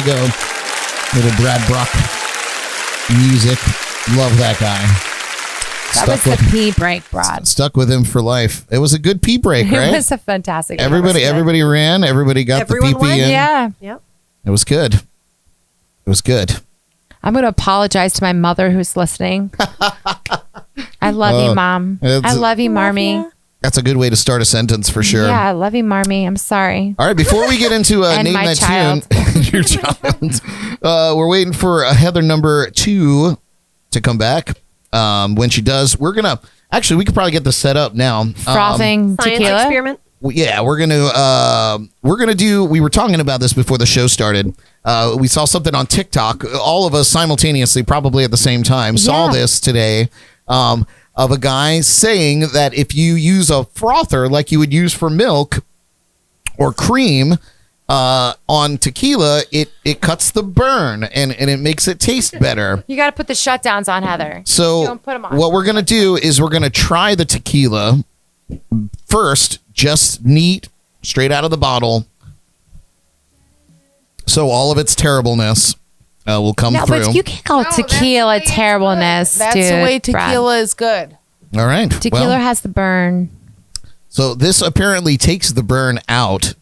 we go. Little Brad Brock music. Love that guy. That was the pee break, Brad. Stuck with him for life. It was a good pee break, right? It was a fantastic. Everybody ran. Everybody got Everyone the pee went? in. Yeah. Yep. It was good. It was good. I'm going to apologize to my mother who's listening. I love you, Mom. I love you, Marmy. That's a good way to start a sentence for sure. Yeah, I love you, Marmy. I'm sorry. All right, before we get into And Name my That child. Tune, your child, we're waiting for Heather number 2 to come back. When she does, we could probably get this set up now. Frothing Science tequila. experiment. Yeah, we're gonna do. We were talking about this before the show started. We saw something on TikTok. All of us simultaneously, probably at the same time, saw Yeah. this today. Of a guy saying that if you use a frother like you would use for milk or cream on tequila, it cuts the burn and it makes it taste better. You got to put the shutdowns on, Heather. So Don't put 'em on. what we're going to do is we're going to try the tequila first, just neat, straight out of the bottle. So all of its terribleness will come No, through. but you can't call No, that's the tequila way it's terribleness, good. That's dude. the way Brad. tequila is good. All right. Tequila Well, has the burn. so this apparently takes the burn out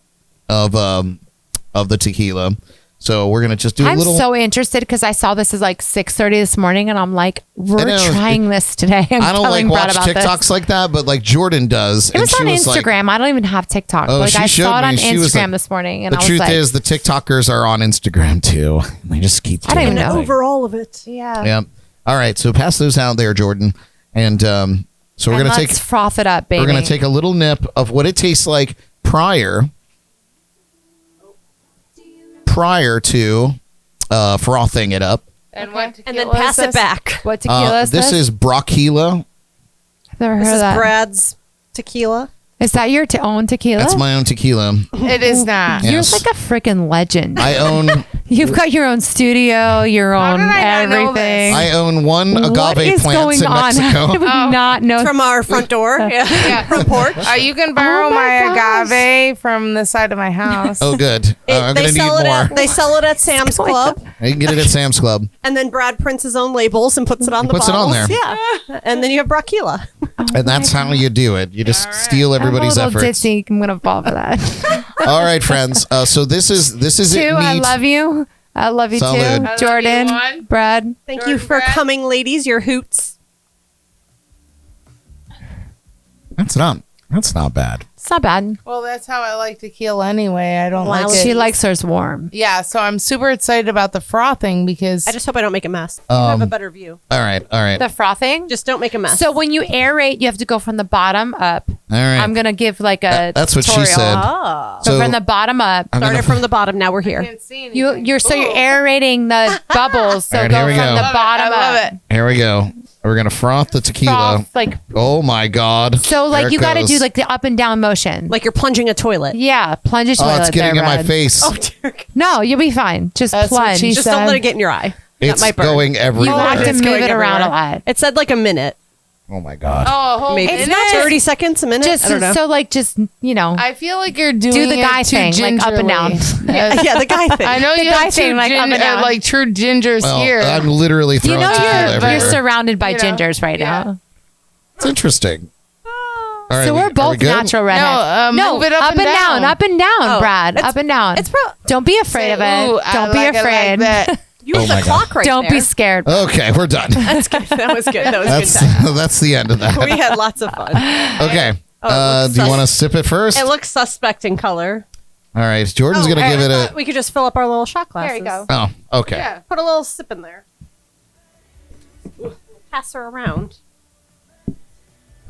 of the tequila. So we're going to just do a I'm little. so interested because I saw this is like 6:30 this morning, and I'm like, we're know. trying this today. I'm I don't like telling Brad watch about TikToks this. like that, but like Jordan does. It was on Instagram. I don't even have TikTok. Oh, like she I showed saw it on me. She was Instagram like- this morning, and The I was truth like, is, the TikTokers are on Instagram too. They just keep. I don't even doing know. it. Over all of it. yeah. Yeah. All right. So pass those out there, Jordan. And so we're And gonna let's froth it up, baby. we're gonna take a little nip of what it tastes like prior to frothing it up. And what And then tequila pass is it this? back. What tequila is This is Brockila. I've never heard This of is that. Brad's tequila. Is that your own tequila? That's my own tequila. It is not. Yeah. You're Yes. like a freaking legend. I own You've got your own studio, your How own did I not know everything. I own one What agave is plant going in on? How Mexico. did we not know? From our front door. Yeah. Front porch. You can borrow Oh my my gosh. agave from the side of my house. Oh, good. I'm gonna need more. They sell it at Sam's going Club, You can get it at Sam's Club. and then Brad prints his own labels and puts it on the Puts it on bottles. there. Yeah, and then you have Brockila. And that's how you do it. You just steal I'm everybody's a little efforts. ditzy. I'm gonna fall for that. All right, friends. So this is Two, it. I Neat. love you. I love you Salud. I too, love Jordan, you, one. Brad. Thank Jordan, you for Brad. coming, ladies. Your hoots. That's not bad. It's not bad. Well, that's how I like tequila anyway. I don't like She it. likes hers warm. Yeah, so I'm super excited about the frothing because I just hope I don't make a mess. You have a better view. All right. The frothing. Just don't make a mess. So when you aerate, you have to go from the bottom up. All right. I'm gonna give like a. That's what she tutorial. said. oh. So from the bottom up. I'm Started gonna- from the bottom. Now we're here. can't see anything. You're aerating the bubbles. So All right, go here we from go. the Love it. bottom I love up. it. Here we go. We're gonna froth the tequila. Froth, like Oh my God. so, like There you it got to goes. do like the up and down motion. Like you're plunging a toilet. Yeah, plunge a toilet Oh, it's getting there, in my Brad. face. Oh, dear God. No, you'll be fine. Just That's what plunge. she Just don't let it get in your eye. It's might burn. going You everywhere. have to It's move going it around a everywhere. lot. It said like a minute. Oh my God. Oh, a whole Maybe minute? it's not 30 seconds, a minute. Just I don't know. so like just I feel like you're doing do the it guy too thing, like up and down. gingerly. yeah, the guy thing. I know The you guy have thing, two like up and down. like true gingers Well, here. I'm literally You throwing know tequila you're everywhere. surrounded by You know, gingers right yeah. now. It's interesting. All right, So we- we're are we both good? natural redheads. No, move it up and down. up and down, Oh, Brad, it's- up and down. it's pro- Don't be afraid of it. Ooh, I Don't be like it afraid. Like that. You have Oh my the God. clock right Don't there. be scared. Okay, we're done. That's good. That was good. That was That's good time. that's the end of that. We had lots of fun. Okay. Oh, it looks Do you sus- want to sip it first? It looks suspect in color. All right. Jordan's gonna give it a. We could just fill up our little shot glasses. There you go. Oh, okay. Yeah. Put a little sip in there. Pass her around.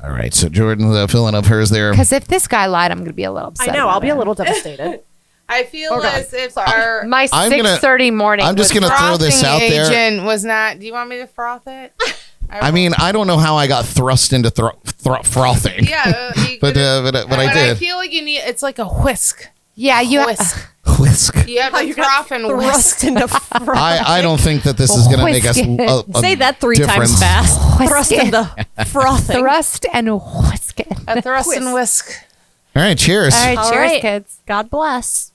All right. So Jordan's filling up hers there. Because if this guy lied, I'm going to be a little upset. I know. about I'll be it. a little devastated. I feel Oh, God. as if our My I'm gonna- 6:30 morning. I'm just was- gonna throw this frothing out there. agent was not. Do you want me to froth it? I mean, I don't know how I got thrust into frothing. yeah, you But could've- but I I did. feel like you need. It's like a whisk. Yeah, you. Whisk. Whisk. You have How to you got froth and whisk. thrust into froth. I don't think that this is going to make us a Say that 3 difference. times fast. Whisk Thrust it. into frothing. Thrust and whisk it. A thrust and whisk. All right. Cheers. All right, All cheers, right. kids. God bless.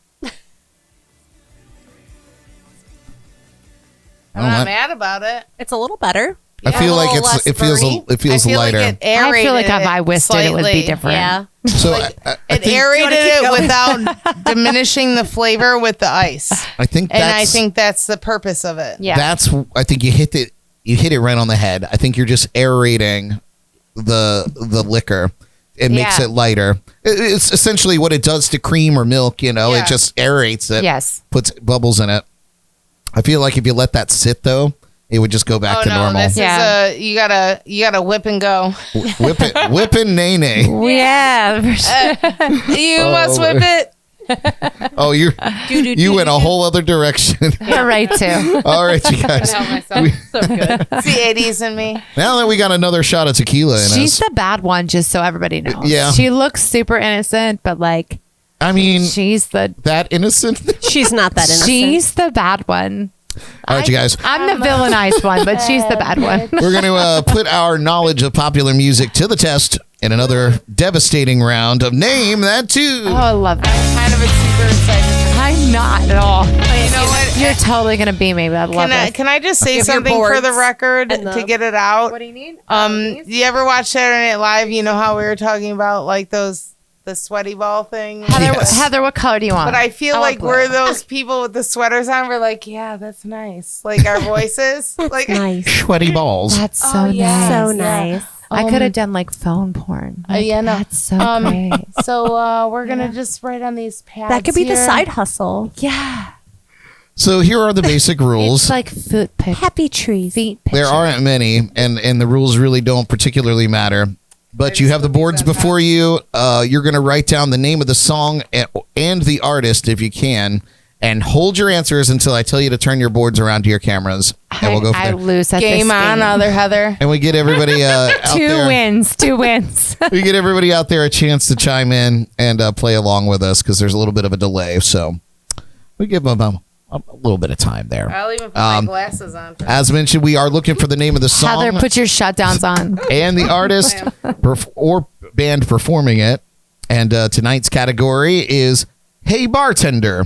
I'm not mad about it. It's a little better. I feel like it feels lighter. Like I feel like if I whisked it would be different. Yeah. So it aerated it without diminishing the flavor with the ice. I think that's the purpose of it. Yeah. I think you hit it right on the head. I think you're just aerating the liquor. It makes it lighter. It's essentially what it does to cream or milk, It just aerates it. Yes. Puts bubbles in it. I feel like if you let that sit though, it would just go back to normal. This is you gotta whip and go. Whip and nay nay. Yeah. For sure. You must whip it. Oh, you went a whole other direction. You're right too. All right, you guys. Help myself. So good. It's the 80s in me. Now that we got another shot of tequila in She's us. the bad one, just so everybody knows. Yeah. She looks super innocent, but like, I mean, she's that innocent. She's not that innocent. She's the bad one. All right, you guys. I'm the villainized one, but she's the bad one. We're going to put our knowledge of popular music to the test in another devastating round of Name That Tune. Oh, I love that. I'm kind of super excited. I'm not at all. You know what? You're totally gonna be me, but I love it. Can I just say Give your something for the boards record to get it out? What do you need? You ever watch Saturday Night Live? You know how we were talking about like the sweaty ball thing? Heather, what color do you want? But I feel like want we're those people with the sweaters on. We're like, yeah, that's nice. Like our voices. Like nice. Sweaty balls. That's so nice. So nice. I could have done like phone porn. Like, yeah, no. That's so great. So we're gonna just write on these pads. That could be the here. side hustle. Yeah. So here are the basic rules. It's like foot pick. Happy trees. Feet There aren't many, and the rules really don't particularly matter. But you have the boards before you. You're going to write down the name of the song and the artist if you can, and hold your answers until I tell you to turn your boards around to your cameras, and we'll go from I there. lose at Game this on, game. other Heather. And we get everybody out there. Two wins. We get everybody out there a chance to chime in and play along with us because there's a little bit of a delay. So we give them a little bit of time there. I'll even put my glasses on. As mentioned, we are looking for the name of the song. Heather, put your shutdowns on. And the artist or band performing it. And tonight's category is Hey Bartender.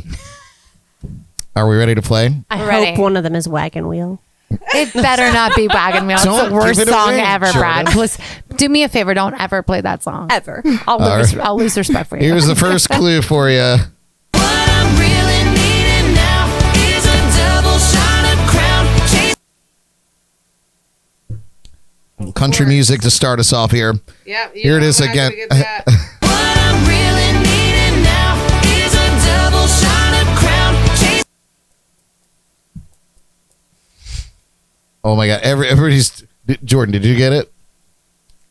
Are we ready to play? I Ready. hope one of them is Wagon Wheel. It better not be Wagon Wheel. It's Don't the worst give it song away, ever, Jordan. Brad. Please, do me a favor. Don't ever play that song. Ever. I'll lose respect for you. Here's the first clue for you. Country music to start us off here. Yep. Here it is again. Oh my God! Everybody's Jordan. Did you get it?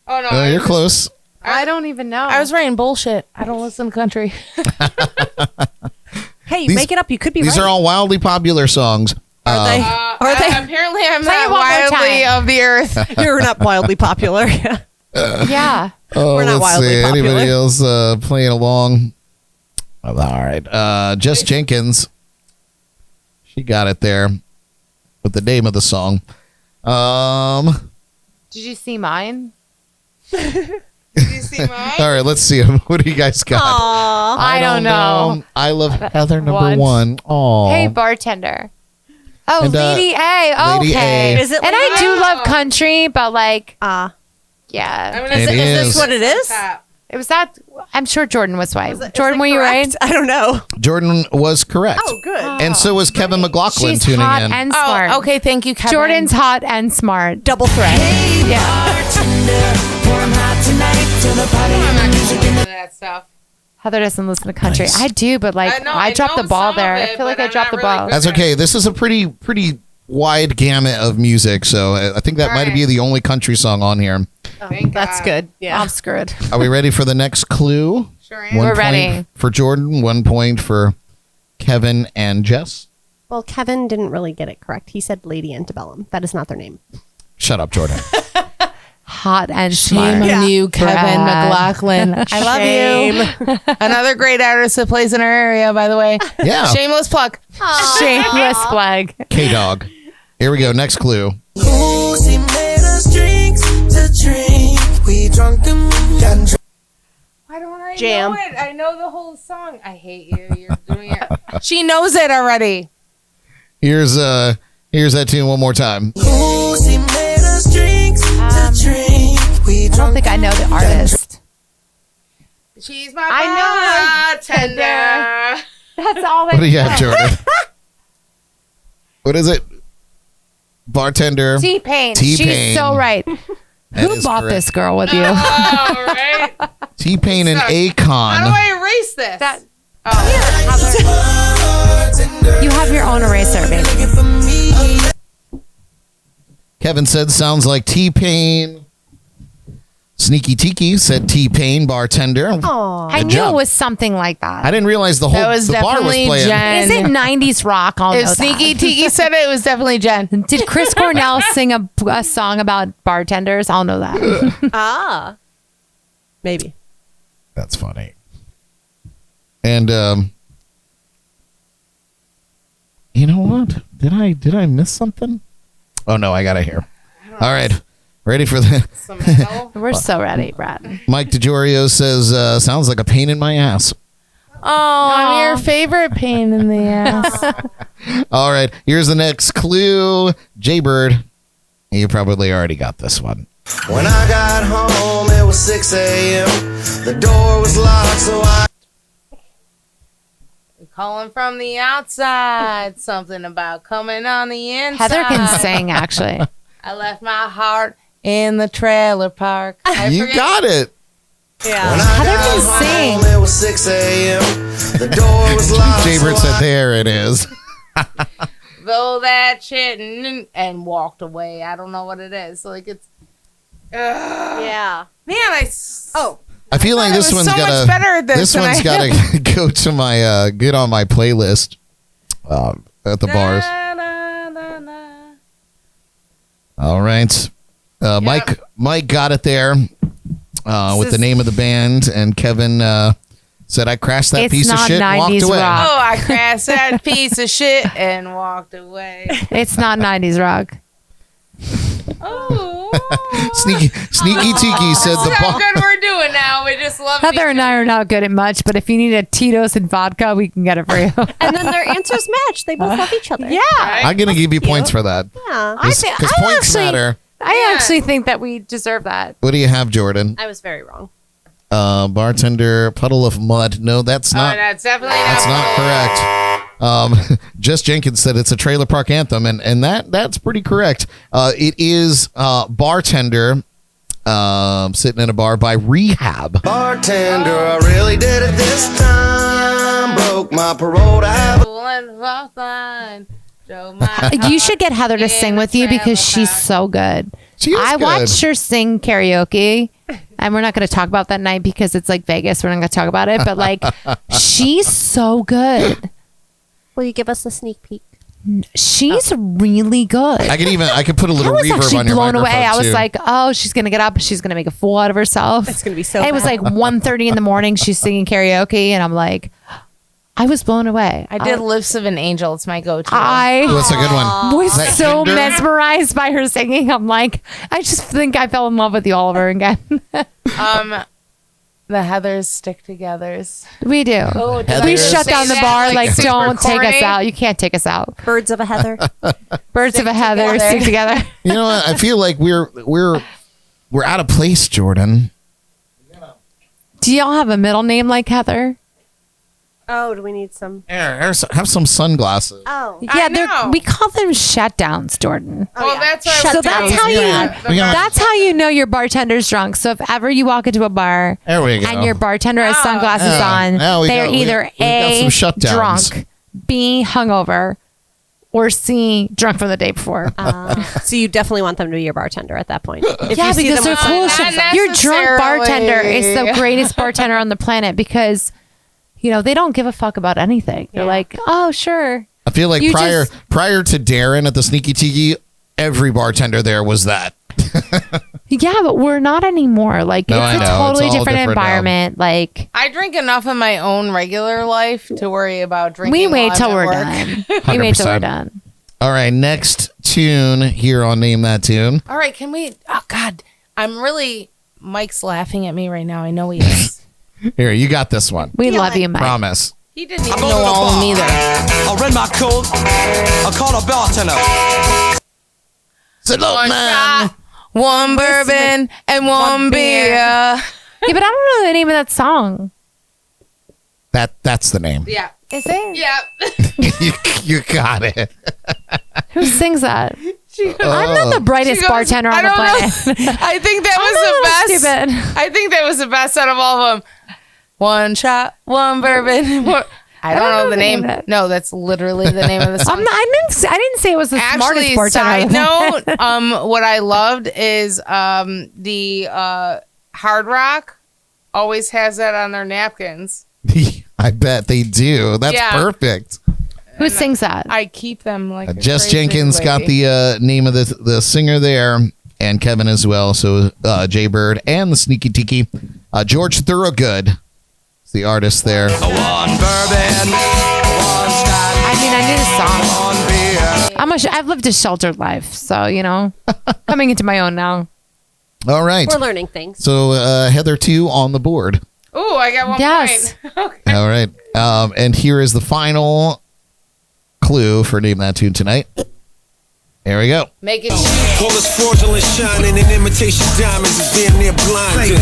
Oh no, You're close. I don't even know. I was writing bullshit. I don't listen to country. Hey, These- make it up. You could be These right. are all wildly popular songs. Are they? Apparently, I'm Play it not one more wildly time. of the earth. You're not wildly popular. Yeah. Oh, We're not let's wildly see. popular. Anybody else playing along? All right. Jess Jenkins. She got it there with the name of the song. Did you see mine? Did you see mine? All right, let's see them. What do you guys got? Aw. I don't know. I love Heather number What? one. Oh, Hey, bartender. Oh, And, Lady A. Lady Okay. A. Is it And Lady I do A? love country, but like, Ah. yeah. It Is is. this what it is? It was that. I'm sure Jordan was right. Is Jordan, it were you right? correct? I don't know. Jordan was correct. Oh, good. And so was Kevin McLaughlin She's tuning hot in. and smart. Oh, okay. Thank you, Kevin. Jordan's hot and smart. Double threat. I'm not gonna listen to that stuff. Heather doesn't listen to country. Nice. I do, but like, know- I dropped know the ball some there. of I it, feel like but I I'm dropped the not really ball. good. That's okay. This is a pretty wide gamut of music, so I think that might right. be the only country song on here. Thank That's God. good. Yeah. I'm screwed. Are we ready for the next clue? Sure am. One We're point ready. for Jordan, 1 point for Kevin and Jess. Well, Kevin didn't really get it correct. He said Lady Antebellum. That is not their name. Shut up, Jordan. Hot and Shame smart. on you, Kevin Brad. McLaughlin. I love you. Another great artist that plays in our area, by the way. Yeah. Shameless plug. Shameless plug. K-Dog. Here we go. Next clue. She made us drinks to drink. We drunk and got drunk. Why don't I Jam. know it? I know the whole song. I hate you. You're doing it. She knows it already. Here's Here's that tune one more time. Ooh, she made us drinks to drink. We I don't drunk think I know the artist. She's my bartender. That's all What do you have, Jordan? What is it? Bartender. T-Pain. T-Pain. She's so right. That Who is bought correct. this girl with you? Oh, right. T-Pain and How do Akon. I erase this? That- bartender. You have your own eraser, baby. Looking for me. Kevin said sounds like T-Pain. Sneaky Tiki said T-Pain bartender. Aw. I Good knew job. it was something like that. I didn't realize the That was bar was definitely playing. Jen. Is it 90s rock? I'll If know Sneaky that. Tiki said it, it was definitely Jen. Did Chris Cornell sing a song about bartenders? I'll know that. Ah. Maybe. That's funny. And you know what? Did I miss something? Oh no, I got it here. All right. Ready for the Some metal. We're so ready, Brad. Mike DeJorio says sounds like a pain in my ass. I'm your favorite pain in the ass. All right, here's the next clue. Jaybird, you probably already got this one. When I got home, it was 6 a.m. The door was locked, so I Calling from the outside. Something about coming on the inside. Heather can sing, actually. I left my heart in the trailer park. You got it. Yeah. When I Heather got can home, sing. it was 6 a.m. The door was locked, Jaybird so said, I "There it is." Roll that shit and walked away. I don't know what it is. Like it's. Yeah. Man, I feel like thought it this was one's so much gotta. better at this This than one's I gotta go to my get on my playlist at the bars. All right, Mike got it there with the name of the band, and Kevin said, "I crashed that It's piece of not shit and walked 90s away." rock. Oh, I crashed that piece of shit and walked away. It's not 90s rock. Oh. Sneaky Tiki said the Look how bar. good we're doing now. We just love Heather and I are not good at much, but if you need a Tito's and vodka, we can get it for you. And then their answers match. They both love each other. yeah. I'm gonna give you points for that Yeah. because points matter. I actually think that we deserve that. What do you have, Jordan? I was very wrong. Bartender, puddle of mud. No, that's not. that's definitely That's not correct. Jess Jenkins said it's a trailer park anthem, and that's pretty correct. It is Bartender, sitting in a bar by Rehab. bartender, I really did it this time. Broke my parole to have You should get Heather to sing with you because she's so good. She is I good. watched her sing karaoke, and we're not going to talk about that night because it's like Vegas. We're not going to talk about it, but like, she's so good. Will you give us a sneak peek? She's really good. I could put a I little was reverb actually on your blown away. microphone, I was too. like, oh, she's going to get up. She's going to make a fool out of herself. It's gonna be so And it was bad. like 1:30 in the morning. She's singing karaoke, and I'm like, I was blown away. I did Lifts of an Angel. It's my go-to. I That's a good one. was Is that so Hinder? mesmerized by her singing. I'm like, I just think I fell in love with you all over again. The Heathers stick togethers. We do. Oh, Heather We is- shut down the Say bar. that, Like, super don't take us corny. out. You can't take us out. Birds of a Heather. Birds of a Heather together. stick together. You know what? I feel like we're out of place, Jordan. Do y'all have a middle name like Heather? Oh, do we need some? Have some sunglasses. Oh. Yeah, know. we call them shutdowns, Jordan. Well, that's why So that's how That's how you know your bartender's drunk. So if ever you walk into a bar There we go. and your bartender has sunglasses Yeah. on, Now they're we've either got A, some shutdowns. drunk, B, hungover, or C, drunk from the day before. So you definitely want them to be your bartender at that point. If Yeah, you see because them they're with cool. sunglasses Not on. Your drunk bartender is the necessarily. greatest bartender on the planet because, they don't give a fuck about anything. They're like, oh, sure. I feel like You prior just- to Darren at the Sneaky Tiki, every bartender there was that. Yeah, but we're not anymore. Like, No, I it's a know. totally It's all different different now. environment. Like, I drink enough in my own regular life to worry about drinking. we wait while till I'm we're at work. done. We wait till we're 100%. done. All right, next tune here on Name That Tune. All right, can we? Oh God, Mike's laughing at me right now. I know he is. Here, you got this one. We love you, Mike. Promise. He didn't even I go know to the all of them either. bar. I rent my coat. I call a bartender. Salute, man. shot, one bourbon, and one beer. Yeah, but I don't know the name of that song. That's the name. Yeah. Is it? Yeah. you got it. Who sings that? I'm not the brightest She goes, bartender on I the don't know. planet. I think that I'm was a the little best. stupid. I think that was the best out of all of them. One shot, one bourbon. I don't know the name. No, that's literally the name of the song. I didn't say it was the Actually, smartest side bartender. note, what I loved is the Hard Rock always has that on their napkins. I bet they do. That's Yeah. perfect. Who sings that? I keep them like a Jess crazy Jenkins got lady. the name of the singer there, and Kevin as well. So Jay Bird and the Sneaky Tiki. George Thorogood is the artist there. One bourbon, one scotch, I mean, I knew the song. one beer. I've lived a sheltered life, so coming into my own now. All right. We're learning things. So Heather 2 on the board. Ooh, I got one Yes. point. All right. And here is the final clue for Name That Tune tonight. Here we go. Make it All this fraudulent shining and imitation diamonds is damn near blinding.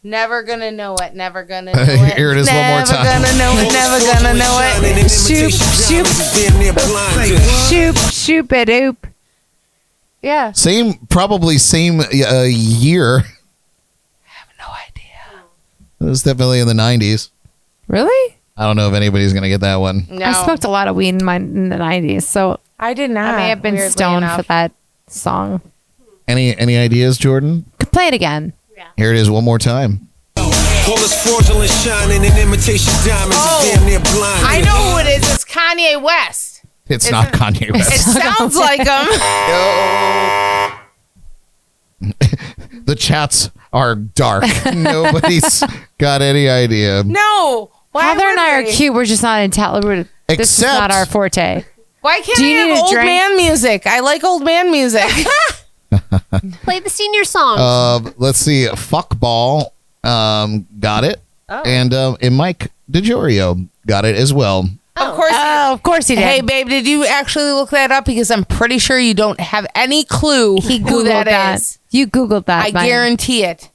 Never gonna know it. Never gonna know it. Here it is one more time. Never gonna know it. Never gonna know it. Shoop, shoop. Shoop, shoop it oop. Yeah. Probably same year. No idea. It was definitely in the 90s. Really? I don't know if anybody's going to get that one. No, I smoked a lot of weed in the 90s, so I did not. I may have been weirdly stoned enough. for that song. Any ideas, Jordan? Could play it again. Here it is one more time. All this fraudulent shining and imitation diamonds is damn near blinding. I know who it is. It's Kanye West. It's not Kanye It West. sounds like him. The chats are dark. Nobody's got any idea. No. Why Heather and would I are they? cute. We're just not intelligent. This is Except- not our forte. Why can't Do I you have need a old drink? man music? I like old man music. Play the senior song. Let's see. Fuckball got it. Oh. And Mike DiGiorio got it as well. Of course. Oh, of course he did. Hey, babe, did you actually look that up? Because I'm pretty sure you don't have any clue He who Googled that is. You Googled that. I Mike. guarantee it.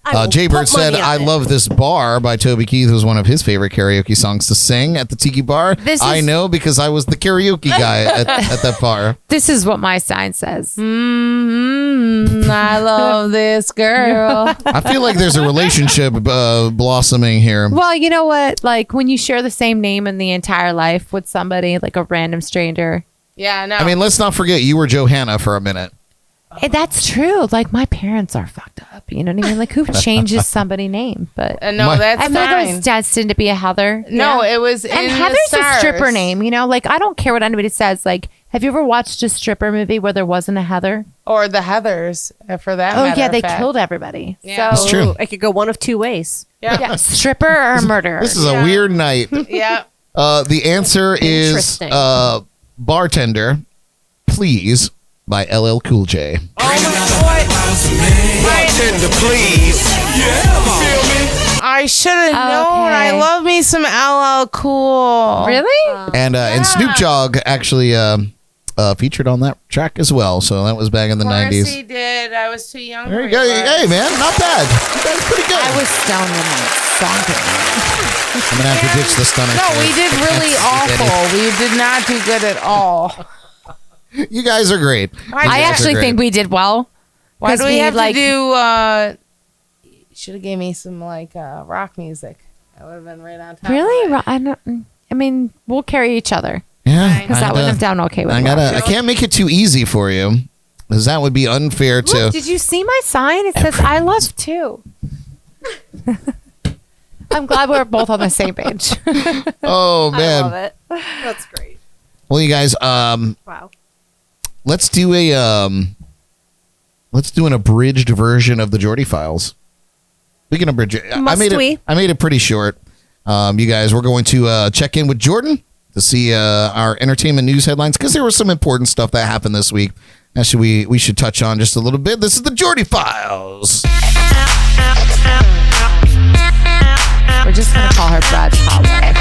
I will Jay put Bird said, money on I it. love this bar by Toby Keith was one of his favorite karaoke songs to sing at the Tiki Bar. I know because I was the karaoke guy at that bar. This is what my sign says. I love this girl. I feel like there's a relationship blossoming here. Well, you know what? Like when you share the same name in the entire life with somebody, like a random stranger. Yeah, no. I mean, let's not forget you were Johanna for a minute. That's true. Like my parents are fucked up. You know what I mean? Like who changes somebody's name? But no, that's I feel like I fine. was destined to be a Heather. No, Yeah. it was in And the Heather's a stars. stripper name. You know, like I don't care what anybody says. Like, have you ever watched a stripper movie where there wasn't a Heather? Or the Heathers, for that Oh matter yeah, of they fact. killed everybody. Yeah. It's true. It could go one of two ways. Yeah, stripper or murderer. This is a weird night. Yeah. The answer is Interesting. Bartender, Please by LL Cool J. Bartender, please. Feel me? I should have known. I Okay. love me some LL Cool. Really? And Snoop Dogg actually featured on that track as well. So that was back in the Of course 90s. he did. I was too young. There you for go. it. Hey, man, not bad. That's pretty good. I was stoned when that song came I'm going to have to ditch the stunner. No, we did really awful. We did not do good at all. You guys are great. I actually think we did well. Why 'Cause do we have like, to do? Should have gave me some rock music. That would have been right on top. Really? Of it. I mean, we'll carry each other Yeah. because that wouldn't have done okay with me. I can't make it too easy for you because that would be unfair to. Look, did you see my sign? It says "I love too." I'm glad we're both on the same page. Oh, man. I love it. That's great. Well, you guys, Wow. let's do an abridged version of the Jordy Files. We can abridge it. I made it pretty short. You guys, we're going to check in with Jordan to see our entertainment news headlines because there was some important stuff that happened this week. Actually, we should touch on just a little bit. This is the Jordy Files. just gonna call her Brad's hot wife.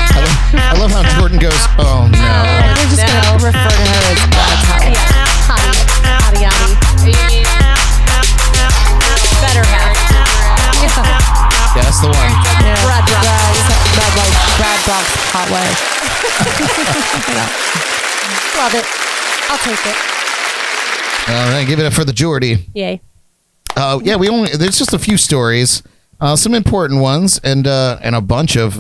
I love how Jordan goes, oh no. We're just gonna refer to her as Brad's hot wife. Hottie, hottie, hottie. Better half. Yeah, that's the one. Brad Brock's hot wife. Love it. I'll take it. All right, give it up for the Jordy. Yay. There's just a few stories, some important ones, and a bunch of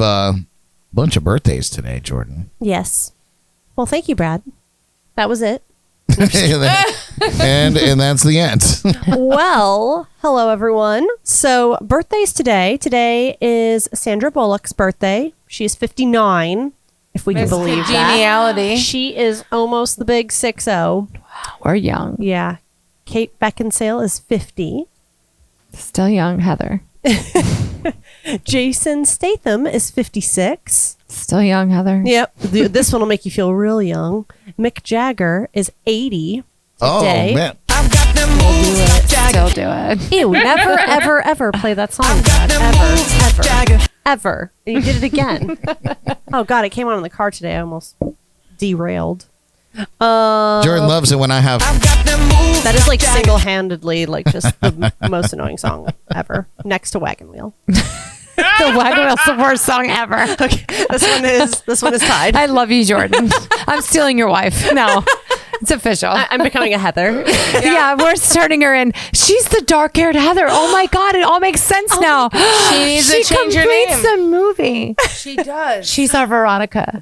birthdays today, Jordan. Yes. Well, thank you, Brad. That was it. and that's the end. Well, hello everyone. So birthdays today. Today is Sandra Bullock's birthday. She is 59, if we can believe that. Geniality. She is almost the big 6-0. We're young. Yeah. Kate Beckinsale is 50. Still young, Heather. Jason Statham is 56. Still young, Heather. Yep. This one will make you feel real young. Mick Jagger is 80 today. Oh, man. Still do it. Ew, never, ever, ever play that song. Brad. Ever. And you did it again. Oh, God, it came on in the car today. I almost derailed. Jordan loves it when I have. That is like single-handedly like just the most annoying song ever, next to Wagon Wheel. The Wagon Wheel's the worst song ever. Okay, this one is tied. I love you, Jordan. I'm stealing your wife. No, it's official. I'm becoming a Heather. Yeah, we're starting her in. She's the dark-haired Heather. Oh my God, it all makes sense now. She needs to change her completes name. the movie. She does. She's our Veronica.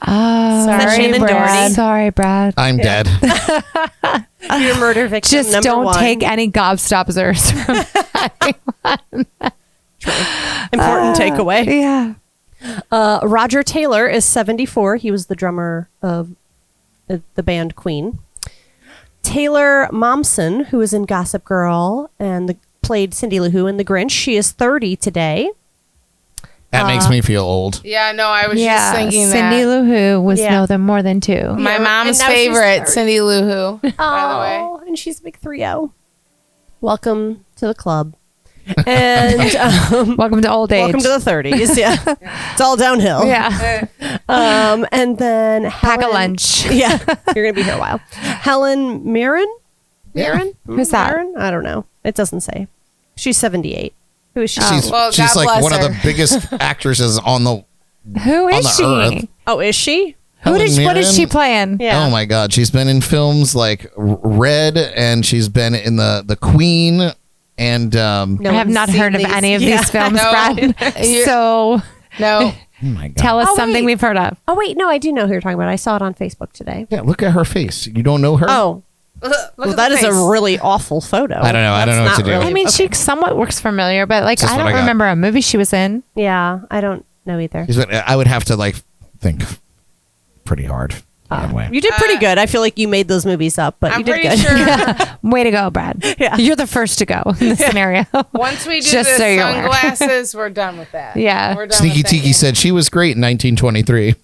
Sorry, Sorry, Brad. Jordy. Sorry, Brad. I'm dead. You're a murder victim. Just number don't one. take any gobstoppers from Important takeaway. Yeah. Roger Taylor is 74. He was the drummer of the band Queen. Taylor Momsen, who was in Gossip Girl and played Cindy Lou Who in The Grinch, she is 30 today. That makes me feel old. Yeah, no, I was just thinking Cindy that. Lou Who was Yeah. no them more than two. My mom's and now she's favorite, 30. Cindy Lou Who, by the way. Oh, and she's a big 3-0. Welcome to the club. And Welcome to old age. welcome to the 30s. Yeah. It's all downhill. Yeah. And then Pack a Helen- lunch. Yeah. You're going to be here a while. Helen Mirren? Mirren? Who's that? Mirren? I don't know. It doesn't say. She's 78. Who is she? Well, She's God like bless one of her. the biggest actresses on the. Who On is the she? earth. Oh, is she? Helen What is Mirren? she playing? Yeah. Oh my God, she's been in films like Red, and she's been in the Queen, and No I have one's not seen heard of any of these films, No. Brad. So No. oh my God, tell us Oh, something wait. we've heard of. Oh, wait. No, I do know who you're talking about. I saw it on Facebook today. yeah, look at her face. You don't know her? Oh. Well, that is a really awful photo. I don't know. I don't know That's what to not do. I mean, she somewhat looks familiar, but like Just I what I don't got. remember a movie she was in. Yeah, I don't know either. I would have to think pretty hard. Anyway. You did pretty good. I feel like you made those movies up, but I'm you did pretty good. sure Way to go, Brad. Yeah. You're the first to go in this scenario. once we do Just the so you're aware. sunglasses, we're done with that. Yeah. We're done Sneaky with that Tiki game. said she was great in 1923.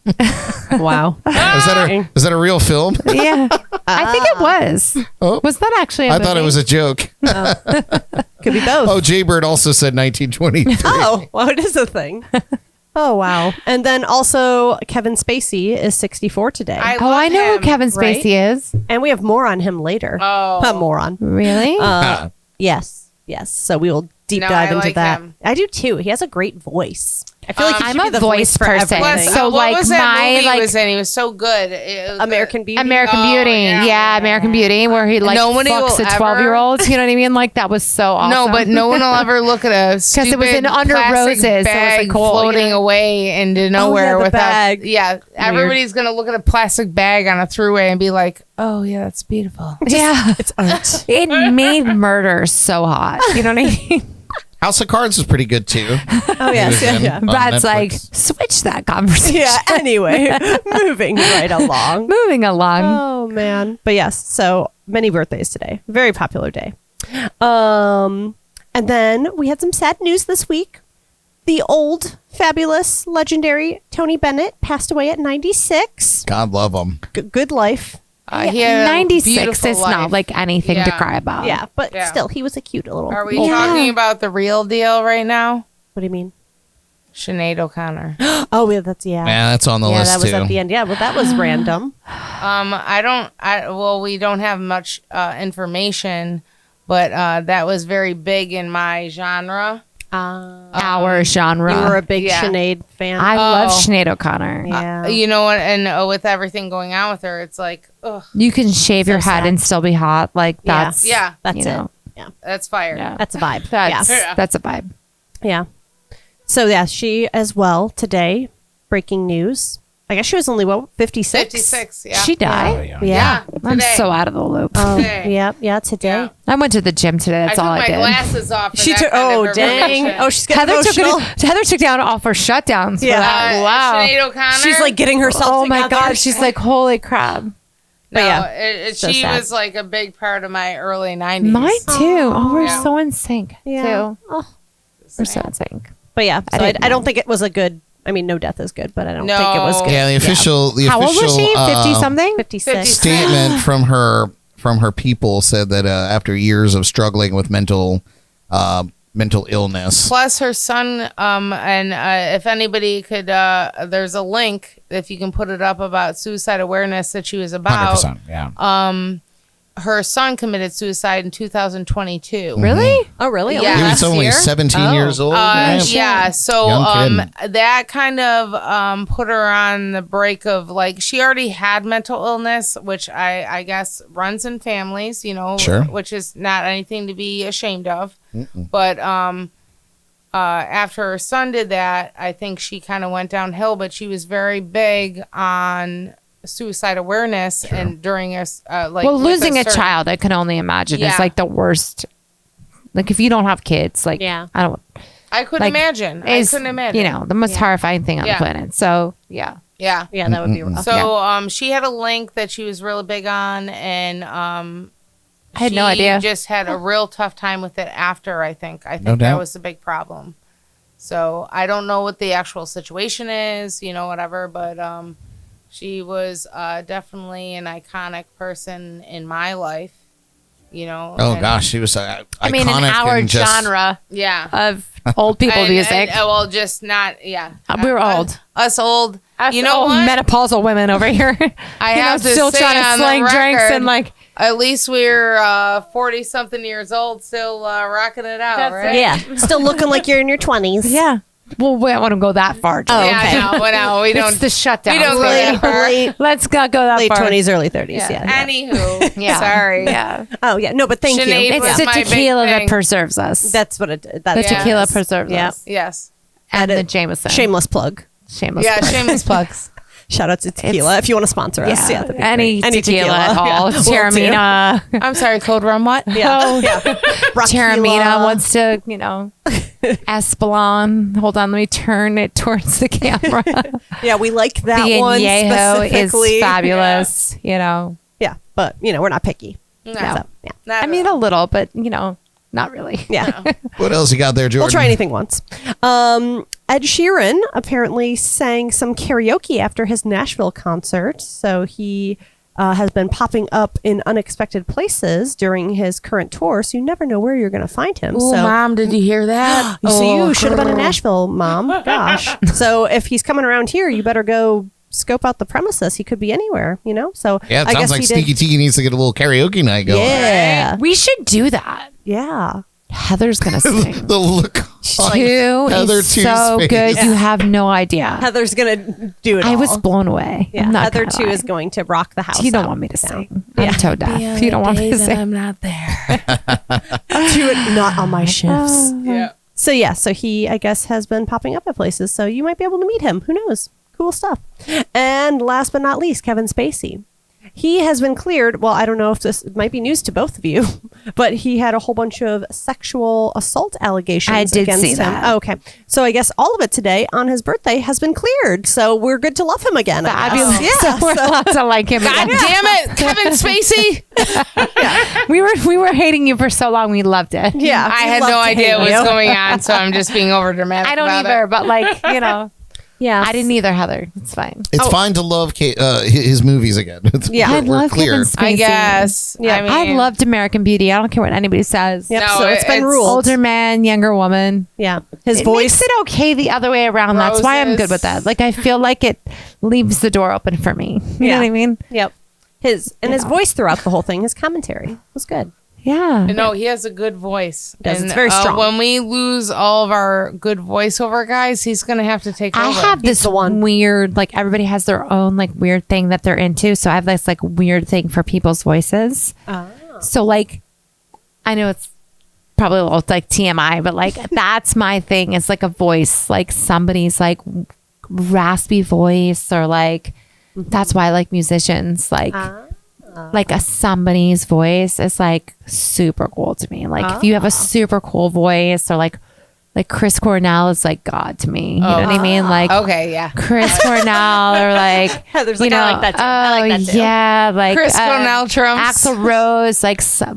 Wow. Is that a real film? Yeah. I think it was. Oh. Was that actually a I thought it movie? was a joke. Could be both. Oh, Jaybird also said 1923. Oh, well, it is a thing. Oh, wow. And then also Kevin Spacey is 64 today. Oh, love I know who him. Kevin right? Spacey is. And we have more on him later. Oh. More on. Really? Yes. Yes. So we will deep No, dive I into like that. him. I do too. He has a great voice. I feel like he I'm should be a the voice for person. everything. Plus, So, what like, was that my, movie like- he was in? He was so good. It was American Beauty. American Oh, Beauty. yeah, Yeah, American Beauty, where he like Nobody fucks will a 12-year-old. You know what I mean? Like that was so awesome. No, but no one will ever look at a stupid it was in Under plastic Roses, so it was, bag like, cool, floating you know? away into nowhere the without. bag. Yeah, everybody's gonna look at a plastic bag on a throughway and be like, "Oh yeah, that's beautiful." Yeah, It's art. it made murder so hot. You know what I mean? House of Cards was pretty good too. Oh, yes. He was in Yeah. on Brad's Netflix. like, switch that conversation. Yeah. Anyway, moving right along. Moving along. Oh man. But yes, so many birthdays today. Very popular day. And then we had some sad news this week. The old, fabulous, legendary Tony Bennett passed away at 96. God love him. Good life. He had a 96 beautiful is not life. like anything to Yeah. cry about. Yeah, but Yeah. still, he was a cute little. Are we old- talking about the real deal right now? What do you mean? Sinead O'Connor. Oh, yeah, yeah, that's on the list that was too. at the end. Yeah, well, that was random. We don't have much information, but that was very big in my genre. Our genre. You were a big Yeah. Sinead fan. I love Sinead O'Connor. yeah. You know what? And with everything going on with her, it's like, ugh, You can shave your head sad. and still be hot. Like that's Yeah. That's you it. know, Yeah. that's fire. Yeah. That's a vibe. That's yeah. that's a vibe. Yeah. So, yeah, she as well today, breaking news. I guess she was only, 56? 56, yeah. She died. Yeah. I'm today. so out of the loop. Oh, Today. yeah, today. Yeah. I went to the gym today. That's I all took I my did. glasses off. For She that took, kind of dang. information. Oh, she's getting emotional. Heather took down all her shutdowns. Yeah. For that. Wow. Sinead O'Connor. She's like getting herself Oh my together. god. She's like, holy crap. But no, yeah, so she sad. was like a big part of my early 90s. Mine too. Oh, we're Yeah. so in sync Yeah. too. Oh. We're so in sync. But yeah, so didn't I don't know. think it was a good, I mean, no death is good, but I don't think it was No. good. Yeah, the official How old was she? 50 something? 56. statement from her people said that after years of struggling with mental illness. Plus her son, and if anybody could, there's a link, if you can put it up, about suicide awareness that she was about. 100%. Yeah. Her son committed suicide in 2022. Really? Oh, really? Yeah. Only He was last only year? 17 years old. Yeah, so Young kid. that kind of put her on the break of, like, she already had mental illness, which I guess runs in families, you know, Sure. which is not anything to be ashamed of. But after her son did that, I think she kind of went downhill, but she was very big on suicide awareness and during a like Well, with losing a certain- child, I can only imagine, Yeah. is like the worst. Like if you don't have kids, like Yeah. I don't. I couldn't like, imagine. is, I couldn't imagine. You know, the most horrifying thing on Yeah. the planet. So yeah. Yeah. Yeah, that would be rough. So she had a link that she was really big on, and I had no idea. Just had a real tough time with it after. I think No that doubt. was the big problem. So I don't know what the actual situation is, you know, whatever. But she was definitely an iconic person in my life, you know. Oh and- gosh, she was iconic. I mean, in our and just- genre Yeah. of old people music, well, just not. Yeah. we're old. Us old. Us you know old what? menopausal women over here. I You know, have to still say trying to on the slang drinks record, and like. At least we're 40-something years old, still rocking it out, right? Yeah, still looking like you're in your 20s. Yeah. Well, we don't want to go that far. Oh, Yeah, okay. no, we don't. It's the shutdown. we don't go that far. Let's not go that Late far. 20s, early 30s. Yeah. Anywho, Yeah. sorry. Yeah. Oh, yeah. No, but thank Sinead you. was It's the my big tequila that thing. preserves us. That's what it. The That's Yeah. tequila preserves Yeah. us. Yes. And Add the it- Jameson. Shameless plug. Shameless. Yeah, plug. shameless plugs. Shout out to tequila if you want to sponsor us. Yeah, that'd be any great. tequila at all. Yeah. Terramina. I'm sorry, code rum what? Yeah. yeah. Terramina wants to, you know, Espelon. Hold on, let me turn it towards the camera. Yeah, we like that the one añejo is specifically. fabulous. You know, Yeah, but we're not picky. No. So, yeah. Not I mean a little, but you know, not really. Yeah. What else you got there, Jordan? We'll try anything once. Ed Sheeran apparently sang some karaoke after his Nashville concert. So he has been popping up in unexpected places during his current tour. So you never know where you're going to find him. Oh, so Mom, did you hear that? you should have been in Nashville, Mom. Gosh. So if he's coming around here, you better go scope out the premises. He could be anywhere, you know? So Yeah, it I sounds guess like he did. Sneaky Tiki needs to get a little karaoke night going. Yeah. We should do that. Yeah. Heather's gonna sing. The look. Two Heather is Two's so face. good. You have no idea. Heather's going to do it I all. was blown away. Yeah, I'm not Heather gonna too lie. is going to rock the house. You don't out. want me to Yeah. sing. I'm toe deaf. You don't want me to sing. I'm not there. Do it not on my shifts. Yeah. So yeah, so he I guess has been popping up at places. So you might be able to meet him. Who knows? Cool stuff. And last but not least, Kevin Spacey. He has been cleared. Well, I don't know if this might be news to both of you, but he had a whole bunch of sexual assault allegations I did against see him. that. Oh, okay. So I guess all of it today on his birthday has been cleared. So we're good to love him again. I guess. Fabulous. Yeah. So we're allowed to like him. God again. damn it, Kevin Spacey! We were hating you for so long. We loved it. Yeah. I we had love no to idea hate what you. was going on, so I'm just being over dramatic. I don't about either, it. but like, you know, Yeah. I didn't either, Heather. It's fine. It's fine to love his movies again. Yeah. I we're love clear. Kevin Spacey. I guess. Yeah. I loved American Beauty. I don't care what anybody says. Yep. No, so it's been it's ruled. Older man, younger woman. Yeah. His It voice. makes it okay the other way around. That's why I'm good with that. Like, I feel like it leaves the door open for me. You know what I mean? Yep. His voice throughout the whole thing, his commentary was good. Yeah. No, he has a good voice. does. It's very strong. When we lose all of our good voiceover guys, he's going to have to take over. I have this weird, like, everybody has their own, like, weird thing that they're into. So I have this, like, weird thing for people's voices. So, like, I know it's probably a little, like, TMI, but, like, that's my thing. It's, like, a voice, like, somebody's, like, raspy voice, or, like, that's why I like musicians, like a somebody's voice is like super cool to me. Like if you have a super cool voice, or like Chris Cornell is like God to me. You know what I mean? Like okay, yeah. Chris Cornell, or like Heather's you like, know, I like that too. I like that too. yeah, like Chris Cornell trumps. Axl Rose,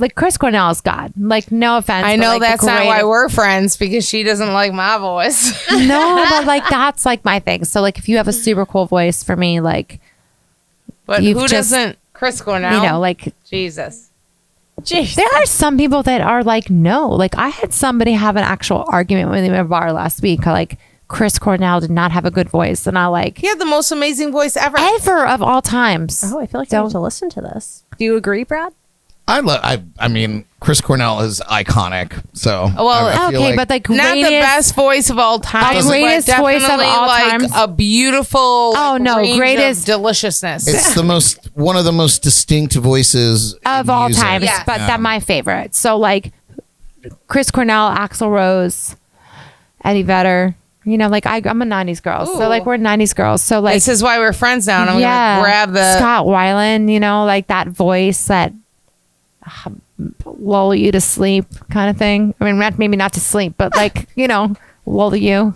like Chris Cornell is God. Like no offense, I but, know like, the that's not why greatest- we're friends, because she doesn't like my voice. No, but like that's like my thing. So like if you have a super cool voice for me, like But You've who just- doesn't? Chris Cornell. you know, like Jesus. there are some people that are like, no. Like I had somebody have an actual argument with me at a bar last week. Like Chris Cornell did not have a good voice, and I like He had the most amazing voice ever. ever of all times. Oh, I feel like I need to listen to this. Do you agree, Brad? I mean, Chris Cornell is iconic. So Well, I feel okay, but like Not the greatest- best voice of all time. The but greatest voice of definitely, all like time. a beautiful. Oh, like, no, range of greatest- deliciousness. it's one of the most distinct voices of in all music. time, Yes. but that's my favorite. So like Chris Cornell, Axl Rose, Eddie Vedder. You know, like I'm a '90s girl, so like we're '90s girls. So like This is why we're friends now. And I'm yeah, gonna grab the. Scott Weiland. You know, like that voice that lull you to sleep kind of thing. I mean, maybe not to sleep, but like you know, lull you.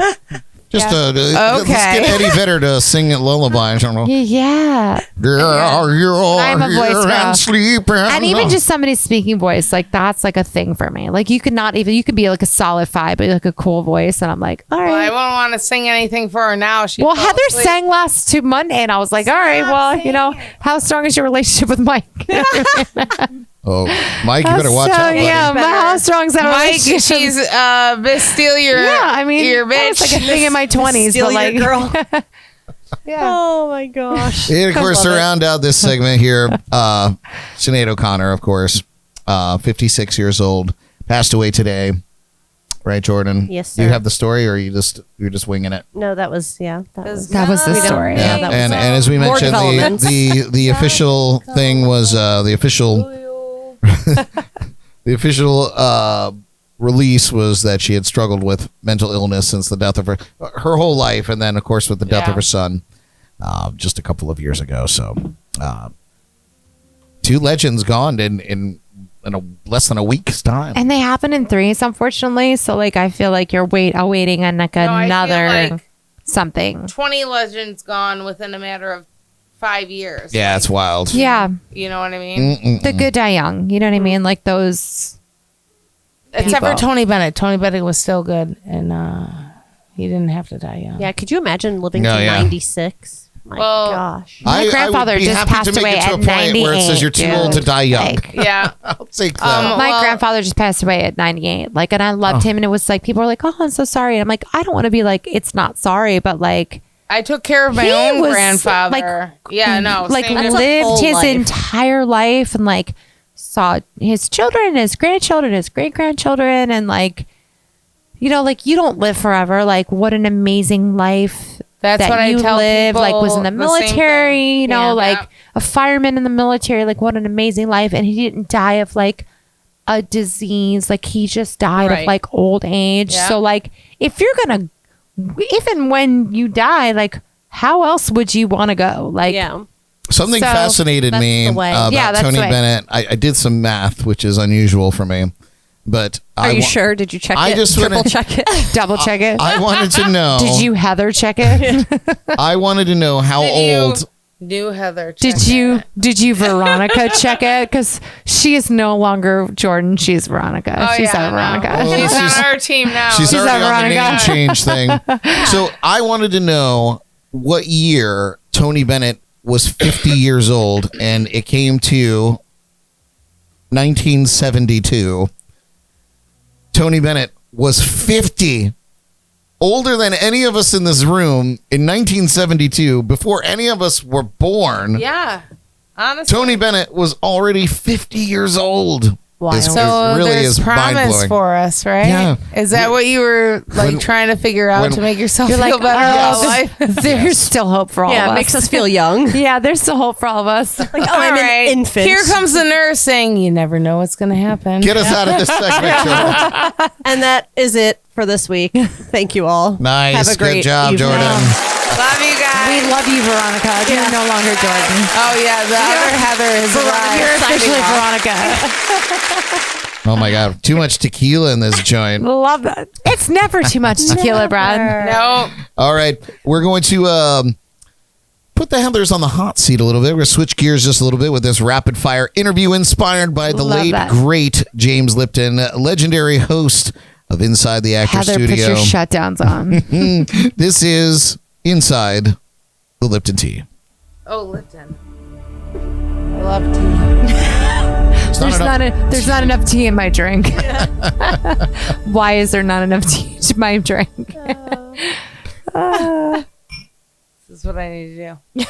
Just let's get Eddie Vedder to sing a lullaby. I don't know. Yeah. I'm a voice girl. And sleeping. And even just somebody's speaking voice, like that's like a thing for me. Like you could be like a solid 5, but like a cool voice, and I'm like, all Well, I right. won't want to sing anything for her now. She Well, fell Heather asleep. sang last Monday, and I was like, all right, well, you know, how strong is your relationship with Mike? Oh, Mike, you better watch out, buddy. Yeah, how strong is that Mike, relationship? she's steal your yeah, I mean, your that was bitch. like a thing in my 20s, Steal but your like, girl. yeah. Oh my gosh. And of course, to round out this segment here, Sinead O'Connor, of course, 56 years old, passed away today. Right, Jordan? Yes, Do you sir. have the story, or you're just winging it? No, that was That was That was the We don't- story. Yeah, that was And as we more mentioned, developments. the official thing was the official release was that she had struggled with mental illness since the death of her whole life, and then of course with the death of her son just a couple of years ago. So two legends gone in less than a week's time. And they happen in threes, unfortunately. So like, I feel like you're awaiting on like I feel another like something. 20 legends gone within a matter of 5 years. Yeah, it's wild. Yeah, You know what I mean? the good die young. You know what I mean? Like those. Except for people. Tony Bennett. Tony Bennett was still good, and he didn't have to die young. Yeah, could you imagine living No, to yeah. 96? My Well, gosh. My grandfather I would be just happy passed to make away it to a at point where it says 98, you're too old to dude. die young. Like, Yeah. I'll take that. my Well- grandfather just passed away at 98. Like, and I loved him, and it was like people were like, "Oh, I'm so sorry." And I'm like, I don't want to be like, it's not sorry, but like, I took care of my He own was, grandfather. Yeah, no. like same That's a lived whole his life. entire life, and like saw his children, his grandchildren, his great grandchildren, and like, you know, like you don't live forever. Like, what an amazing life. That's that what I you tell lived, like was in the people, the same military, thing. you know, Yeah. like Yeah. a fireman in the military, like what an amazing life. And he didn't die of like a disease, like he just died of Right. like old age. Yeah. So like if you're gonna, even when you die, like how else would you want to go? Like Yeah. Something So, fascinated that's me the way. about Yeah, that's Tony the way. Bennett. I did some math, which is unusual for me. But Are you sure? Did you check I it? just Triple wanna- check it. double check it. I wanted to know. Did you Heather check it? I wanted to know how Did you- old New Heather. Did you Veronica check it? Because she is no longer Jordan. She's Veronica. Oh, She's yeah, our Veronica. Oh, She's she's- on our team now. She's already our on the name Veronica. change thing. So I wanted to know what year Tony Bennett was 50 years old, and it came to 1972. Tony Bennett was 50, older than any of us in this room in 1972, before any of us were born. Yeah. Honestly. Tony Bennett was already 50 years old. Wild. It's- So it really there's is promise mind-blowing. for us, right? Yeah. Is that what you were like When- trying to figure out when- to make yourself You're feel like, better about oh, life? there's still hope for all Yeah, of it us. makes us feel young. Yeah, there's still hope for all of us. Like, oh, I'm All right. an infant. Here comes the nurse saying, "You never know what's going to happen." Get us out of this segment, Jordan. And that is it for this week. Thank you all. Nice. Have a great Good job, evening. Jordan. Love you guys. We love you, Veronica. You're no longer Jordan. Oh yeah, the other Heather is alive. You're officially Signing Veronica. Oh my God, too much tequila in this joint. Love that. It's never too much tequila, Brad. No. All right, we're going to put the Heathers on the hot seat a little bit. We're going to switch gears just a little bit with this rapid fire interview inspired by the Love late, that. great James Lipton, legendary host of Inside the Actor Heather, put Studio. your shutdowns on. This is Inside the Lipton Tea. Oh, Lipton. I love tea. It's not enough- There's not enough tea in my drink. Why is there not enough tea in my drink? This is what I need to do.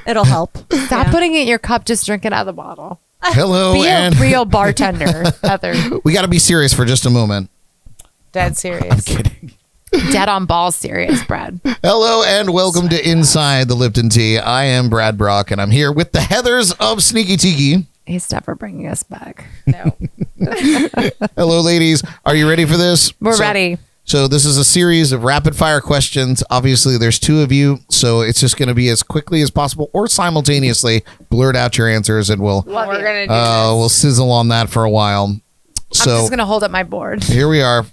It'll help. Stop putting it in your cup. Just drink it out of the bottle. Hello, Be a and real bartender, Heather. we got to be serious for just a moment. Dead serious. Kidding. Dead on balls serious, Brad. Hello and welcome to Inside the Lipton Tea. I am Brad Brock, and I'm here with the Heathers of Sneaki Tiki. He's never bringing us back. No. Hello, ladies. Are you ready for this? We're ready. So this is a series of rapid fire questions. Obviously, there's two of you, so it's just going to be as quickly as possible or simultaneously blurt out your answers, and we'll We're gonna do we'll sizzle on that for a while. I'm So just gonna hold up my board. here we are.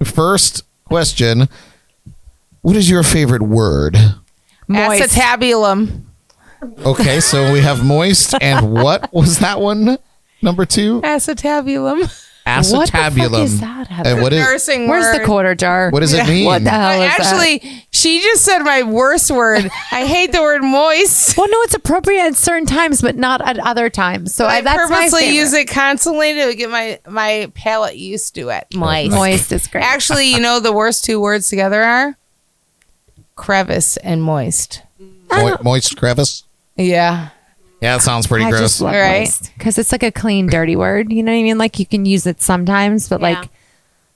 First question: what is your favorite word? Moist. acetabulum. Okay, so we have moist, and what was that one? Number two, Acetabulum. acetabulum. What the fuck is that, Heather? And what is Nursing Where's word. the quarter jar? what does it mean? What the hell is that? Actually, she just said my worst word. I hate the word moist. Well, no, it's appropriate at certain times, but not at other times. So I that's my purposely favorite. use it constantly to get my palate used to it. Moist is great. Actually, you know the worst two words together are crevice and moist. Moist crevice. Yeah. Yeah, that sounds pretty I gross. just love Right. moist because it's like a clean, dirty word. You know what I mean? Like you can use it sometimes, but like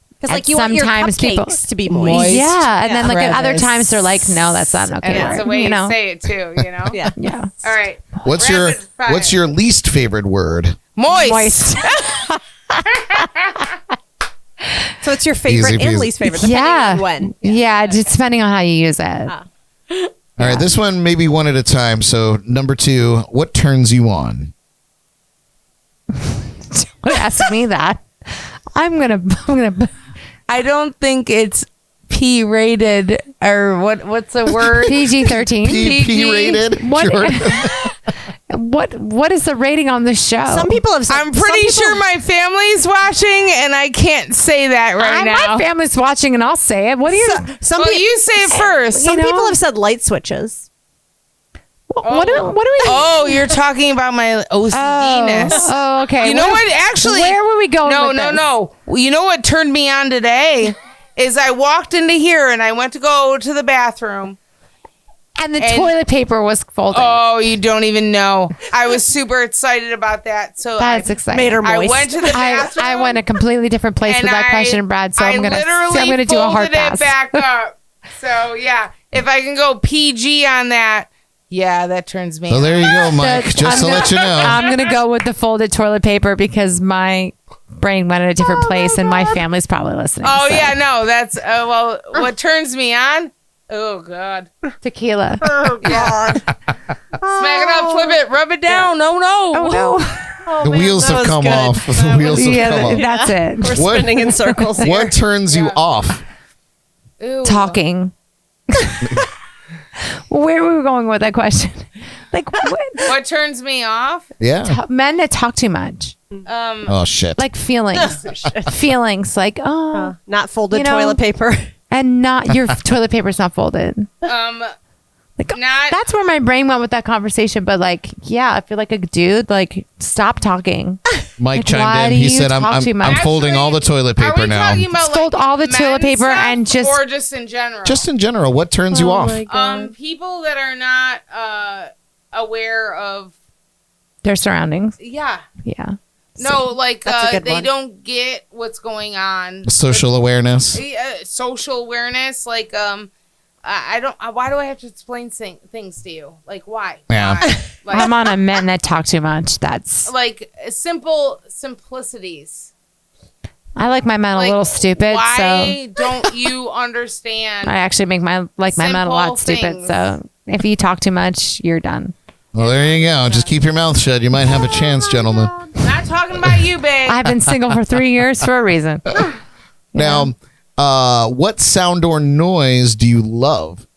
Because like you want your sometimes people- cupcakes to be moist. Moist. yeah, and then like at other Crevice. times they're like, no, that's not an okay And word. it's the way you know? say it too, you know? Yeah. Yeah. All right. What's Rapid fire. your least favorite word? Moist. Moist. So it's your favorite Easy peasy. and least favorite, depending Yeah. on when. Yeah, just depending on how you use it. All right, this one maybe one at a time. So number two, what turns you on? Don't ask me that. I'm gonna. I don't think it's P rated or what's the word? PG-13. PP rated. What? Jordan. What is the rating on the show? Some people have said. I'm pretty sure my family's watching and I can't say that right now. My family's watching, and I'll say it. What do you? Some, Well, peo- you say it first. some you know? people have said light switches. What do we? Oh, you're talking about my OCD-ness. Oh, okay. You know what? Actually, where were we going? No, with no, this? no. You know what turned me on today is I walked into here and I went to go to the bathroom. And the And- toilet paper was folded. Oh, you don't even know. I was super excited about that. So That's I, exciting. Made her I moist. went to the bathroom. I went a completely different place and with that question, Brad. So I'm gonna do a hard folded pass. it back up. So yeah, if I can go PG on that, yeah, that turns me. So on. there you go, Mike. That- Just to let you know. I'm gonna go with the folded toilet paper because my brain went in a different place, and my family's probably listening. Oh so. yeah, no, that's well. What turns me on? Oh God. Tequila. Oh God! Smack it up, flip it, rub it down. No, no. Oh no. The wheels have was come good. off. The wheels have Yeah, come off. that's it. We're What- spinning in circles here. What turns you off? Ew. Talking. Where were we going with that question? Like what? What turns me off? Yeah. Men that talk too much. Oh shit. Like feelings. Feelings like, Not folded You know- toilet paper. and not your toilet paper's not folded. Like, Not- that's where my brain went with that conversation. But like, yeah, I feel like a dude, like, stop talking. Mike Like, chimed why in. do He you said, talk I'm too much?" folding all the toilet Are paper we now. talking about Fold all the toilet men's paper stuff and just- or just in general? Just in general, what turns you off? my God. People that are not aware of. Their surroundings. Yeah. Yeah. No, like That's a good they one. don't get what's going on. Social awareness. Social awareness, like I don't. Why do I have to explain things to you? Like why? Yeah. Why? Like, I'm on a men that talk too much. That's like simplicities. I like my men Like, a little stupid. Why So don't you understand? I actually make my men a lot Simple stupid. things. So if you talk too much, you're done. Well, there you go. Just keep your mouth shut. You might have a chance, gentlemen. Not talking about you, babe. I've been single for 3 years for a reason. Now, what sound or noise do you love?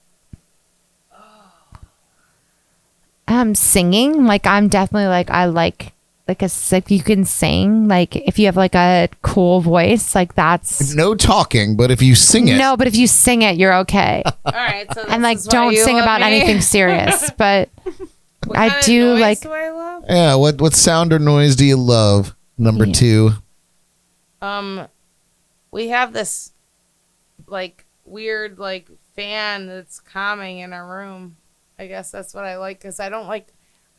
Singing, like I'm definitely like I like if you can sing, like if you have like a cool voice, like that's No talking, but if you sing it. no, but if you sing it, you're okay. All right, so And like this is why don't you sing love about me? anything serious, but What I kind of do noise like Do I love? Yeah, what sound or noise do you love? Number Yeah. 2. We have this like weird like fan that's calming in our room. I guess that's what I like because I don't like.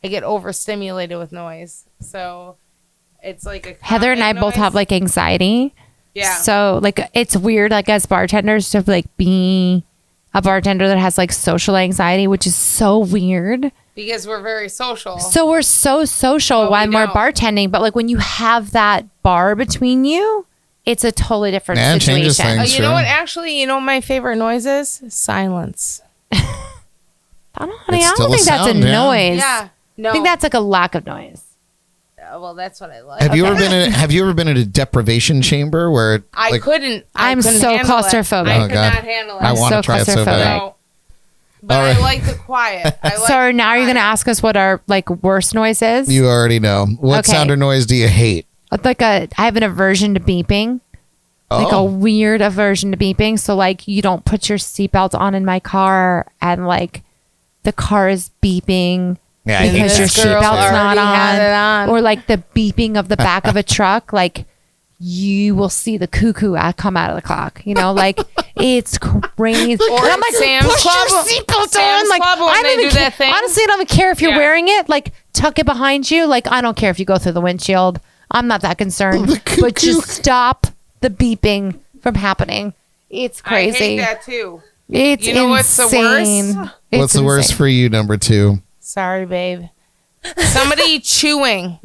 I get overstimulated with noise, so it's like a Heather and I calming both have noise. like anxiety. Yeah. So like it's weird like as bartenders to like be a bartender that has like social anxiety, which is so weird. because we're very social. So we're so social Well, when we we're don't. bartending, but like when you have that bar between you, it's a totally different Yeah, it changes situation. things. You know Sure. what? Actually, you know what my favorite noise is? Silence. I don't, honey, It's I still don't a think that's a sound, yeah. noise. Yeah. No. I think that's like a lack of noise. well, that's what I like. Have you ever been in a deprivation chamber where I like, couldn't. I'm couldn't so handle it. claustrophobic. I Oh, could God. not handle it. I want to so try it so claustrophobic. bad. No. But All right. I like the quiet. I like So now you're the gonna quiet. ask us what our like worst noise is? You already know. What Okay. sound or noise do you hate? I have an aversion to beeping. Like a Oh. weird aversion to beeping. So like you don't put your seatbelt on in my car and like the car is beeping Yeah, I hate because your that shit seatbelt's too. not already had it on. Or like the beeping of the back of a truck, like you will see the cuckoo come out of the clock. You know, like it's crazy. Or And I'm like, Sam's push Club- your seatbelt Sam's on. Like Club when I they don't even do care. that thing. Honestly, I don't even care if you're Yeah. wearing it. Like tuck it behind you. Like I don't care if you go through the windshield. I'm not that concerned. But just stop the beeping from happening. It's crazy. I hate that too. It's You know what's the insane. worst? It's What's the worst insane. for you, number 2? Sorry, babe. Somebody chewing.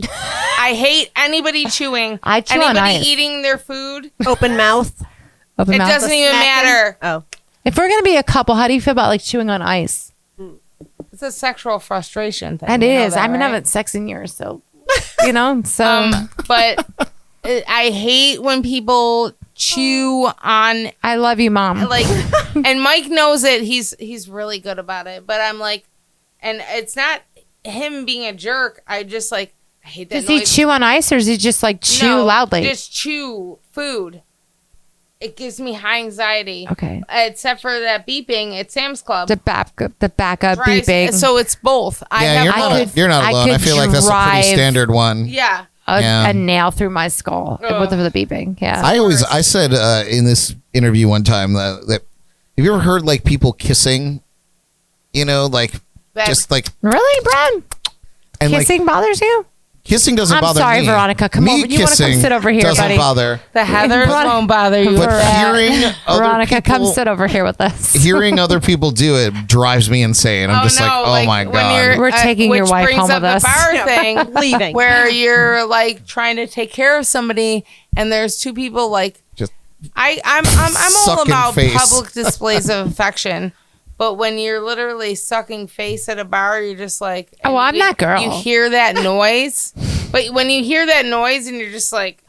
I hate anybody chewing. I chew on anybody ice. eating their food. Open mouth. Open It mouth. doesn't even Smacking. matter. Oh. If we're gonna be a couple, how do you feel about like chewing on ice? It's a sexual frustration thing. And You it know is. that, I mean, I right? haven't sex in years, so you know. So But I hate when people chew on I love you, Mom. like, and Mike knows it. He's really good about it. But I'm like, and it's not him being a jerk. I just like I hate that Does he noise. chew on ice, or does he just like chew No, loudly? Just chew food. It gives me high anxiety. Okay. Except for that beeping at Sam's Club. the backup Drives- beeping. So it's both. I Yeah, have you're both. not, you're not I alone. I could feel like that's a pretty drive- standard one. Yeah. Yeah. a nail through my skull with the beeping. Yeah. I said in this interview one time that have you ever heard like people kissing? You know, like That- just like Really, Brad? and Kissing bothers you? kissing doesn't I'm bother sorry, me. Veronica. Come me over. You wanna come kissing sit over here, doesn't buddy? bother. The Heathers Veronica- won't bother you. But with that. hearing other Veronica, people, come sit over here with us. hearing other people do it drives me insane. I'm just like, oh my when god. you're- We're taking your which wife brings home up with the us. bar thing, Leaving. where you're like trying to take care of somebody, and there's two people like. Just I'm all sucking about face. public displays of affection, but when you're literally sucking face at a bar, you're just like, Oh, I'm you- that girl. You hear that noise, but when you hear that noise and you're just like,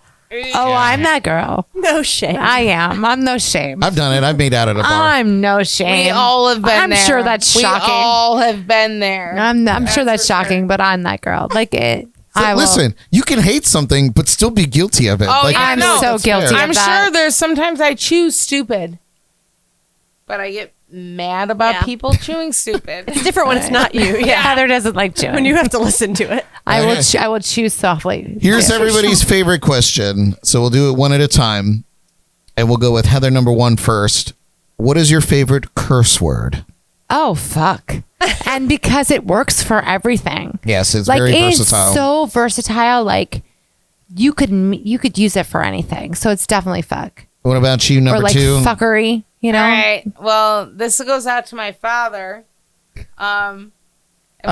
Oh, I'm that girl. No shame. I am. I'm no shame. I've done it. I've made out at a bar. I'm no shame. We all have been I'm there. sure that's shocking. We all have been there. I'm sure that's for shocking, but I'm that girl. Like it. I will. Listen, you can hate something, but still be guilty of it. Oh, like, yeah, I'm no. so that's guilty. fair. I'm that. sure there's sometimes I choose stupid, but I get mad about Yeah. people chewing stupid. It's different when it's not you. Yeah. Heather doesn't like chewing. When you have to listen to it. I will. Okay. I will chew softly. Here's everybody's favorite question. So we'll do it one at a time. And we'll go with Heather number 1 first. What is your favorite curse word? Oh fuck! And because it works for everything. Yes, it's Like very it's versatile. so versatile. Like you could use it for anything. So it's definitely fuck What about you, or number like 2? fuckery. You know. All right. Well, this goes out to my father. And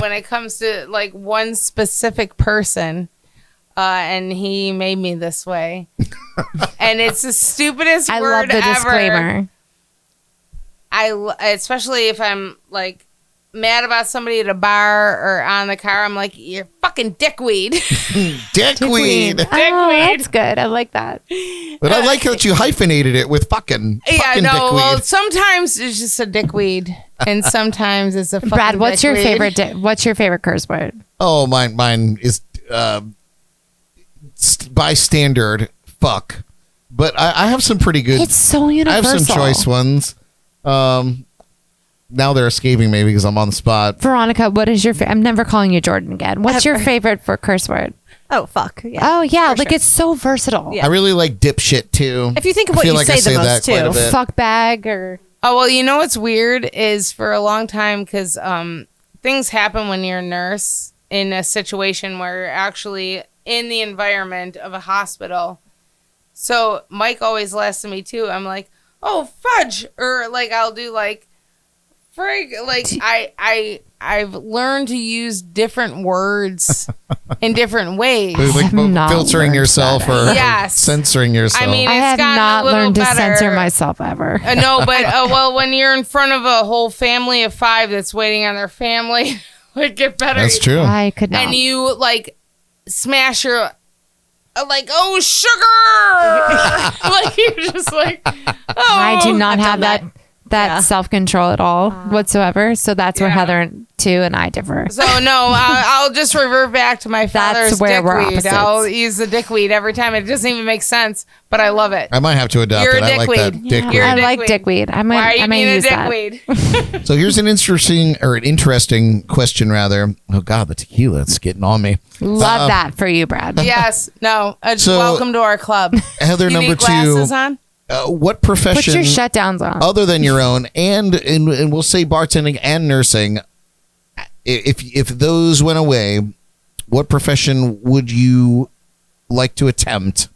when it comes to like one specific person, and he made me this way, and it's the stupidest I word love the ever. disclaimer. Especially if I'm like mad about somebody at a bar or on the car, I'm like, you're fucking dickweed. Dickweed. Oh, that's good. I like that. But I like that you hyphenated it with fucking. Yeah, Fucking no. dickweed. Well, sometimes it's just a dickweed, and sometimes it's a fucking Brad, what's your dickweed. favorite? What's your favorite curse word? Oh, mine is by standard, fuck. But I have some pretty good. It's so I universal. have some choice ones. Now they're escaping me because I'm on the spot. Veronica, what is your? I'm never calling you Jordan again. What's your favorite for curse word? Oh, fuck. Yeah. Oh yeah, For like sure. it's so versatile. Yeah. I really like dipshit too. If you think of I what feel you like say I the say most, that quite a too. bit. Fuck bag or Oh, well, you know what's weird is for a long time, because things happen when you're a nurse in a situation where you're actually in the environment of a hospital. So Mike always laughs at me too. I'm like, oh, fudge. Or like I'll do like, frig. Like I've learned to use different words in different ways. Like not filtering learned yourself or Yes. censoring yourself. I mean, I it's have gotten not a little learned to better. censor myself ever. No, but well, when you're in front of a whole family of 5 that's waiting on their family, it would get better. that's true. I could not. And you like smash your like, oh, sugar. Like you're just like, oh. I do not have that Yeah. self-control at all whatsoever. So that's where Yeah. Heather too and I differ. So no, I'll just revert back to my father's where we're dickweed. opposites. I'll use the dickweed every time. It doesn't even make sense, but I love it. I might have to adopt You're it. a I like that dickweed. dickweed. You're a I like dickweed. dickweed. I Why are you might being a use that. dickweed? So here's an interesting question rather. Oh God, the tequila, it's getting on me. Love that for you, Brad. Yes. No. So- Welcome to our club. Heather, You number need 2. glasses on? What Put profession your shutdowns on. other than your own, and we'll say bartending and nursing, if those went away, what profession would you like to attempt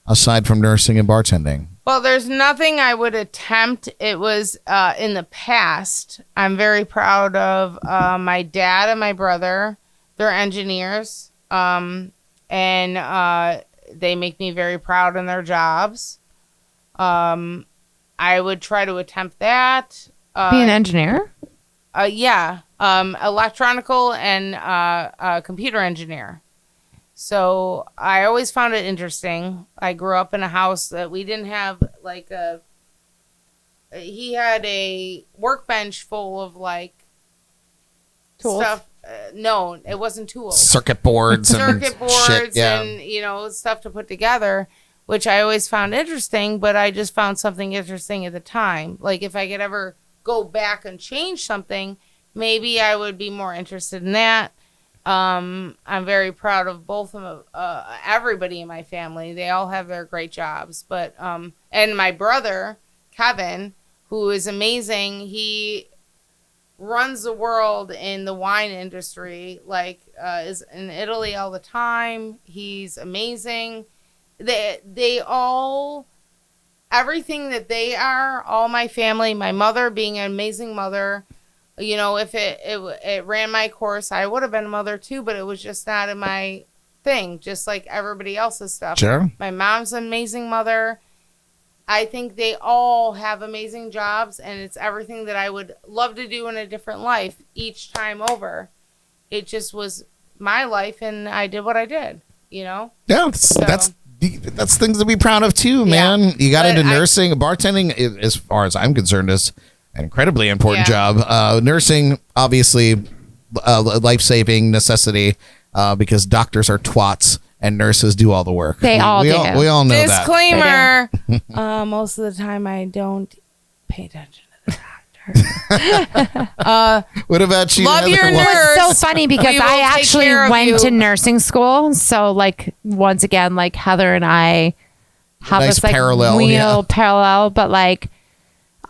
aside from nursing and bartending? Well, there's nothing I would attempt. It was in the past. I'm very proud of my dad and my brother. They're engineers, and they make me very proud in their jobs. I would try to attempt that. Be an engineer. Yeah, electronical and computer engineer. So I always found it interesting. I grew up in a house that we didn't have like a. He had a workbench full of like Tools? stuff. No, it wasn't tools. Circuit boards and Circuit boards shit. Yeah. and stuff to put together, which I always found interesting. But I just found something interesting at the time. Like if I could ever go back and change something, maybe I would be more interested in that. I'm very proud of both of everybody in my family. They all have their great jobs. But and my brother Kevin, who is amazing, he runs the world in the wine industry. Like is in Italy all the time. He's amazing. They all. Everything that they are, all my family, my mother being an amazing mother, if it ran my course, I would have been a mother too, but it was just not in my thing, just like everybody else's stuff. Sure. My mom's an amazing mother. I think they all have amazing jobs, and it's everything that I would love to do in a different life each time over. It just was my life, and I did what I did, Yeah, that's that's things to be proud of too, man. You got But into nursing. Bartending, as far as I'm concerned, is an incredibly important Yeah. job. Nursing, obviously, life-saving necessity because doctors are twats and nurses do all the work. They all do. We all know Disclaimer. Most of the time I don't pay attention to the doctor. that. What about you? Love Heather? your What- nurse. It's so funny because We will I take actually care of went you. to nursing school. So like once again, like Heather and I have Nice this like parallel, real yeah. parallel, but like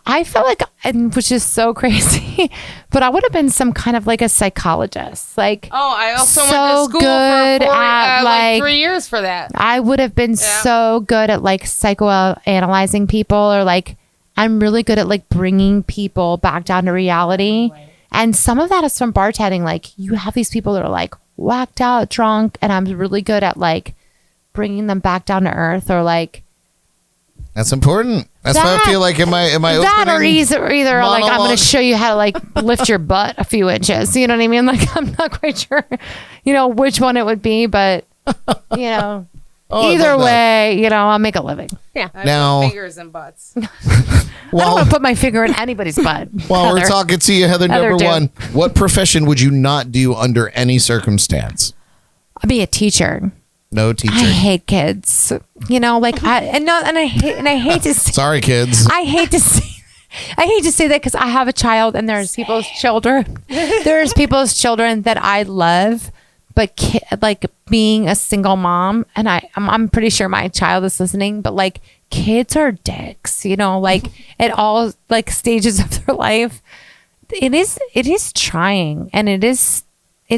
I felt like, and which is so crazy, but I would have been some kind of like a psychologist. Like Oh, I also went So to school good for at, like like- 3 years for that. I would have been so good at like psychoanalyzing people, or like I'm really good at like bringing people back down to reality. And some of that is from bartending. Like you have these people that are like whacked out, drunk, and I'm really good at like bringing them back down to earth, or like That's important. That's what I That- feel like in my that, or opening either like I'm going monologue. to show you how to like lift your butt a few inches. You know what I mean? Like I'm not quite sure, which one it would be, but Oh, I either love that. way, I'll make a living. I Now- put fingers and butts. I don't Well, want to put my finger in anybody's butt. while we're Heather. talking to you, Heather, Heather, number do. one, what profession would you not do under any circumstance? I'll be a teacher. No teacher. I hate kids. I hate to say, Sorry, kids. I hate to say that because I have a child and there's people's children. There's people's children that I love, but like being a single mom, and I'm pretty sure my child is listening, but like kids are dicks, like at all like stages of their life. It is trying, and it's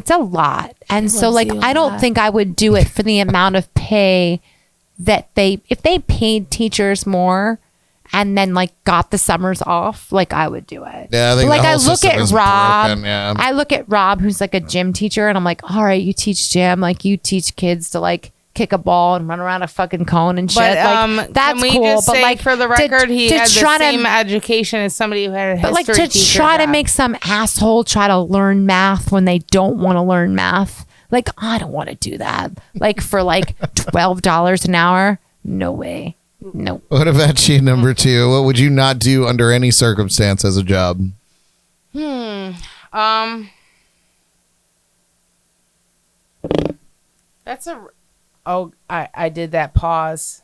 a lot. And so like I don't think I would do it for the amount of pay that if they paid teachers more and then like got the summers off, like I would do it. Yeah, I think like the I whole look system at is Rob. broken, yeah. I look at Rob, who's like a gym teacher, and I'm like, all right, you teach gym, like you teach kids to like kick a ball and run around a fucking cone and shit. But like that's can we cool. just but say like for the to- record, he to had the try to- same education as somebody who had a but history like to teacher try to job. make some asshole try to learn math when they don't want to learn math. Like I don't want to do that. Like for like $12 an hour. No way. No. What about you, number two? What would you not do under any circumstance as a job? That's a. Oh, I did that pause.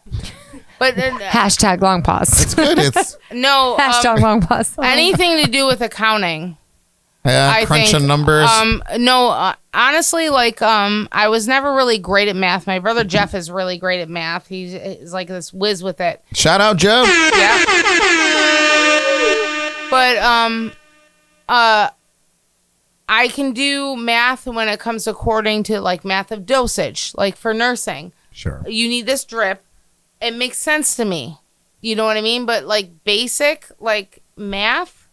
But Hashtag long pause. It's good. It's no, Hashtag long pause. anything to do with accounting. I crunching think, numbers. No, honestly, like I was never really great at math. My brother Jeff is really great at math. He's like this whiz with it. Shout out, Jeff. Yeah. But I can do math when it comes according to like math of dosage, like for nursing. Sure. You need this drip. It makes sense to me. You know what I mean? But like basic like math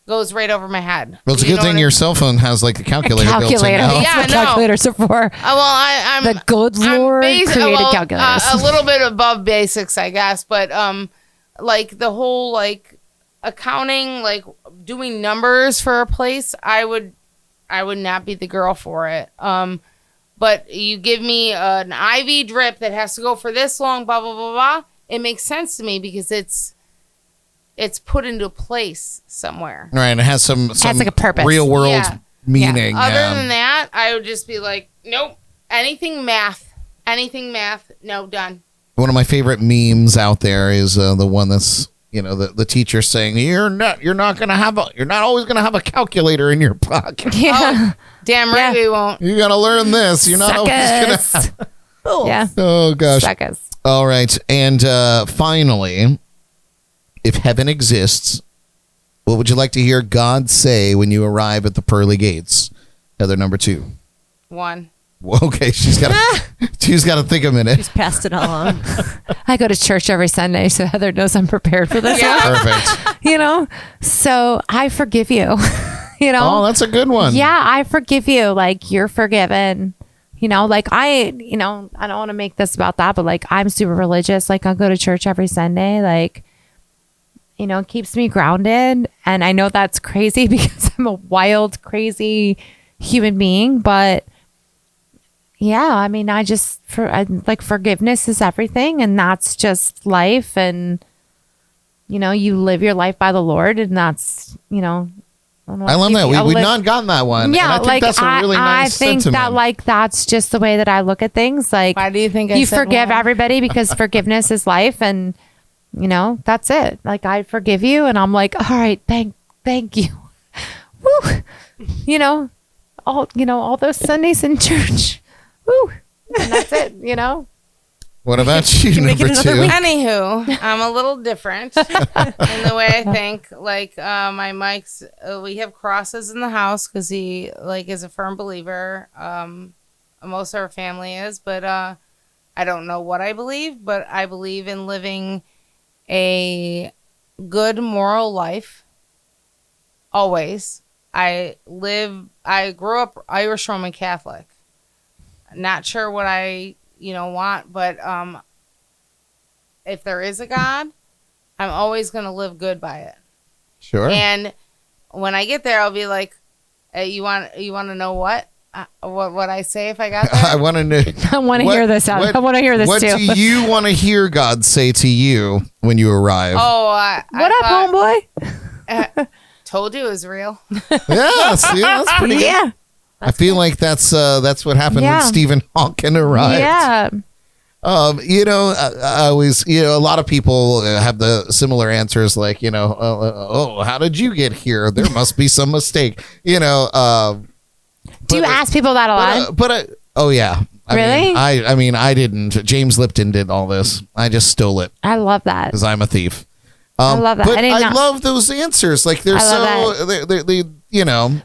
goes right over my head. Well, it's a You good know thing what I- your cell phone has like a calculator, Calculator. built in now. That's Yeah, what I know. calculators are for. I'm The good Lord created calculators. A little bit above basics, I guess, but like the whole like accounting, like doing numbers for a place, I would not be the girl for it. But you give me an IV drip that has to go for this long, blah blah blah blah. It makes sense to me because it's put into place somewhere. Right, and it has some like a purpose. real world Yeah. meaning. Other yeah. than that, I would just be like, nope, anything math, no, done. One of my favorite memes out there is the one that's the teacher saying you're not always gonna have a calculator in your pocket. Yeah. Damn right we won't. You gotta learn this. You're not always gonna. Suckers. Have. Yeah. Oh gosh. Suckers. All right, and finally, if heaven exists, what would you like to hear God say when you arrive at the pearly gates? Heather, number two. One. Well, okay, she's got to think a minute. Just passed it all on. I go to church every Sunday, so Heather knows I'm prepared for this one. Perfect. So I forgive you. Oh, that's a good one. Yeah, I forgive you. Like you're forgiven. Like I don't want to make this about that, but like I'm super religious. Like I'll go to church every Sunday. Like, it keeps me grounded. And I know that's crazy because I'm a wild, crazy human being, but I mean, like forgiveness is everything, and that's just life. And, you live your life by the Lord, and that's, I love that. We've not gotten that one. Yeah, and I think like that's a really nice I think sentiment. that like that's just the way that I look at things. Like, Why do you think I you said forgive one? everybody because forgiveness is life, and that's it. Like, I forgive you, and I'm like, all right, thank you. Woo, all those Sundays in church. Woo, and that's it. What about you, number 2? Anywho, I'm a little different in the way I think. Like my Mike's, we have crosses in the house because he is a firm believer. Most of our family is, but I don't know what I believe, but I believe in living a good moral life. Always. I grew up Irish Roman Catholic. Not sure what I want, but if there is a God, I'm always going to live good by it. Sure. And when I get there, I'll be like, hey, you want to know what I say if I got there? I want to know. I want to hear this out. I want to hear this what too. What do you want to hear God say to you when you arrive? Oh, what up, homeboy? Told you it was real. Yeah, see, that's pretty good. Yeah. I feel like that's what happened when Yeah. Stephen Hawking arrived. Yeah. I always, a lot of people have the similar answers, like, oh, how did you get here? There must be some mistake, Do you ask people that a lot? Oh yeah. Really? I mean, I didn't. James Lipton did all this. I just stole it I love that. because I'm a thief. I love that. But I I love those answers. Like, they're they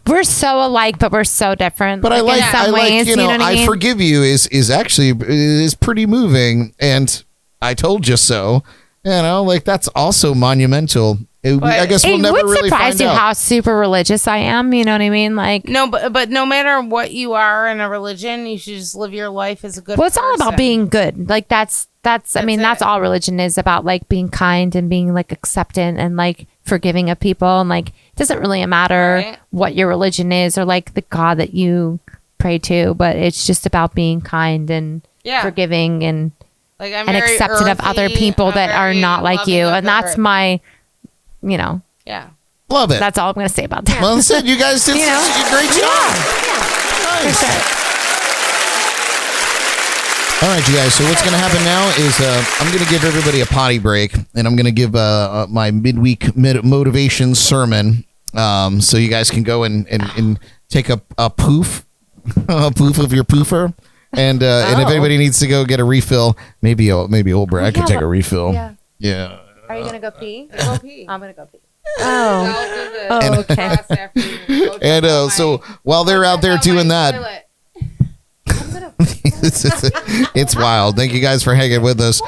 We're so alike, but we're so different. But in some ways, you know what I mean? forgive you is actually is pretty moving, and I told you so. That's also monumental. I guess we'll never would really surprise find you out. how super religious I am. You know what I mean? Like, No, but no matter what you are in a religion, you should just live your life as a good well, it's all about person. being good. Like, that's I mean, that's it. all religion is about, like being kind and being like acceptant and like forgiving of people. And like, it doesn't really matter Right. what your religion is or like the God that you pray to, but it's just about being kind and Yeah. forgiving and Like, I'm and very accepting of other earthy, people I'm that are very not like loving you. of And the that's earth. my, Yeah. Love it. that's all I'm going to say about that. Well said. You guys did such a great job. Nice. For sure. All right, you guys. So what's going to happen now is I'm going to give everybody a potty break, and I'm going to give my midweek motivation sermon, so you guys can go and take a poof, a poof of your poofer, and if anybody needs to go get a refill, maybe old Brad can take a refill. Yeah. Yeah. Are you going to go pee? Go pee. I'm going to go pee. I'll do the okay. class after you go check And out so my- while they're out there check out doing my that, toilet. it's wild. Thank you guys for hanging with us.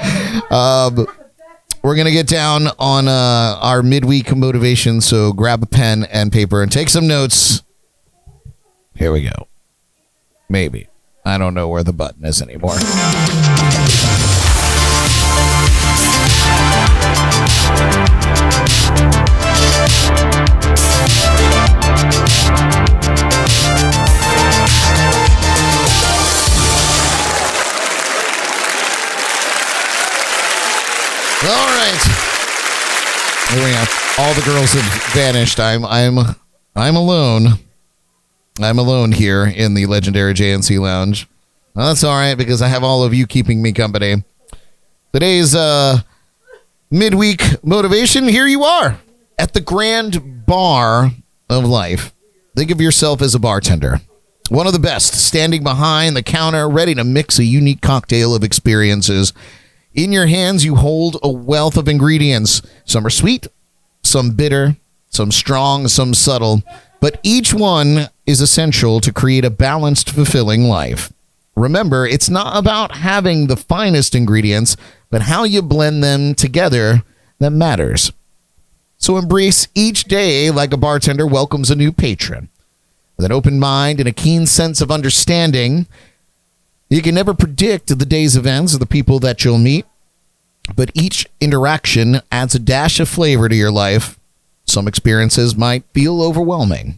We're going to get down on our midweek motivation, so grab a pen and paper and take some notes. Here we go. Maybe. I don't know where the button is anymore. All right. Here we go. All the girls have vanished. I'm alone. I'm alone here in the legendary JNC Lounge. Well, that's all right because I have all of you keeping me company. Today's midweek motivation. Here you are at the grand bar of life. Think of yourself as a bartender. One of the best, standing behind the counter, ready to mix a unique cocktail of experiences. In your hands, you hold a wealth of ingredients. Some are sweet, some bitter, some strong, some subtle, but each one is essential to create a balanced, fulfilling life. Remember, it's not about having the finest ingredients, but how you blend them together that matters. So embrace each day like a bartender welcomes a new patron. With an open mind and a keen sense of understanding, you can never predict the day's events or the people that you'll meet, but each interaction adds a dash of flavor to your life. Some experiences might feel overwhelming,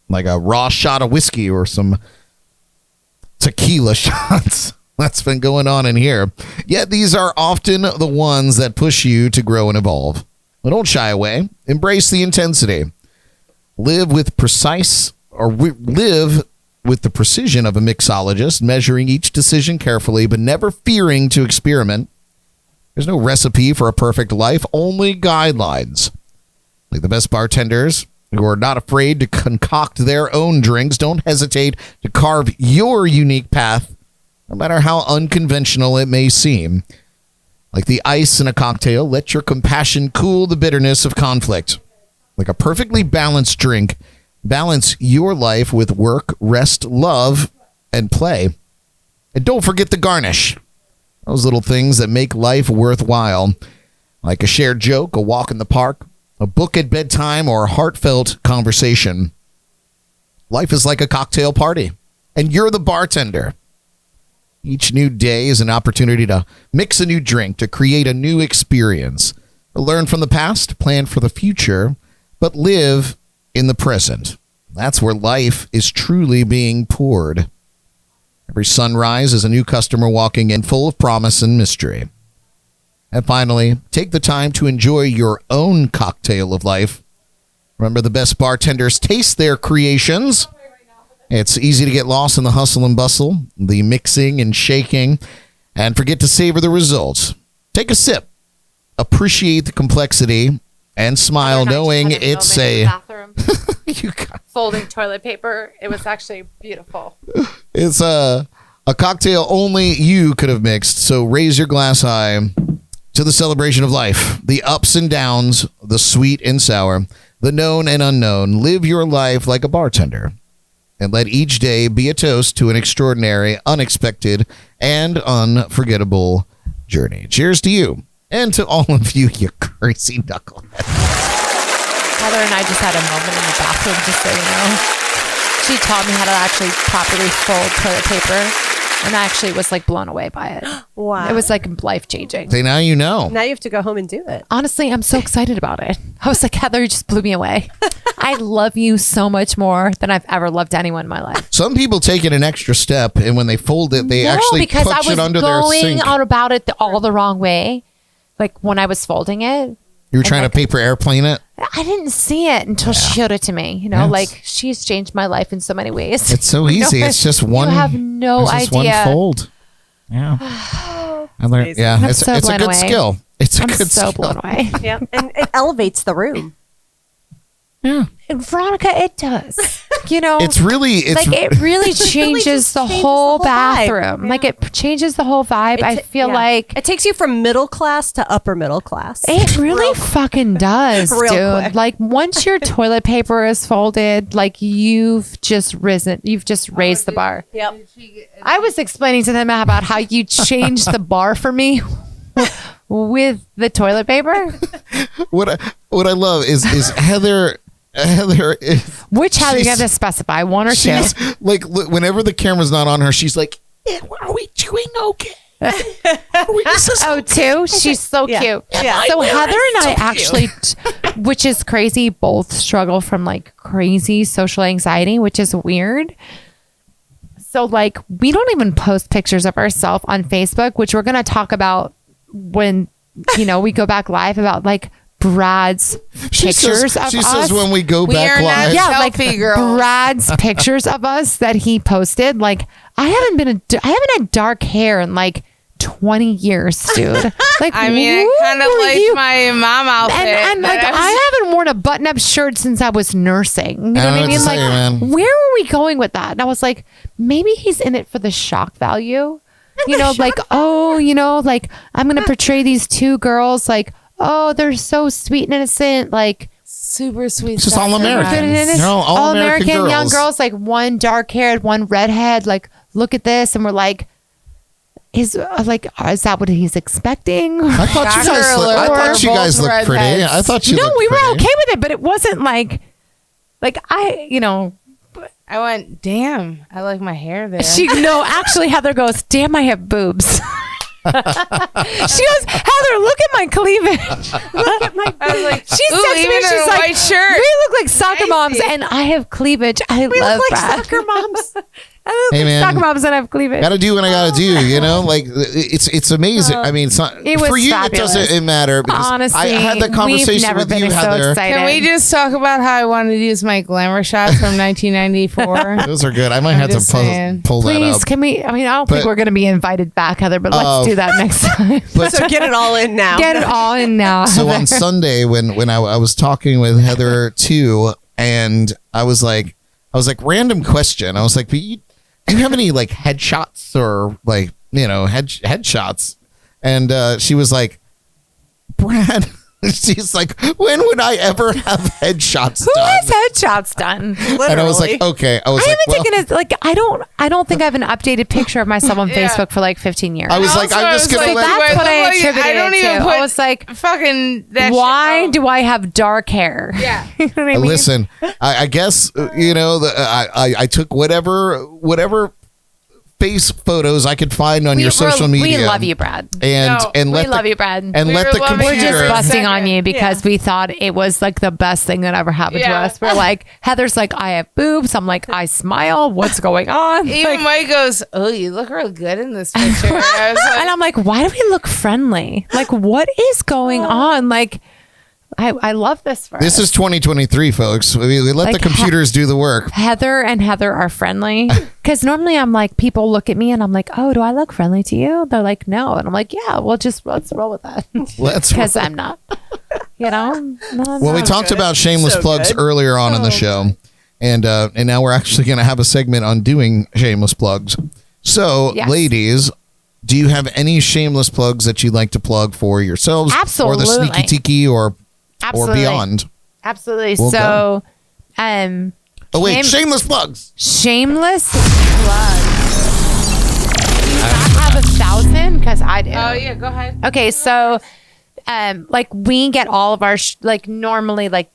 like a raw shot of whiskey or some tequila shots. That's been going on in here. Yet these are often the ones that push you to grow and evolve. But don't shy away. Embrace the intensity. Live with the precision of a mixologist, measuring each decision carefully, but never fearing to experiment. There's no recipe for a perfect life, only guidelines. Like the best bartenders who are not afraid to concoct their own drinks, don't hesitate to carve your unique path, no matter how unconventional it may seem. Like the ice in a cocktail, let your compassion cool the bitterness of conflict. Like a perfectly balanced drink, balance your life with work, rest, love, and play. And don't forget the garnish. Those little things that make life worthwhile. Like a shared joke, a walk in the park, a book at bedtime, or a heartfelt conversation. Life is like a cocktail party, and you're the bartender. Each new day is an opportunity to mix a new drink, to create a new experience, to learn from the past, plan for the future, but live in the present. That's where life is truly being poured. Every sunrise is a new customer walking in, full of promise and mystery. And finally, take the time to enjoy your own cocktail of life. Remember, the best bartenders taste their creations. It's easy to get lost in the hustle and bustle, the mixing and shaking, and forget to savor the results. Take a sip, appreciate the complexity, and smile knowing it's a... You got... folding toilet paper. It was actually beautiful. It's a cocktail only you could have mixed, so raise your glass high to the celebration of life, the ups and downs, the sweet and sour, the known and unknown. Live your life like a bartender. And let each day be a toast to an extraordinary, unexpected, and unforgettable journey. Cheers to you, and to all of you, you crazy knucklehead. Heather and I just had a moment in the bathroom, just so you know. She taught me how to actually properly fold toilet paper, and I actually was like blown away by it. Wow. It was like life-changing. Say, now you know. Now you have to go home and do it. Honestly, I'm so excited about it. I was like, Heather, you just blew me away. I love you so much more than I've ever loved anyone in my life. Some people take it an extra step, and when they fold it, they actually because push I was it under their going sink. out about it all the wrong way. Like when I was folding it, You were trying to paper airplane it? I didn't see it until she showed it to me. You know, Yes. like she's changed my life in so many ways. It's so easy. You know, It's just one. You have no it's just idea. one fold. Yeah. I learned. Yeah, I'm it's so it's a blown good away. skill. It's a I'm good so skill. blown away. Yeah, and it elevates the room. Yeah. And Veronica, it does. You know, It's really. It's like it really changes just the changes whole the whole vibe. bathroom. Yeah. Like it changes the whole vibe. I feel Yeah. like it takes you from middle class to upper middle class. it really fucking does, Real dude. quick. Like once your toilet paper is folded, like you've just risen, you've just raised the bar. Yep. I was explaining to them about how you changed the bar for me with the toilet paper. what I love is Heather. Heather is. Which how you she's- have to specify, one or two? She's like, whenever the camera's not on her, she's like, "Are we doing okay? Oh, two? She's so cute. Yeah. So Heather and I actually, which is crazy, both struggle from like crazy social anxiety, which is weird. So like we don't even post pictures of ourselves on Facebook, which we're going to talk about when, you know, we go back live about like Brad's pictures of She us. says when we go back are not live. Yeah, like Selfie girls. Brad's pictures of us that he posted. Like I haven't had dark hair in like 20 years, dude. Like I mean, I who kind of were liked you? my mom outfit. And like but I haven't worn a button-up shirt since I was nursing. You know I what know I what mean? to Like, say, man. where were we going with that? And I was like, maybe he's in it for the shock value. You know, like, oh, you know, like I'm gonna portray these two girls, like, oh, they're so sweet and innocent, like super sweet. It's just stuff. all American. They're all American young girls. girls, like one dark-haired, one redhead. Like, look at this, and we're like, is that what he's expecting? I thought you guys. Shocker I alert. thought you guys Both looked pretty. redheads. I thought you. No, looked we were pretty. okay with it, but it wasn't like I, you know. I went, damn, I like my hair there. Actually, Heather goes, damn, I have boobs. She goes, Heather, look at my cleavage. Look at my. I was like, She ooh, said to even me, in she's a like, white shirt. we look like soccer moms, and I have cleavage. I We love look like Brad. soccer moms. Hey man, Taco Bell doesn't have cleavage. gotta do what I gotta do. Like it's amazing. I mean, it's not It was for you. fabulous. It doesn't matter because Honestly, I had that conversation we've never with been you, so Heather. excited. Can we just talk about how I wanted to use my glamour shots from 1994? Those are good. I might have to just saying. pull that Please, up. can we? I mean, I don't But- think we're going to be invited back, Heather, but Oh. let's do that next time. But So get it all in now. Get it all in now. so Heather. on Sunday when I was talking with Heather too, and I was like, random question. I was like, do you have any like headshots or like headshots? And she was like, Brad. She's like, when would I ever have headshots Who done? has headshots done? And I was like, okay. I was I like, haven't taken it. Like, I don't think I have an updated picture of myself on Yeah. Facebook for like 15 years. I was like, I'm just gonna let. that's what I attributed I don't it even to. put I was like, fucking that why shit. do I have dark hair? Yeah. You know what I mean? Listen, I guess I took whatever face photos I could find on your social media. We love you, Brad. and No, and let We love you, Brad. and We let were the loving We're computer. just busting on Second. you because we thought it was like the best thing that ever happened to Yeah. us. We're like, Heather's like, I have boobs. I'm like, I smile. What's going on? Even Mike goes, "Oh, you look real good in this picture." I was like, And I'm like, why do we look friendly? Like, what is going on? Like, I love this for This us. is 2023, folks. We let Like, the computers do the work. Heather and Heather are friendly. Because normally I'm like, people look at me and I'm like, oh, do I look friendly to you? They're like, no. And I'm like, yeah, well, let's roll with that. Let's. Because I'm not. You know? No, I'm Well, we not. talked about shameless So plugs good. earlier on in the show, and now we're actually going to have a segment on doing shameless plugs. So, Yes. ladies, do you have any shameless plugs that you'd like to plug for yourselves, or the Absolutely. Sneaki Tiki, or Absolutely. beyond? Absolutely. Well So, Oh wait, Shame- shameless plugs. shameless plug. Do you not have 1,000? Because I do. "Oh yeah, go ahead." Okay, so like we get all of our like normally like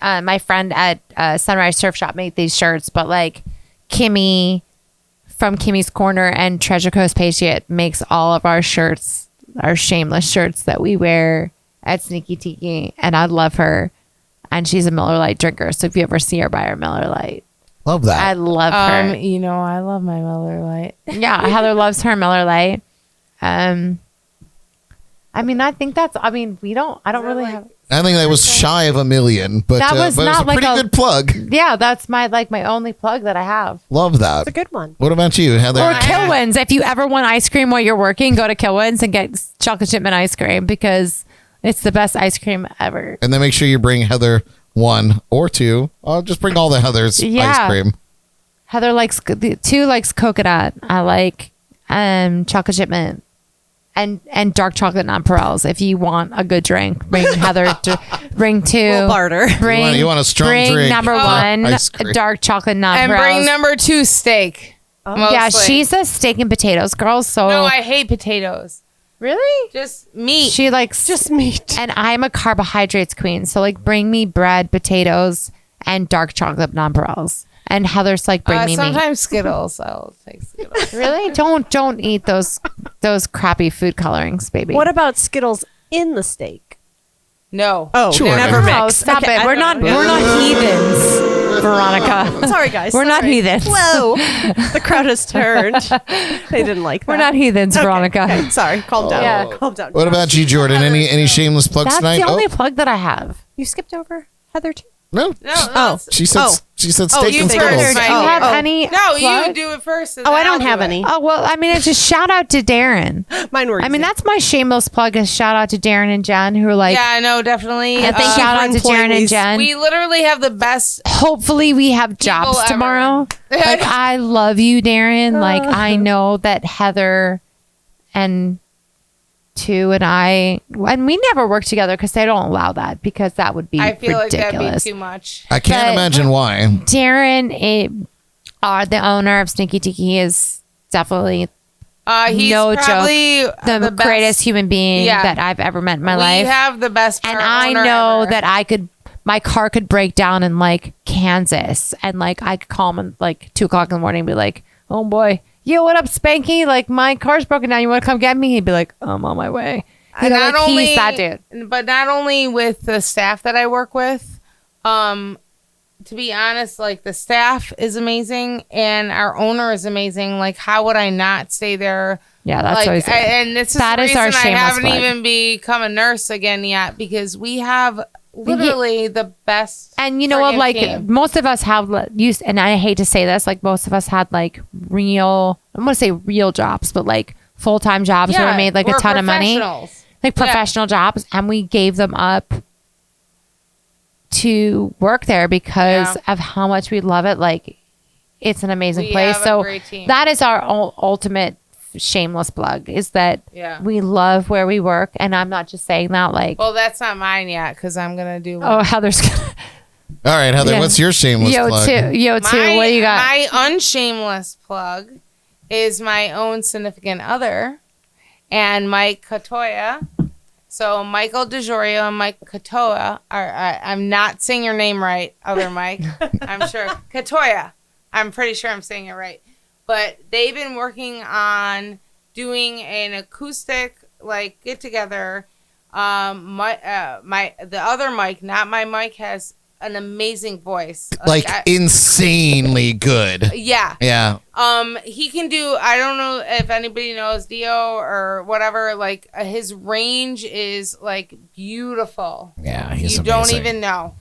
my friend at Sunrise Surf Shop made these shirts, but like Kimmy from Kimmy's Corner and Treasure Coast Patriot makes all of our shirts, our shameless shirts that we wear at Sneaki Tiki, and I love her, and she's a Miller Lite drinker. So if you ever see her, buy her Miller Lite. Love that. I love her. You know, I love my Miller Lite. Yeah, Heather loves her Miller Lite. I mean, I think that's. I mean, I don't really have. I think that was shy of 1 million, but That was but it was not a like pretty a- good plug. Yeah, that's my only plug that I have. Love that. It's a good one. What about you, Heather? Or Kilwins. If you ever want ice cream while you're working, go to Kilwins and get chocolate chip mint ice cream because it's the best ice cream ever. And then make sure you bring Heather 1 or 2. I'll just bring all the Heather's Yeah. ice cream. Heather likes 2 likes coconut. I like chocolate chip mint and dark chocolate nonpareils. If you want a good drink, bring Heather. Bring 2. We'll barter. Bring You want a strong bring drink. number Oh. 1 Ice cream. dark chocolate nonpareils. And bring number 2 steak. Yeah, mostly. she's a steak and potatoes girl. So No, I hate potatoes. really. Just meat. She likes Just meat. and I'm a carbohydrates queen. So like bring me bread, potatoes, and dark chocolate nonpareils. And Heather's like bring me meat. sometimes Skittles. I'll take Skittles. Really? Don't eat those crappy food colorings, baby. What about Skittles in the steak? No. Oh, Sure. never No, mix. stop Okay, it. I We're don't not know. heathens, Veronica. Sorry, guys. We're not sorry. heathens. Whoa. The crowd has turned. They didn't like that. We're not heathens, Okay, Veronica. okay, sorry. Calm down. Yeah. Calm down. What about you, Jordan? Any shameless plugs That's tonight? the only plug that I have. You skipped over Heather too? No. No. Oh. She said Oh. she said Oh, steak you and think Skittles. Heather- Do you Oh, have oh. any? No, you plug? do it first. and Oh, then I don't I'll have do it. any. Oh well, I mean, it's just shout out to Darren. Mine were I mean, easy. that's my shameless plug. Is shout out to Darren and Jen who are like. Yeah, I know, definitely. I think shout out to employing Darren and these- Jen. we literally have the best. Hopefully we have jobs ever. tomorrow. Like I love you, Darren. Like I know that Heather and and I we never work together because they don't allow that because that would be I feel like ridiculous. that'd be too much. I can't But- imagine why. Darren, the owner of Sneaki Tiki, is definitely He's no probably joke the, best. greatest human being Yeah. that I've ever met in my We life. have the best. And car I owner know ever. that my car could break down in like Kansas and like I could call him at like 2:00 in the morning and be like, oh boy, yo, what up, Spanky? Like my car's broken down. You want to come get me? He'd be like, I'm on my way. You And know, like, he's that dude. But not only with the staff that I work with, to be honest, like the staff is amazing and our owner is amazing. Like, how would I not stay there? Yeah, that's like, always and this is that the is reason our I shameless haven't plug. even become a nurse again yet, because we have literally the best. And you know what, friggin' like team. most of us have used, and I hate to say this, like most of us had like real, I'm going to say real jobs, but like full-time jobs where we made like a we're ton of money, professionals. like professional jobs, and we gave them up to work there because of how much we love it. Like it's an amazing We place. have a So great team. that is our ultimate shameless plug, is that we love where we work. And I'm not just saying that like, Well, that's not mine yet, because I'm gonna do. oh, Heather's gonna All right, Heather, Yeah. what's your shameless plug? Yo too, what do you got? My unshameless plug is my own significant other, and Mike Katoya. So Michael DeJorio and Mike Katoya are. I'm not saying your name right, other Mike. I'm sure Katoya. I'm pretty sure I'm saying it right. But they've been working on doing an acoustic like get together. The other Mike, not my Mike, has an amazing voice. Like insanely good. Yeah. Yeah. He can do, I don't know if anybody knows Dio or whatever, like his range is like beautiful. Yeah, he's You don't amazing. even know.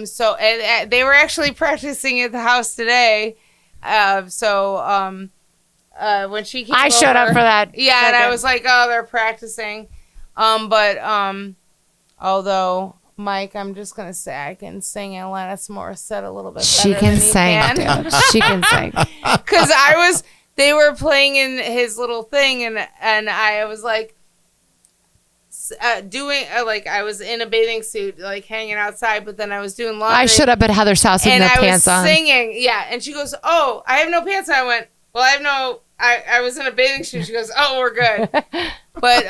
So they were actually practicing at the house today. When she came I showed up over- for that. Yeah, and I second. was like, oh, they're practicing. Although Mike, I'm just gonna say I can sing Alanis Morissette a little bit better She than can he sing, can. dude. She can sing. Because they were playing in his little thing, and I was like I was in a bathing suit, like hanging outside, but then I was doing laundry. I showed up at Heather's house with and no I pants was on. singing, yeah. And she goes, "Oh, I have no pants on." I went, "Well, I have no." I was in a bathing suit. She goes, "Oh, we're good." But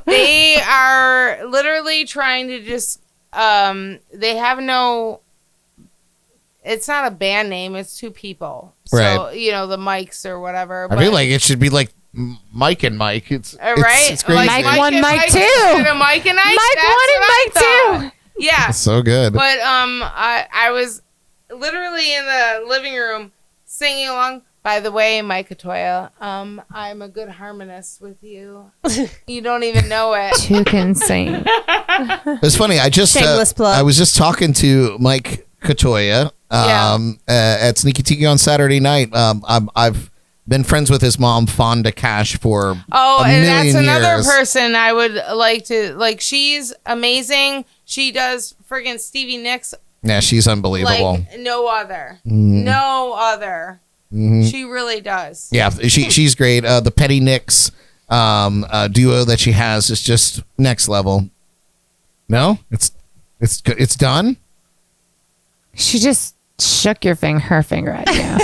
they are literally trying to just they have no. It's not a band name. It's two people. So, Right. the mics or whatever. I feel like it should be like Mike and Mike. It's right? It's crazy. Mike one, and Mike two. instead of Mike and Ike. Mike That's one and what I Mike two. thought. Yeah. It's so good. But I was literally in the living room singing along. By the way, Mike Katoya, I'm a good harmonist with you. You don't even know it. Two can sing. It's funny. I just Shameless plug. I was just talking to Mike Katoya at Sneaki Tiki on Saturday night. I've been friends with his mom, Fonda Cash, for Oh, a and that's million another years. person I would like to like. She's amazing. She does friggin' Stevie Nicks Yeah, she's unbelievable. like no other. No other. She really does. Yeah, she's great. The Petty Nicks duo that she has is just next level. No, it's done. She just shook her finger at you.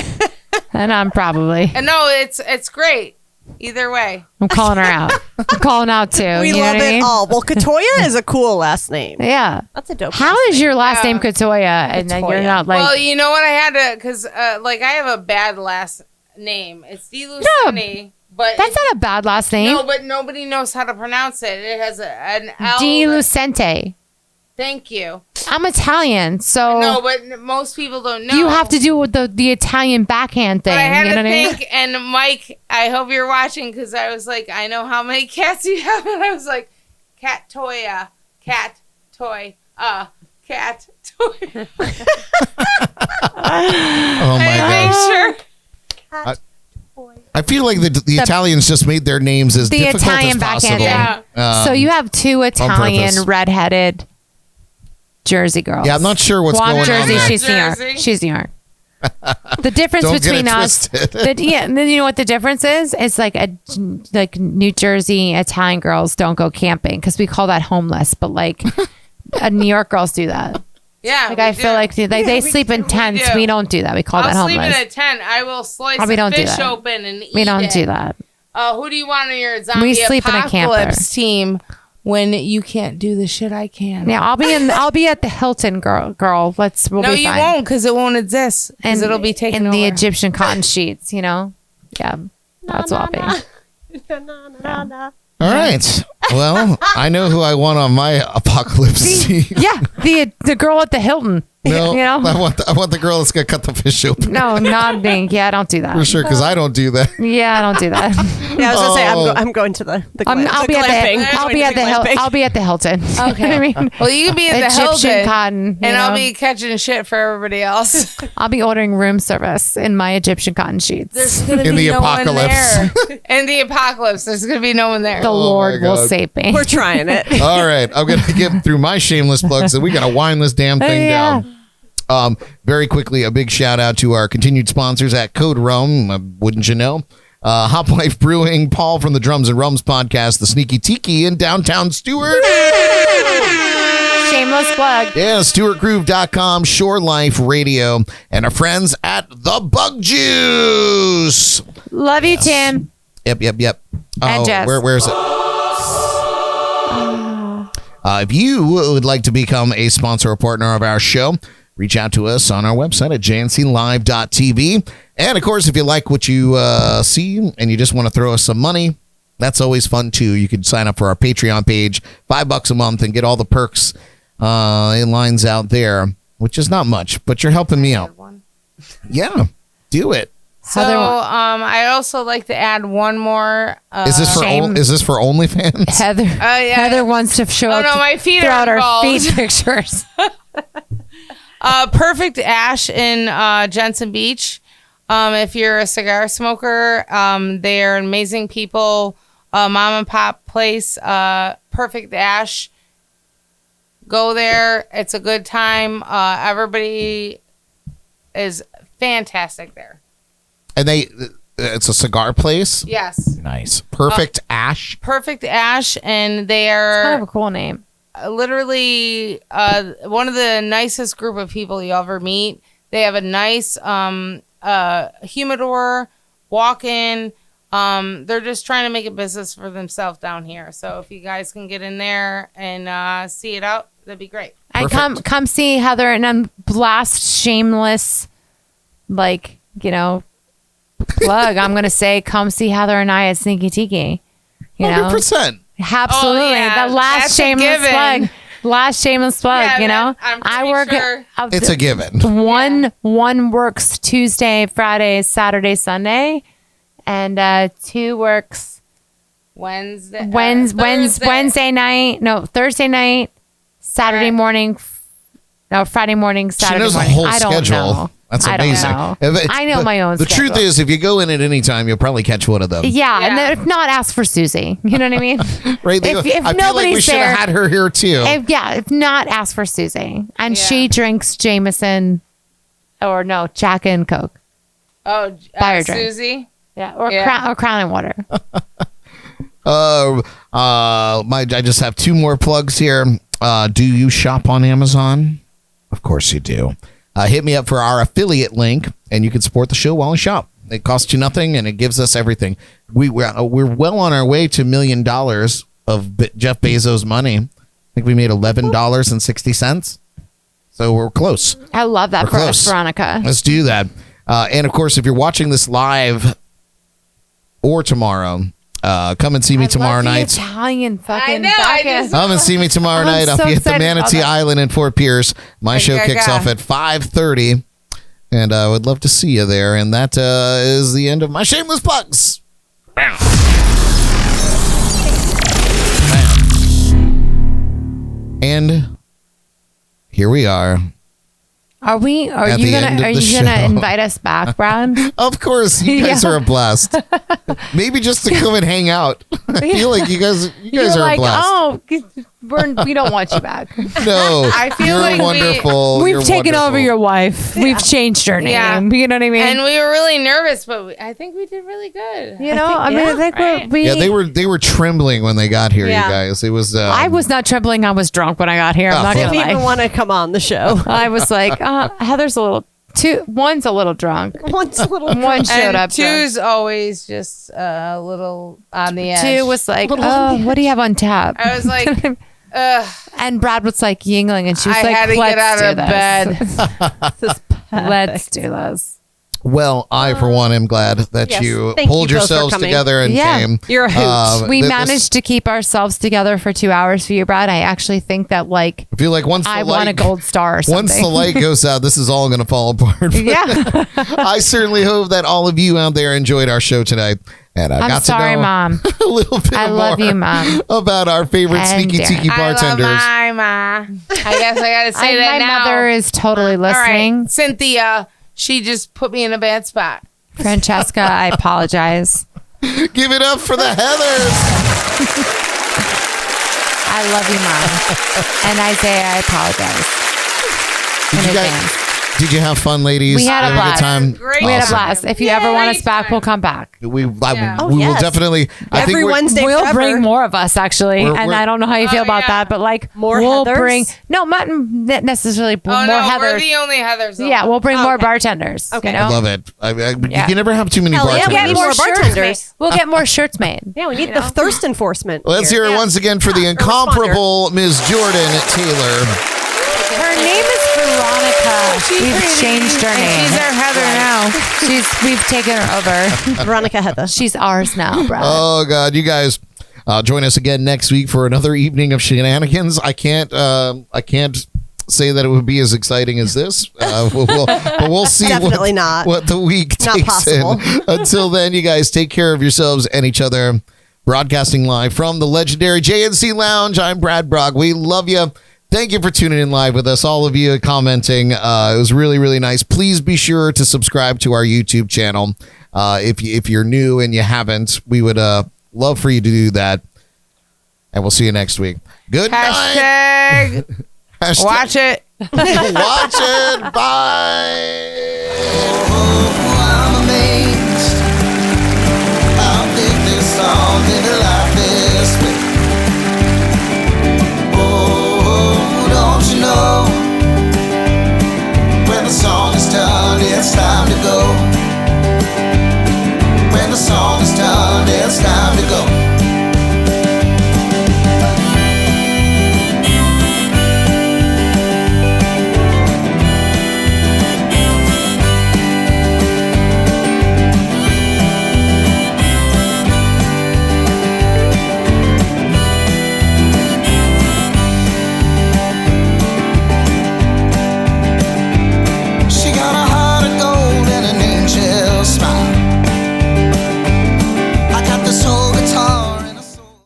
And I'm probably. And no, it's great. Either way. I'm calling her out. I'm calling out too. We you know love what I it mean? all. Well, Katoya is a cool last name. Yeah. That's a dope. How last is name. your last Yeah. name Katoya? And then you're Katoya. not like. Well, you know what? I had to, because like I have a bad last name. It's DeLucini, but that's not a bad last name. no, but nobody knows how to pronounce it. It has an L. Di Lucente. Thank you. I'm Italian, so No, but most people don't know. you have to do with the Italian backhand thing. But I had you know to what I mean? think, and Mike, I hope you're watching, because I was like, I know how many cats you have, and I was like, cat toy, cat toy. Oh my Make god! sure. I feel like the Italians just made their names as The difficult Italian as backhand possible. thing. So you have two Italian purpose. redheaded Jersey girls. Yeah, I'm not sure what's Well, I'm going on Jersey, there. she's New York. Jersey. She's New York. The difference Don't get between it us, twisted. and then you know what the difference is? It's like New Jersey Italian girls don't go camping because we call that homeless, but like New York girls do that. Yeah. Like we I feel do. like they sleep in tents. do. We don't do that. We call that I'll sleep homeless. in a tent. I will slice Oh, we a don't do fish that. open and eat We don't it. do that. Who do you want on your zombie We sleep in a camper. apocalypse team when you can't do the shit I can? Yeah, I'll be at the Hilton, girl. We'll No, be you fine. won't, because it won't exist. Because it'll be taken in over. the Egyptian cotton sheets. You know, yeah, that's what I'll be. All right. Well, I know who I want on my apocalypse team. Yeah, the girl at the Hilton. No, You know? I want the girl that's gonna cut the fish open. No, not me. Yeah, don't do that. For sure, because I don't do that. Yeah, I don't do that. Yeah, I was gonna say Oh. I'm going to the I'll be at the Hilton. Okay. I mean, Well, you can be at the Egyptian Hilton, cotton, you and I'll know? be catching shit for everybody else. I'll be ordering room service in my Egyptian cotton sheets. There's gonna In be the no apocalypse. one there. In the apocalypse, there's gonna be no one there. The Oh Lord my will God. save me. We're trying it. All right, I'm gonna get through my shameless plugs, and we gotta wind this damn thing Yeah. down. Very quickly, a big shout out to our continued sponsors at Code Rum. Wouldn't you know? Hop Life Brewing, Paul from the Drums and Rums podcast, the Sneaky Tiki in Downtown Stuart. Shameless plug. Yeah, StuartGroove.com, Shore Life Radio, and our friends at The Bug Juice. Love you, Tim. Yep. And Jess. Where's it? If you would like to become a sponsor or partner of our show, reach out to us on our website at jnclive.tv. And of course, if you like what you see and you just want to throw us some money, that's always fun too. You can sign up for our Patreon page, $5 a month, and get all the perks in lines out there, which is not much, but you're helping me out. Yeah, do it. So, I also like to add one more. Is this for OnlyFans? Heather. yeah. Heather wants to show Oh, up no, my feet throw are out our involved. feet pictures. Perfect Ash in Jensen Beach. If you're a cigar smoker, they're amazing people. Mom and pop place. Perfect Ash. Go there. It's a good time. Everybody is fantastic there. And it's a cigar place? Yes. Nice. Perfect Ash. Perfect Ash, and they are Kind of a cool name. literally one of the nicest group of people you ever meet. They have a nice humidor, walk-in. They're just trying to make a business for themselves down here. So if you guys can get in there and see it out, that'd be great. And Perfect. come see Heather and then blast shameless, like, plug. I'm going to say, come see Heather and I at Sneaky Tiki. 100%. Absolutely. Oh, yeah. The last That's a shameless given. plug. Last shameless plug, Yeah, I'm I pretty work sure. It's a given. one works Tuesday, Friday, Saturday, Sunday, and two works Thursday. Wednesday night, Thursday night, Saturday Right. morning, Friday morning, She Saturday knows the morning. whole I don't schedule. know. That's I don't amazing. know. If I know my own The truth schedule. is, if you go in at any time, you'll probably catch one of them. Yeah, and Yeah. then if not, ask for Susie. You know what I mean? Right? If I feel like we nobody's should there- have had her here too. If not, ask for Susie. And Yeah. she drinks Jameson, or no, Jack and Coke. Oh, Buy her drink. Susie. Yeah, or Yeah. Crown and Water. I just have two more plugs here. Do you shop on Amazon? Of course you do. Hit me up for our affiliate link, and you can support the show while you shop. It costs you nothing, and it gives us everything. We're well on our way to $1 million of Jeff Bezos' money. I think we made $11.60. So we're close. I love that We're for close. us, Veronica. Let's do that. And of course, if you're watching this live or tomorrow, come and see me tomorrow night. Italian fucking I know, I vodka. just- Come and see me tomorrow I'm night. I'll so be at the excited about Manatee that. Island in Fort Pierce. My show Yeah, kicks yeah. off at 5:30, and I would love to see you there. And that is the end of my shameless plugs. And here we are. Are At you the end gonna of the show. invite us back, Brad? Of course, you guys Yeah. are a blast. Maybe just to come and hang out. I feel like you guys You're are like, a blast. oh, we don't want you back. No, I feel you're like wonderful. We've You're taken over wonderful. your wife. We've changed her name. Yeah. You know what I mean? And we were really nervous, but I think we did really good. I think right. we. Yeah, they were trembling when they got here. Yeah. You guys, it was. I was not trembling. I was drunk when I got here. I'm not Oh, gonna Didn't even lie. want to come on the show. I was like, Heather's a little. One's a little drunk. Once a little One showed And up drunk. two's always just a little on the edge. Two was like, Little on the what do you have on tap? I was like, ugh, And Brad was like yingling, and she was I like, had to let's get out do of this. bed. Let's do this. Well, I, for one, am glad that Yes. you Thank pulled you both for yourselves coming. together and Yeah. came. You're a hoot. We this- managed to keep ourselves together for 2 hours for you, Brad. I actually think that I feel like once I the won a light, gold star or something. once the light goes out, this is all going to fall apart. Yeah. I certainly hope that all of you out there enjoyed our show tonight. And I I'm got sorry, to know Mom. a little bit I more love you, Mom. about our favorite And Sneaky Darren. Tiki bartenders. I love my ma. I guess I gotta say that My now. mother is totally All listening. right, Cynthia. She just put me in a bad spot. Francesca, I apologize. Give it up for the Heathers. I love you, Mom. And Isaiah, I apologize. Did you, advance. did you have fun, ladies? We had a Have blast. good time. Great. We had a Awesome. blast. If you ever want us back, we'll come back. We will yes. definitely. I Every think we're- Wednesday We'll forever. bring more of us, actually. We're- And I don't know how you feel about yeah. that, but like, More we'll Heathers? bring, no, not necessarily Oh more no, Heathers. we're the only Heathers. Yeah, we'll bring more Okay. bartenders. Okay. You I know? love it. Yeah. You can never have too many Hell yeah, we bartenders. need more shirts bartenders. made. We'll get more shirts made. Yeah, we need the thirst enforcement. Let's here. hear it once again for the incomparable Ms. Jordan Taylor. Her name is Veronica. We've changed her name. She's our Heather now. We've taken her over. Veronica Heather. She's ours now, Brad. Oh God, you guys join us again next week for another evening of shenanigans. I can't say that it would be as exciting as this, but we'll see. Definitely not. What the week Not takes possible. in. Until then, you guys take care of yourselves and each other. Broadcasting live from the legendary JNC Lounge. I'm Brad Brock. We love you. Thank you for tuning in live with us. All of you commenting. It was really, really nice. Please be sure to subscribe to our YouTube channel. If you're new and you haven't, we would love for you to do that. And we'll see you next week. Good night. Hashtag. Hashtag- Watch it. Watch it. Bye. Oh, I'm amazed.